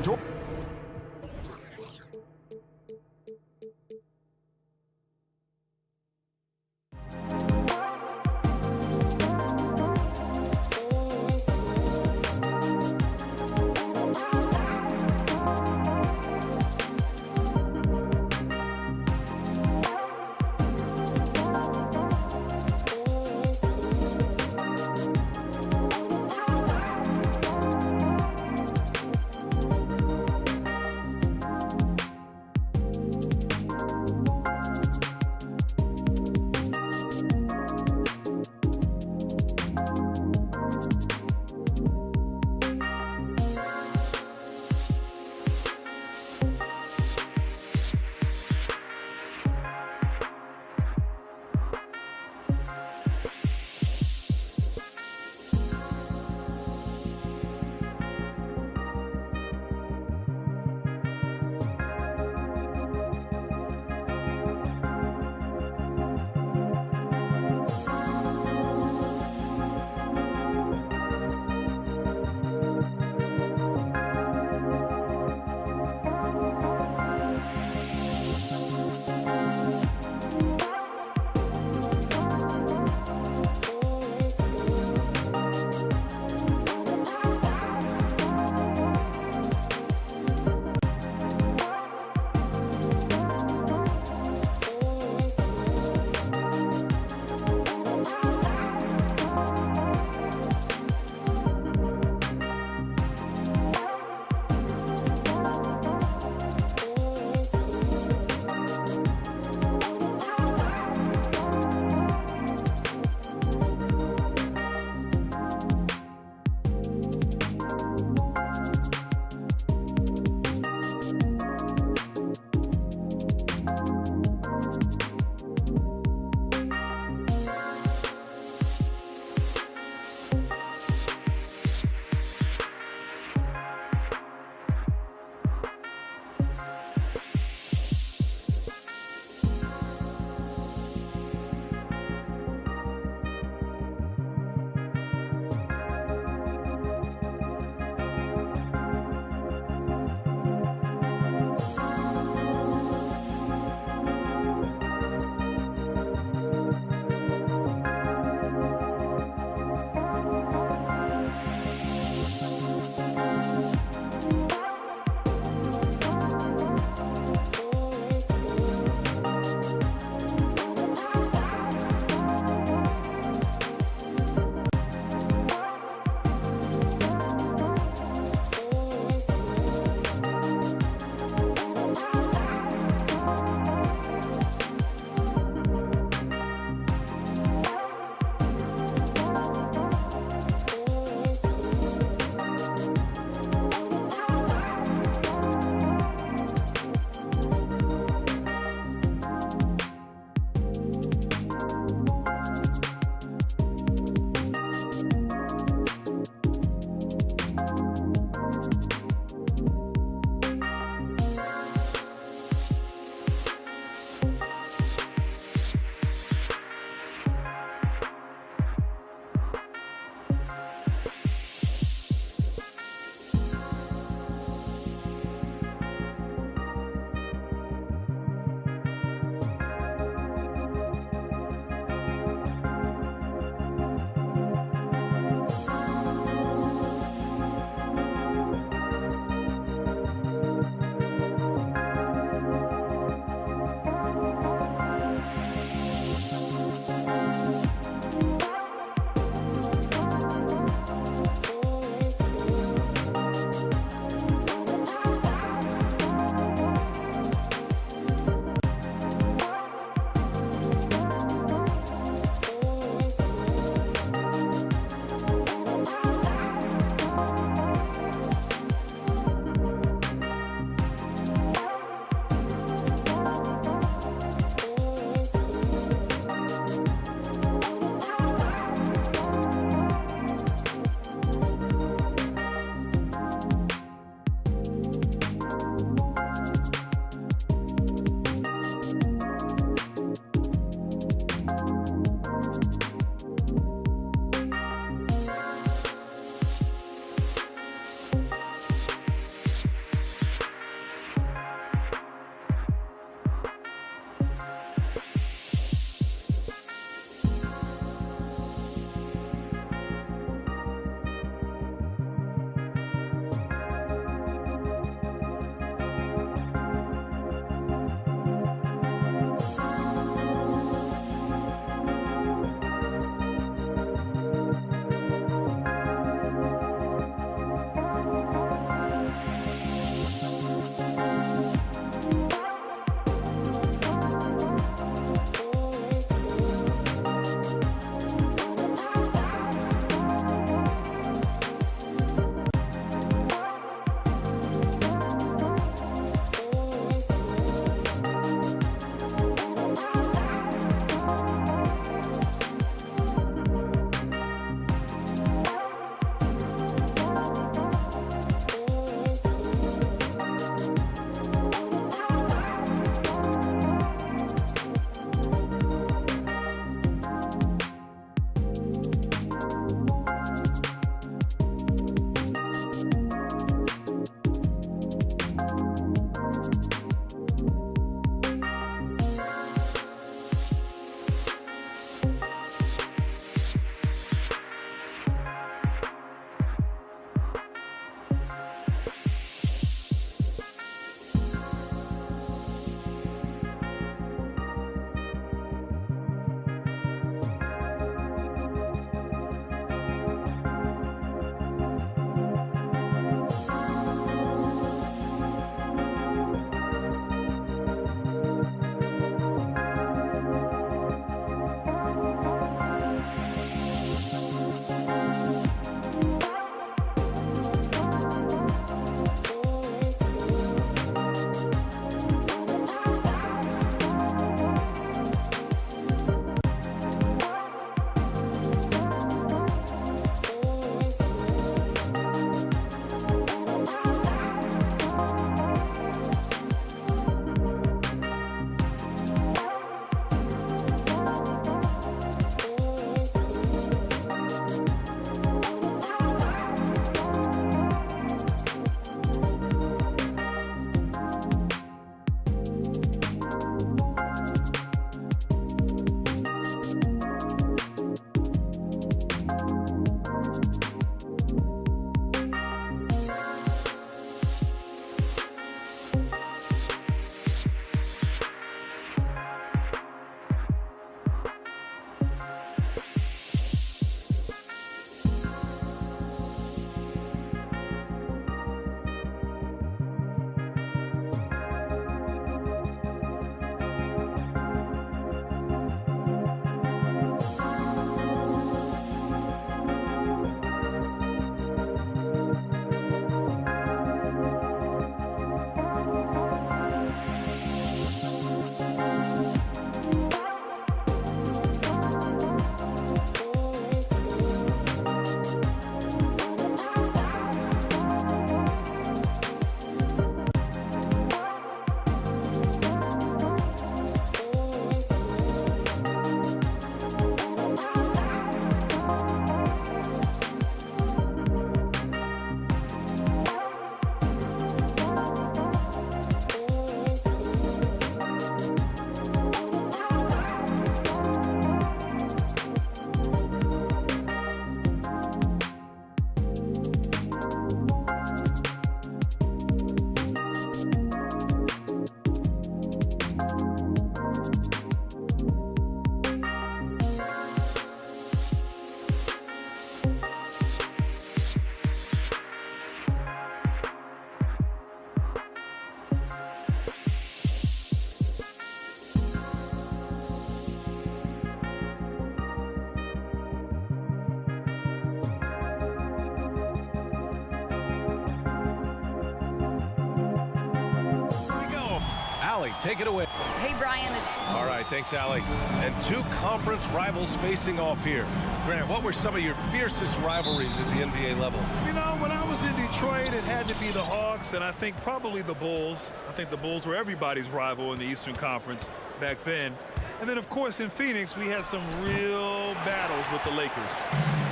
Allie, take it away. Hey, Brian. All right, thanks, Allie. And two conference rivals facing off here. Grant, what were some of your fiercest rivalries at the NBA level? You know, when I was in Detroit, it had to be the Hawks, and I think probably the Bulls. I think the Bulls were everybody's rival in the Eastern Conference back then. And then, of course, in Phoenix, we had some real battles with the Lakers.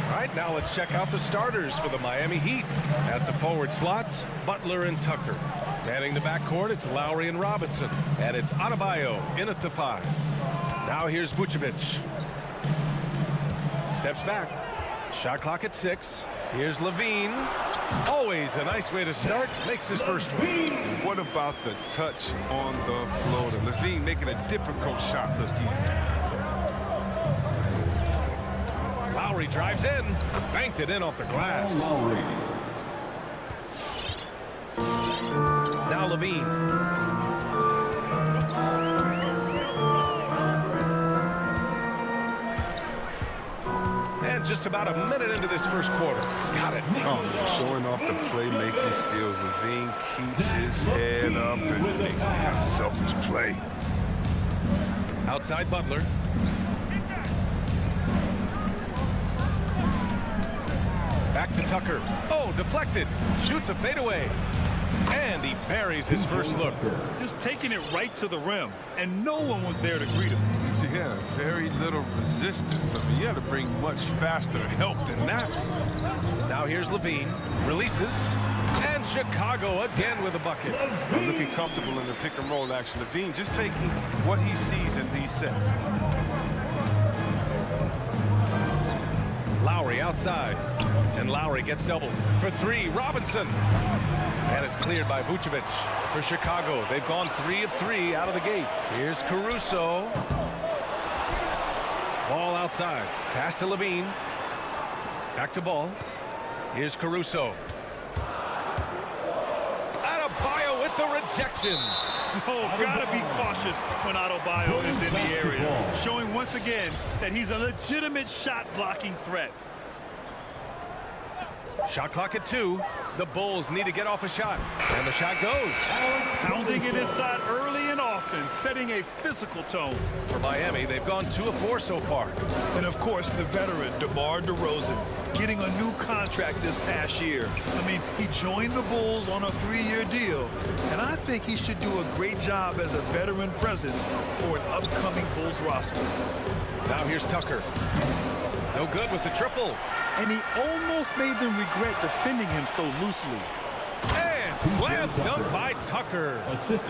All right, now let's check out the starters for the Miami Heat. At the forward slots, Butler and Tucker. Manning the backcourt, it's Lowry and Robinson. And it's Adebayo in at the 5. Now here's Vucevic. Steps back. Shot clock at 6. Here's Levine. Always a nice way to start. Makes his first one. What about the touch on the floater? Levine making a difficult shot look easy. Lowry drives in. Banked it in off the glass. Now Levine. And just about a minute into this first quarter. Got it. Oh, showing off the playmaking skills. Levine keeps his head up and makes the unselfish play. Outside Butler. Back to Tucker. Oh, deflected. Shoots a fadeaway. And he buries his first look. Just taking it right to the rim, and no one was there to greet him. Yeah, very little resistance. I mean, you had to bring much faster help than that. Now here's Levine. Releases. And Chicago again with a bucket. I'm looking comfortable in the pick and roll action. Levine just taking what he sees in these sets. Lowry outside. And Lowry gets doubled. For 3, Robinson. And it's cleared by Vucevic for Chicago. They've gone 3 of 3 out of the gate. Here's Caruso. Ball outside. Pass to Levine. Back to Ball. Here's Caruso. Adebayo with the rejection. Oh, gotta be cautious when Adebayo is in the area. Showing once again that he's a legitimate shot-blocking threat. Shot clock at 2. The Bulls need to get off a shot. And the shot goes. Pounding it inside early and often, setting a physical tone. For Miami, they've gone 2 of 4 so far. And, of course, the veteran, DeMar DeRozan, getting a new contract this past year. I mean, he joined the Bulls on a 3-year deal. And I think he should do a great job as a veteran presence for an upcoming Bulls roster. Now here's Tucker. No good with the triple. And he almost made them regret defending him so loosely. And slam dunk by Tucker.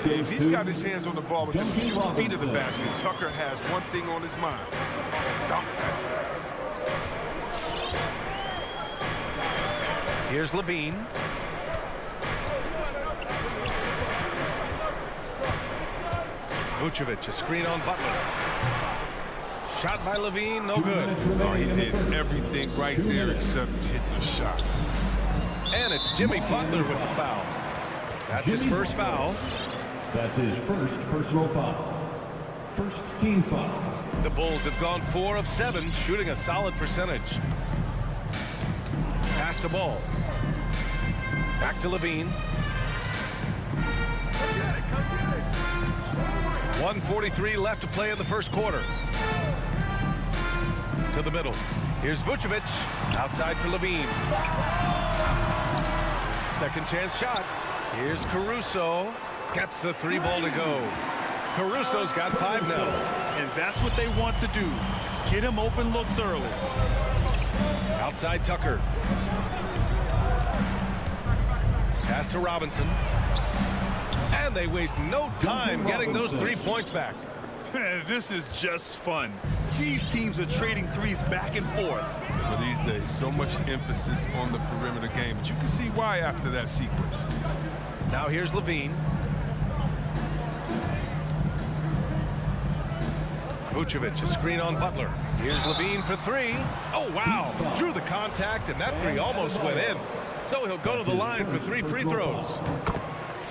If he's got his hands on the ball within a few feet of the basket, Tucker has one thing on his mind. Dunk. Here's Levine. Vucevic, a screen on Butler. Shot by Levine, no good. Oh, he did everything right there except hit the shot. And it's Jimmy Butler with the foul. That's his first foul. That's his first personal foul. First team foul. The Bulls have gone 4 of 7, shooting a solid percentage. Pass the ball. Back to Levine. 1:43 left to play in the first quarter. To the middle. Here's Vucevic. Outside for Levine. Second chance shot. Here's Caruso. Gets the 3 ball to go. Caruso's got 5 now. And that's what they want to do. Get him open looks early. Outside Tucker. Pass to Robinson. And they waste no time getting those 3 points back. This is just fun. These teams are trading threes back and forth. But these days, so much emphasis on the perimeter game. But you can see why after that sequence. Now here's Levine. Vucevic, a screen on Butler. Here's Levine for 3. Oh, wow. Drew the contact, and that 3 almost went in. So he'll go to the line for 3 free throws.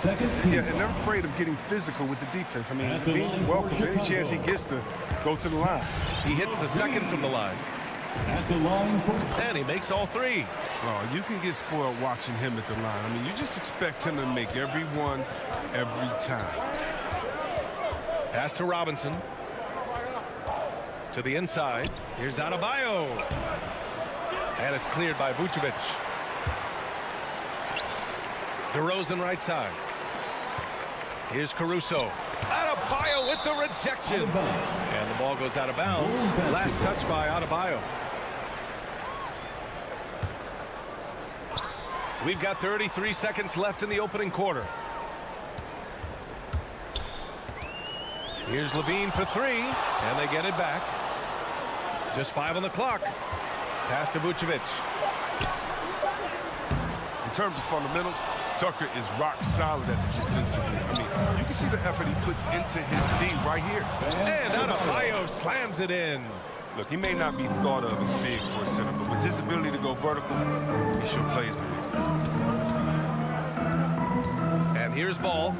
Yeah, and they're afraid of getting physical with the defense. I mean, Levine welcomes any chance he gets to go to the line. He hits the second from the line. At the line for... And he makes all 3. Oh, you can get spoiled watching him at the line. I mean, you just expect him to make every one, every time. Pass to Robinson. To the inside. Here's Adebayo. And it's cleared by Vucevic. DeRozan right side. Here's Caruso. Adebayo with the rejection. And the ball goes out of bounds. Last touch by Adebayo. We've got 33 seconds left in the opening quarter. Here's Levine for three, and they get it back. Just 5 on the clock. Pass to Vucevic. In terms of fundamentals, Tucker is rock solid at the defensive end. I mean, you can see the effort he puts into his D right here. And Adebayo slams it in. Look, he may not be thought of as big for a center, but with his ability to go vertical, he sure plays big. And here's Ball.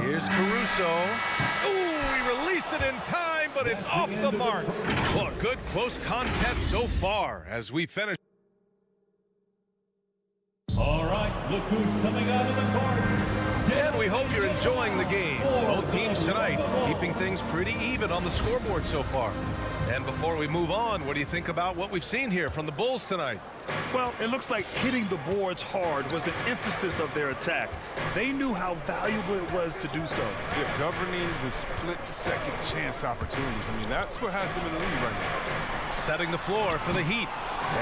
Here's Caruso. Ooh, he released it in time, but it's off the mark. Well, a good close contest so far as we finish. All right, look who's coming out of the court. And we hope you're enjoying the game. Both teams tonight keeping things pretty even on the scoreboard so far. And before we move on, what do you think about what we've seen here from the Bulls tonight? Well, it looks like hitting the boards hard was an emphasis of their attack. They knew how valuable it was to do so. They're governing the split-second chance opportunities. I mean, that's what has them in the lead right now. Setting the floor for the Heat.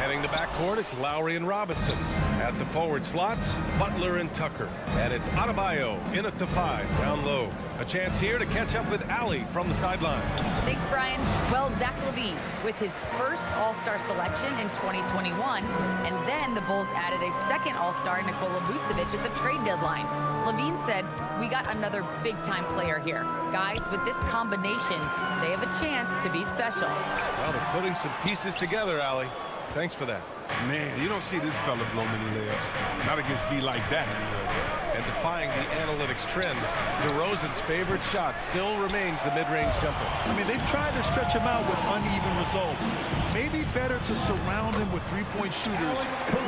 Heading the backcourt, it's Lowry and Robinson. At the forward slots, Butler and Tucker. And it's Adebayo in at the 5, down low. A chance here to catch up with Allie from the sideline. Thanks, Brian. Well, Zach LaVine with his first All-Star selection in 2021, and then the Bulls added a second All-Star, Nikola Vucevic, at the trade deadline. LaVine said, "We got another big-time player here. Guys, with this combination, they have a chance to be special." Well, they're putting some pieces together, Allie. Thanks for that. Man, you don't see this fella blow many layups. Not against D like that anyway. And defying the analytics trend, DeRozan's favorite shot still remains the mid-range jumper. I mean, they've tried to stretch him out with uneven results. Maybe better to surround him with three-point shooters,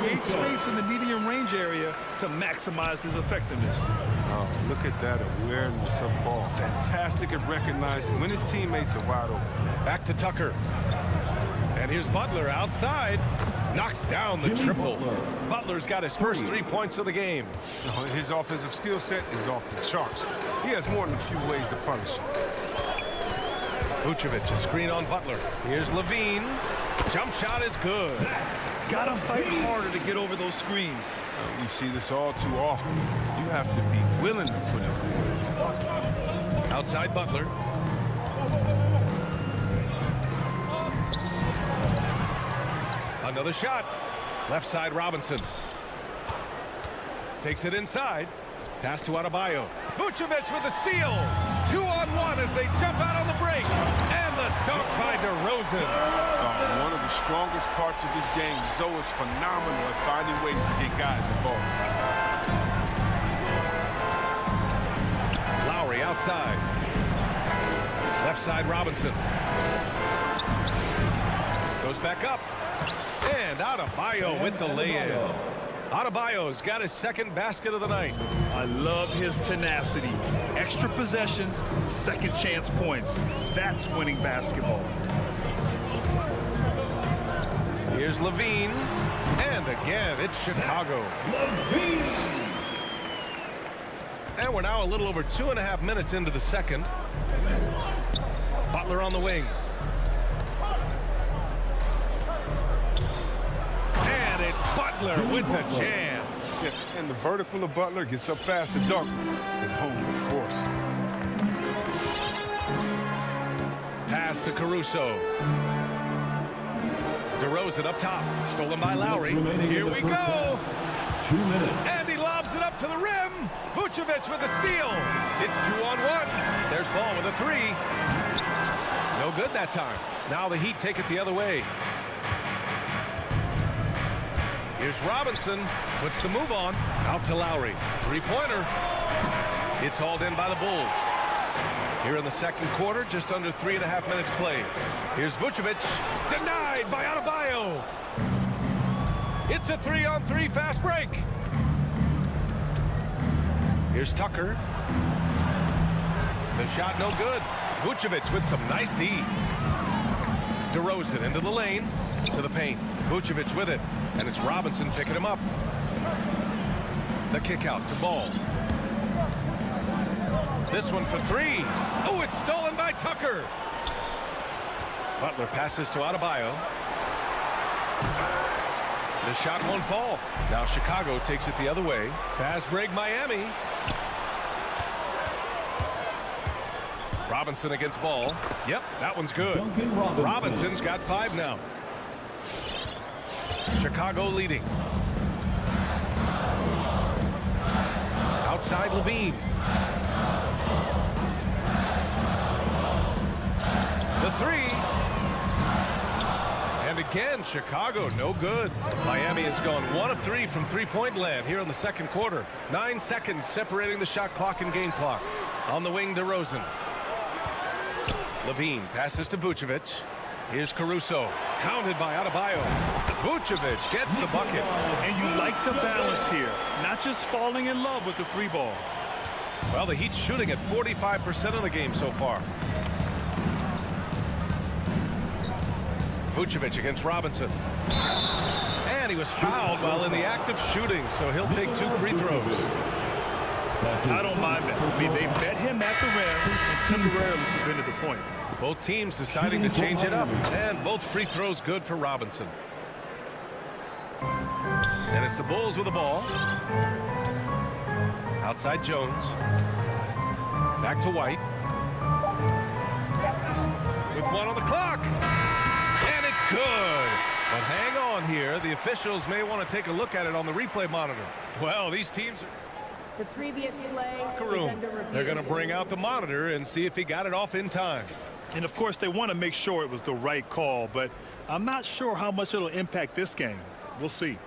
create space in the medium range area to maximize his effectiveness. Oh, look at that awareness of ball. Fantastic at recognizing when his teammates are wide open. Back to Tucker. And here's Butler outside. Knocks down the triple. Butler's got his first 3 points of the game. His offensive skill set is off the charts. He has more than a few ways to punish him. Vucevic, a screen on Butler. Here's Levine. Jump shot is good. Gotta fight harder to get over those screens. You see this all too often. You have to be willing to put it. Outside Butler. Another shot. Left side Robinson. Takes it inside. Pass to Adebayo. Vucevic with a steal. 2-on-1 as they jump out on the break. And the dunk by DeRozan. One of the strongest parts of this game. Zoe is phenomenal at finding ways to get guys involved. Lowry outside. Left side Robinson. Goes back up. And Adebayo with the lay-in. Adebayo's got his second basket of the night. I love his tenacity. Extra possessions, second chance points. That's winning basketball. Here's Levine. And again, it's Chicago. And we're now a little over 2.5 minutes into the second. Butler on the wing. And it's Butler with the jam. Yeah, and the vertical of Butler gets up fast to dunk. At home, of course. Pass to Caruso. DeRozan up top. Stolen by Lowry. Here we go. 2 minutes. And he lobs it up to the rim. Vucevic with a steal. It's 2-on-1. There's Ball with a three. No good that time. Now the Heat take it the other way. Here's Robinson. Puts the move on. Out to Lowry. Three-pointer. It's hauled in by the Bulls. Here in the second quarter, just under 3.5 minutes played. Here's Vucevic. Denied by Adebayo. It's a 3-on-3 fast break. Here's Tucker. The shot no good. Vucevic with some nice D. DeRozan into the lane, to the paint. Vucevic with it, and it's Robinson picking him up. The kick out to Ball. This one for three. Oh, it's stolen by Tucker. Butler passes to Adebayo. The shot won't fall. Now Chicago takes it the other way. Fast break Miami. Robinson against Ball. Yep, that one's good. Robinson's got 5 now. Chicago leading. Outside Levine. The 3. And again, Chicago, no good. Miami has gone 1 of 3 from three-point land here in the second quarter. 9 seconds separating the shot clock and game clock. On the wing, DeRozan. Levine passes to Vucevic. Here's Caruso. Counted by Adebayo. Vucevic gets the bucket. And you like the balance here. Not just falling in love with the 3 ball. Well, the Heat's shooting at 45% of the game so far. Vucevic against Robinson. And he was fouled while in the act of shooting, so he'll take 2 free throws. I don't mind that. I mean, they met him at the rim and temporarily prevented the points. Both teams deciding to change it up, and both free throws good for Robinson. And it's the Bulls with the ball. Outside Jones. Back to White. With 1 on the clock. And it's good. But hang on here. The officials may want to take a look at it on the replay monitor. Well, these teams are... The previous play is under review. They're going to bring out the monitor and see if he got it off in time. And of course, they want to make sure it was the right call, but I'm not sure how much it'll impact this game. We'll see.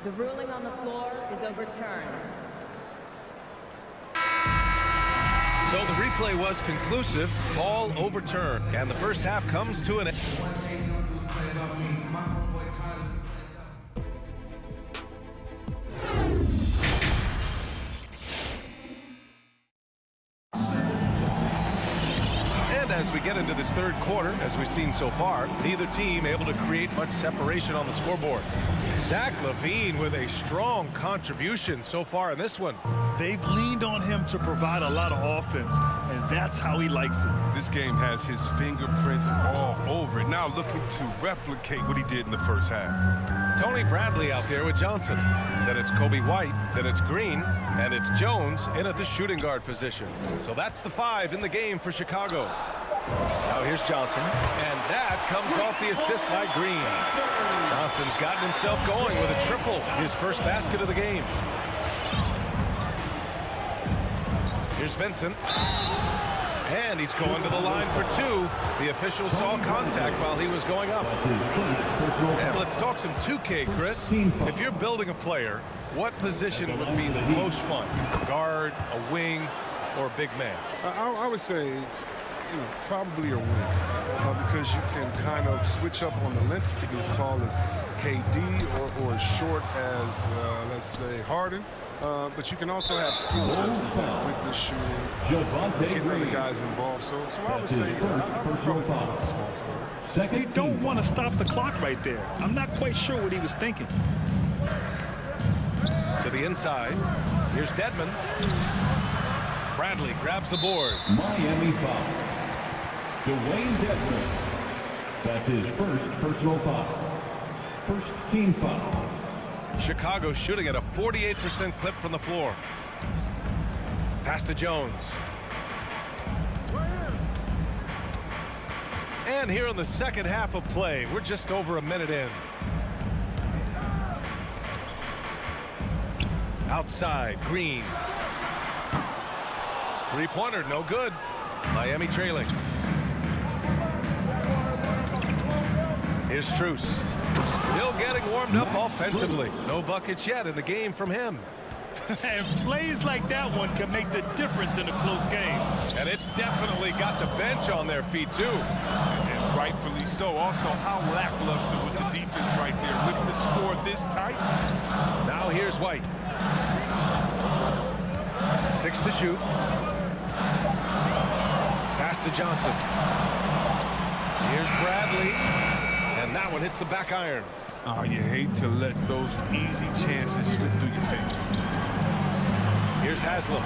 The ruling on the floor is overturned. So the replay was conclusive, ball overturned, and the first half comes to an end. As we get into this third quarter, as we've seen so far, neither team able to create much separation on the scoreboard. Zach LaVine with a strong contribution so far in this one. They've leaned on him to provide a lot of offense, and that's how he likes it. This game has his fingerprints all over it. Now looking to replicate what he did in the first half. Tony Bradley out there with Johnson. Then it's Kobe White. Then it's Green. And it's Jones in at the shooting guard position. So that's the 5 in the game for Chicago. Now here's Johnson. And that comes off the assist by Green. Johnson's gotten himself going with a triple. His first basket of the game. Here's Vincent. And he's going to the line for 2. The official saw contact while he was going up. And let's talk some 2K, Chris. If you're building a player, what position would be the most fun? Guard, a wing, or a big man? I would say, probably a wing. Because you can kind of switch up on the length. You can be as tall as KD or as short as, let's say, Harden. But you can also have skill sets with quickness shooting, getting other guys involved. So I would say, I'm probably a small forward. You don't want to stop the clock right there. I'm not quite sure what he was thinking. To the inside. Here's Dedmon. Bradley grabs the board. Miami foul. Dwayne Dedmon. That's his first personal foul. First team foul. Chicago shooting at a 48% clip from the floor. Pass to Jones. And here in the second half of play, we're just over a minute in. Outside, Green. Three-pointer, no good. Miami trailing. Here's Strus. Still getting warmed up offensively. No buckets yet in the game from him. And plays like that one can make the difference in a close game. And it definitely got the bench on their feet, too. And rightfully so. Also, how lackluster was the defense right there with the score this tight. Now here's White. 6 to shoot. Pass to Johnson. Here's Bradley. And that one hits the back iron. Oh, you hate to let those easy chances slip through your fingers. Here's Haslam.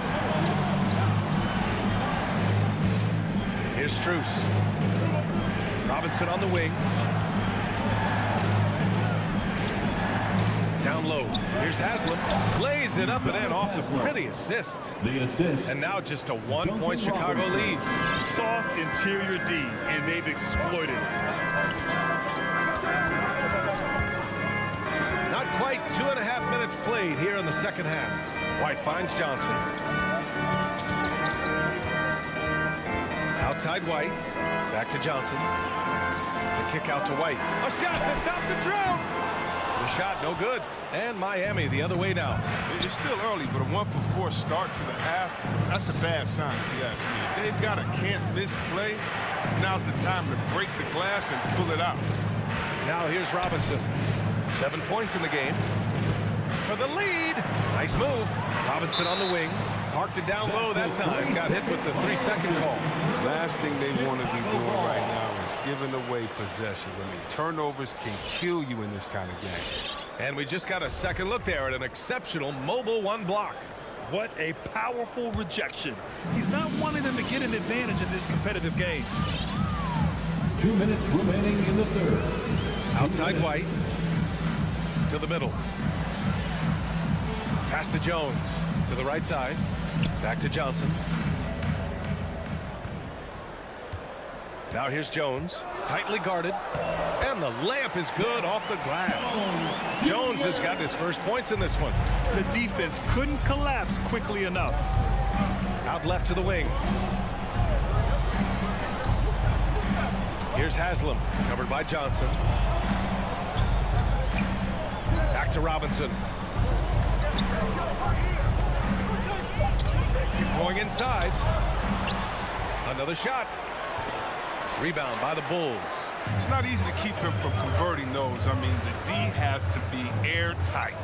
Here's Strus. Robinson on the wing. Down low. Here's Haslam. Lays it up and in off the pretty assist. The assist. And now just a 1-point Chicago lead. Soft interior D, and they've exploited it. Not quite 2.5 minutes played here in the second half. White finds Johnson. Outside White. Back to Johnson. The kick out to White. A shot to stop the drought. The shot no good. And Miami the other way now. It's still early, but a 1-for-4 start to the half, that's a bad sign if you ask me. If they've got a can't-miss play, now's the time to break the glass and pull it out. Now here's Robinson. 7 points in the game. For the lead. Nice move. Robinson on the wing. Parked it down low that time. Got hit with the 3-second call. Last thing they want to be doing right now is giving away possessions. I mean, turnovers can kill you in this kind of game. And we just got a second look there at an exceptional mobile 1 block. What a powerful rejection. He's not wanting them to get an advantage in this competitive game. 2 minutes remaining in the third. Outside White. To the middle. Pass to Jones. To the right side. Back to Johnson. Now here's Jones. Tightly guarded. And the layup is good off the glass. Jones has got his first points in this one. The defense couldn't collapse quickly enough. Out left to the wing. Here's Haslam. Covered by Johnson. Back to Robinson. Going inside. Another shot. Rebound by the Bulls. It's not easy to keep him from converting those. I mean, the D has to be airtight.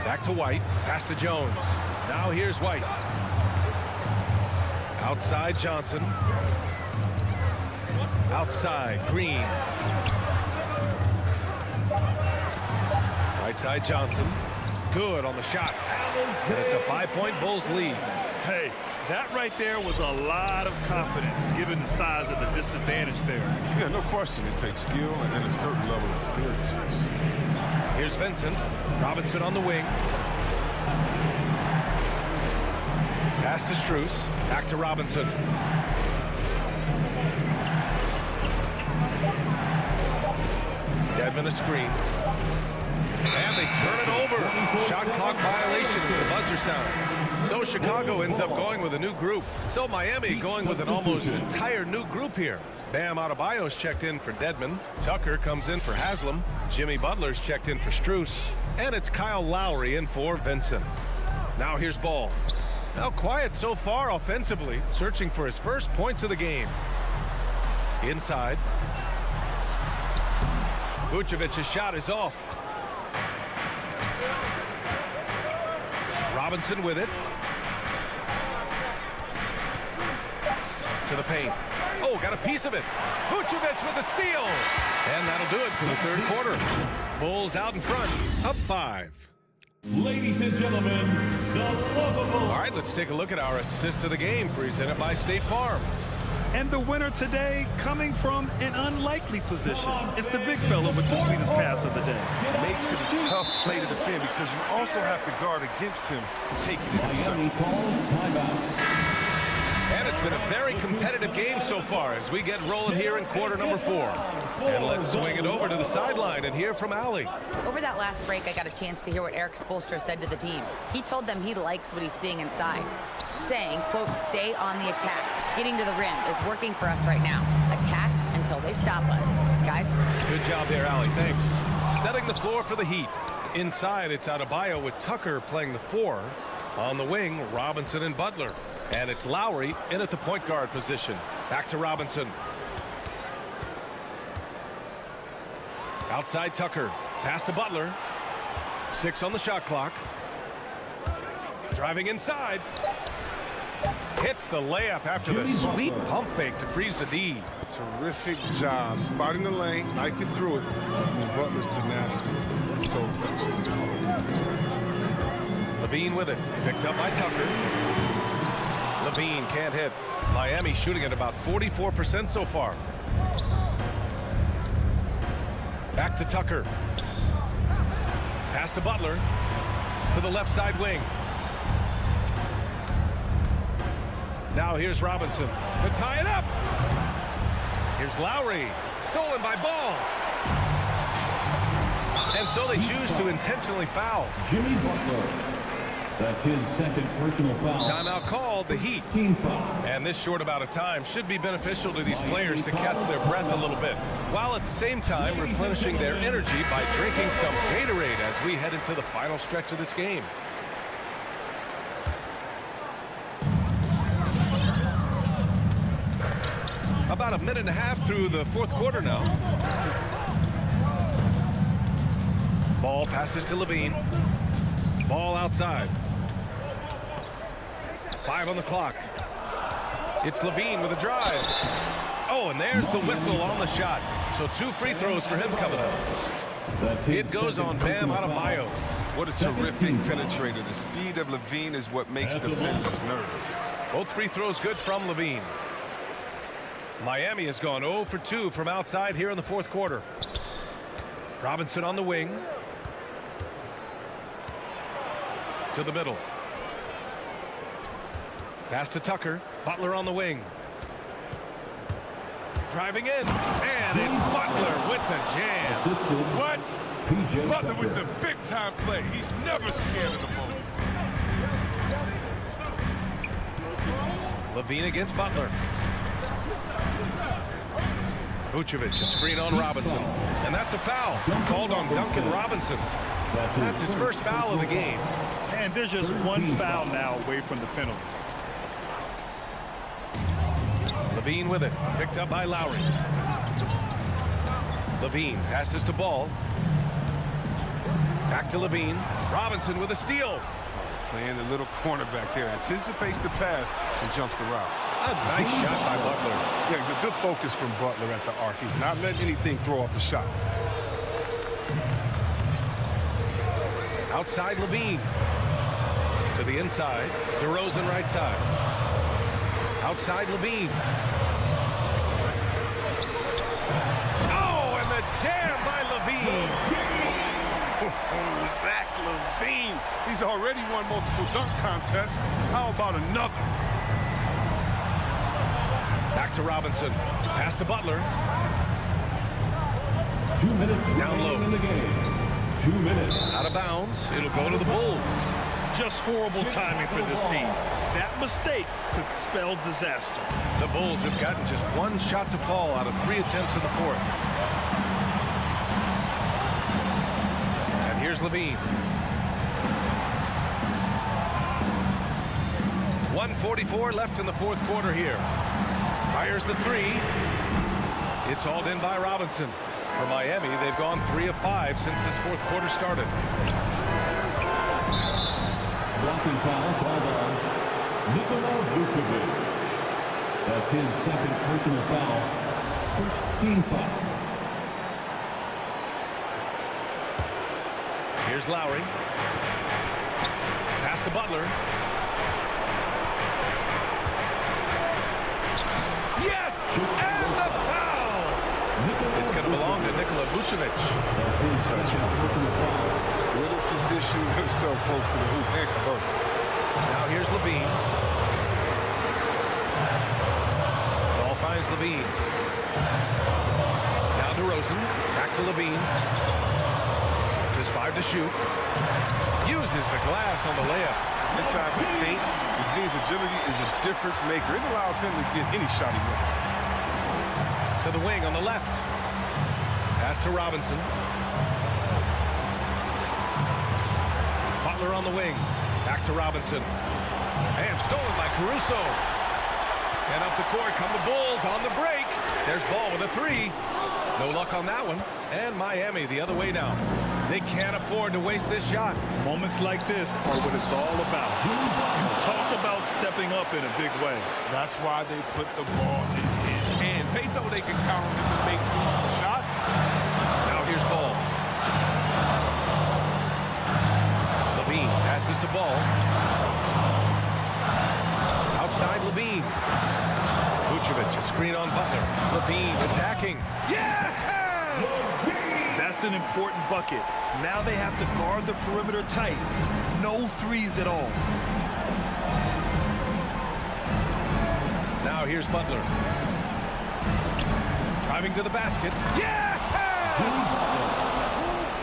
Back to White. Pass to Jones. Now here's White. Outside Johnson. Outside Green. Right side Johnson. Good on the shot. And it's a 5-point Bulls lead. Hey, that right there was a lot of confidence given the size of the disadvantage there. Yeah, no question. It takes skill and a certain level of fearlessness. Here's Vincent. Robinson on the wing. Pass to Strus. Back to Robinson. Dedmon a screen. And they turn it over. Shot clock violation as the buzzer sounds. So Chicago ends up going with a new group. So Miami going with an almost entire new group here. Bam Adebayo's checked in for Dedmon. Tucker comes in for Haslam. Jimmy Butler's checked in for Strus. And it's Kyle Lowry in for Vincent. Now here's Ball. Now quiet so far offensively. Searching for his first points of the game. Inside. Vucevic's shot is off. Robinson with it. To the paint. Oh, got a piece of it. Vucevic with a steal. And that'll do it for the third quarter. Bulls out in front, up 5. Ladies and gentlemen, the lovable. All right, let's take a look at our assist of the game presented by State Farm. And the winner today coming from an unlikely position. It's the big fella with the sweetest pass of the day. Makes it a tough play to defend because you also have to guard against him taking it himself. And it's been a very competitive game so far as we get rolling here in quarter number 4. And let's swing it over to the sideline and hear from Allie. Over that last break, I got a chance to hear what Eric Spoelstra said to the team. He told them he likes what he's seeing inside, saying, quote, stay on the attack. Getting to the rim is working for us right now. Attack until they stop us. Guys? Good job there, Allie. Thanks. Setting the floor for the Heat. Inside, it's Adebayo with Tucker playing the 4. On the wing, Robinson and Butler. And it's Lowry in at the point guard position. Back to Robinson. Outside Tucker. Pass to Butler. 6 on the shot clock. Driving inside. Hits the layup after the sweet pump fake to freeze the D. Terrific job spotting the lane, knifing through it. And Butler's tenacity. So infectious. Levine with it. Picked up by Tucker. Levine can't hit. Miami shooting at about 44% so far. Back to Tucker. Pass to Butler. To the left side wing. Now here's Robinson to tie it up. Here's Lowry. Stolen by Ball. And so they choose to intentionally foul. Jimmy Butler. That's his second personal foul. Timeout called, the Heat. Team foul. And this short amount of time should be beneficial to these players to catch their breath a little bit, while at the same time replenishing their energy by drinking some Gatorade as we head into the final stretch of this game. About a minute and a half through the fourth quarter now. Ball passes to Levine. Ball outside. 5 on the clock. It's Levine with a drive. Oh, and there's the whistle on the shot. So 2 free throws for him coming up. It goes on Bam Adebayo. What a terrific penetrator. The speed of Levine is what makes defenders nervous. Both free throws good from Levine. Miami has gone 0 for 2 from outside here in the fourth quarter. Robinson on the wing. To the middle. Pass to Tucker. Butler on the wing. Driving in. And it's Butler with the jam. What? Butler with the big-time play. He's never scared of the moment. Levine against Butler. Vucevic, a screen on Robinson. And that's a foul called on Duncan Robinson. That's his first foul of the game. And there's just one foul now away from the penalty. Levine with it. Picked up by Lowry. Levine passes to Ball. Back to Levine. Robinson with a steal. Playing the little cornerback there. Anticipates the pass and jumps the route. A nice shot by Butler. Yeah, good focus from Butler at the arc. He's not letting anything throw off the shot. Outside Levine. To the inside. DeRozan right side. Outside Levine. Oh, and the jam by Levine. Zach Levine. He's already won multiple dunk contests. How about another? Back to Robinson. Pass to Butler. 2 minutes Down low. in the game. 2 minutes. Out of bounds. It'll go to the Bulls. Just horrible timing for this team. That mistake could spell disaster. The Bulls have gotten just 1 shot to fall out of 3 attempts in the fourth. And here's Levine. 1:44 left in the fourth quarter here. Fires the 3. It's hauled in by Robinson. For Miami, they've gone 3 of 5 since this fourth quarter started. Blocking foul called on Nikola Vucevic. That's his second personal foul. First team foul. Here's Lowry. Pass to Butler. Yes! And the foul! It's going to belong to Nikola Vucevic. Little position himself close to the hoop and convert. Now here's Levine. Ball finds Levine. Now DeRozan. Back to Levine. Just 5 to shoot. Uses the glass on the layup. Inside the paint, Levine's agility is a difference maker. It allows him to get any shot he wants. To the wing on the left. Pass to Robinson. Butler on the wing. Back to Robinson. And stolen by Caruso. And up the court come the Bulls on the break. There's Ball with a 3. No luck on that one. And Miami the other way now. They can't afford to waste this shot. Moments like this are what it's all about. Talk about stepping up in a big way. That's why they put the ball in his hand. They know they can count on him to make these shots. Now here's Ball. Levine passes to Ball. Outside Levine. Vucevic, a screen on Butler. Levine attacking. Yes! That's an important bucket. Now they have to guard the perimeter tight. No threes at all. Now here's Butler. Driving to the basket. Yeah!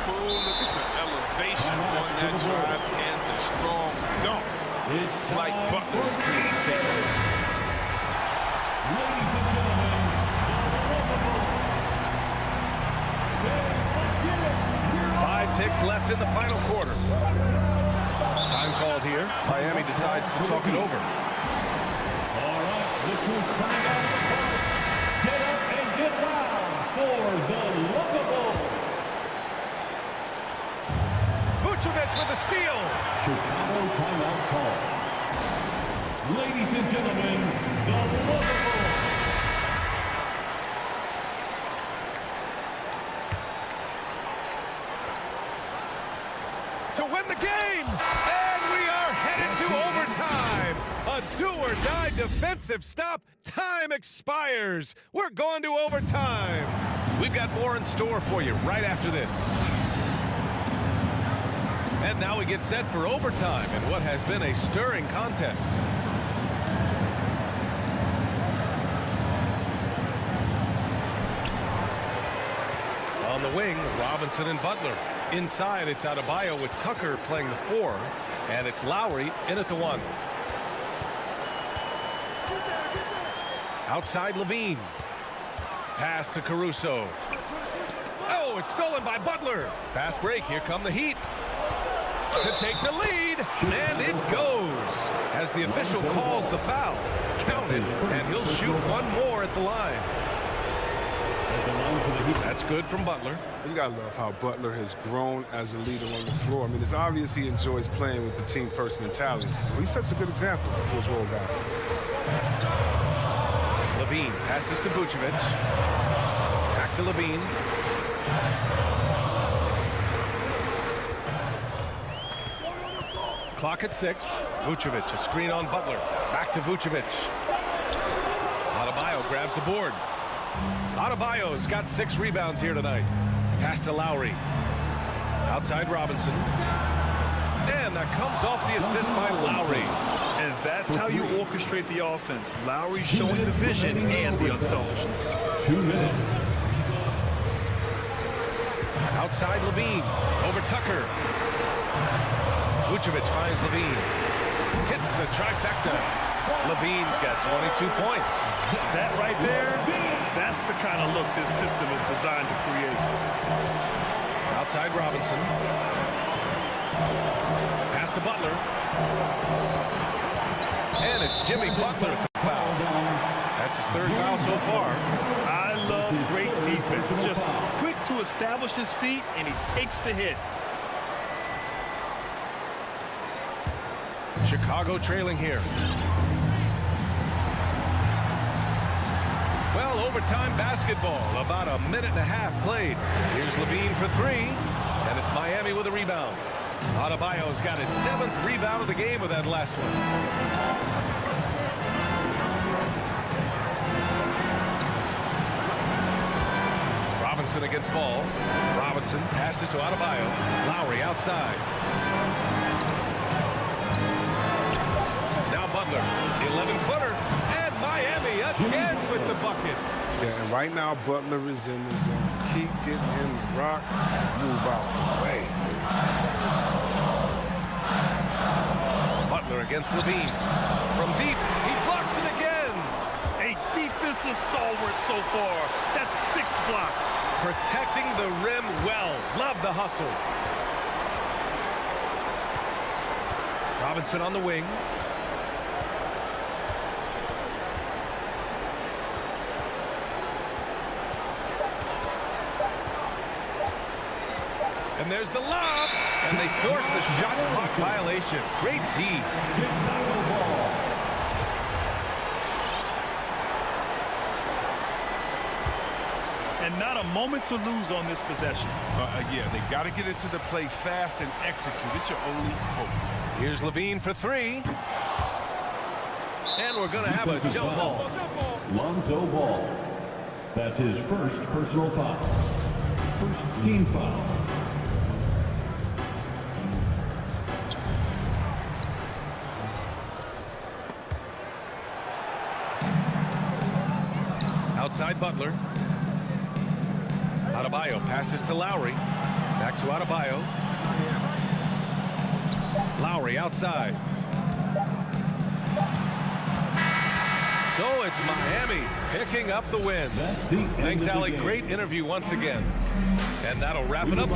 Oh, look at the elevation on that drive and the strong dunk. It's like Butler's key to take over. Ladies and gentlemen, Five ticks left in the final quarter. Time called here. Miami decides to talk it over. all right, look who's coming out of the park. Get up and get loud for the Lovable. Vucevic with a steal. Chicago timeout call. Ladies and gentlemen, the Lovable. To win the game. And we are headed to overtime. A do-or-die defensive stop. Time expires. We're going to overtime. We've got more in store for you right after this. And now we get set for overtime in what has been a stirring contest. On the wing, Robinson and Butler. Inside, it's Adebayo with Tucker playing the 4, and it's Lowry in at the 1. Outside Levine. Pass to Caruso. Oh, it's stolen by Butler. Fast break, here come the Heat. To take the lead, and it goes. As the official calls the foul. Counted, and he'll shoot one more at the line. That's good from Butler. You gotta love how Butler has grown as a leader on the floor. I mean, it's obvious he enjoys playing with the team first mentality. Well, he sets a good example for his role guy. Levine passes to Vucevic. Back to Levine. Clock at 6. Vucevic, a screen on Butler. Back to Vucevic. Adebayo grabs the board. Adebayo's got 6 rebounds here tonight. Pass to Lowry. Outside Robinson. And that comes off the assist by Lowry. And that's how you orchestrate the offense. Lowry showing the vision and the unselfishness. 2 minutes. Outside Levine. Over Tucker. Vucevic finds Levine. Hits the trifecta. Levine's got 22 points. That right there, that's the kind of look this system is designed to create. Outside Robinson. Pass to Butler. And it's Jimmy Butler at the foul. That's his 3rd foul so far. I love great defense. Just quick to establish his feet, and he takes the hit. Chicago trailing here. Well, overtime basketball. About a minute and a half played. Here's Levine for 3. And it's Miami with a rebound. Adebayo's got his 7th rebound of the game with that last one. Robinson against Ball. Robinson passes to Adebayo. Lowry outside. Now Butler, the 11-footer, and Miami again with the bucket. Yeah, and right now Butler is in the zone. Keep getting him the rock, move out the way. Butler against Levine. From deep, he blocks it again. A defensive stalwart so far. That's 6 blocks. Protecting the rim well. Love the hustle. Robinson on the wing. And And there's the lob. And they force the shot clock violation. Great D. And not a moment to lose on this possession. Yeah, they got to get into the play fast and execute. It's your only hope. Here's Levine for three. And we're going to have a jump ball. Lonzo Ball. That's his first personal foul. First team foul. Outside Butler. Adebayo passes to Lowry. Back to Adebayo. Lowry outside. So it's Miami picking up the win. Thanks, Allie. Great interview once again. And that'll wrap it up.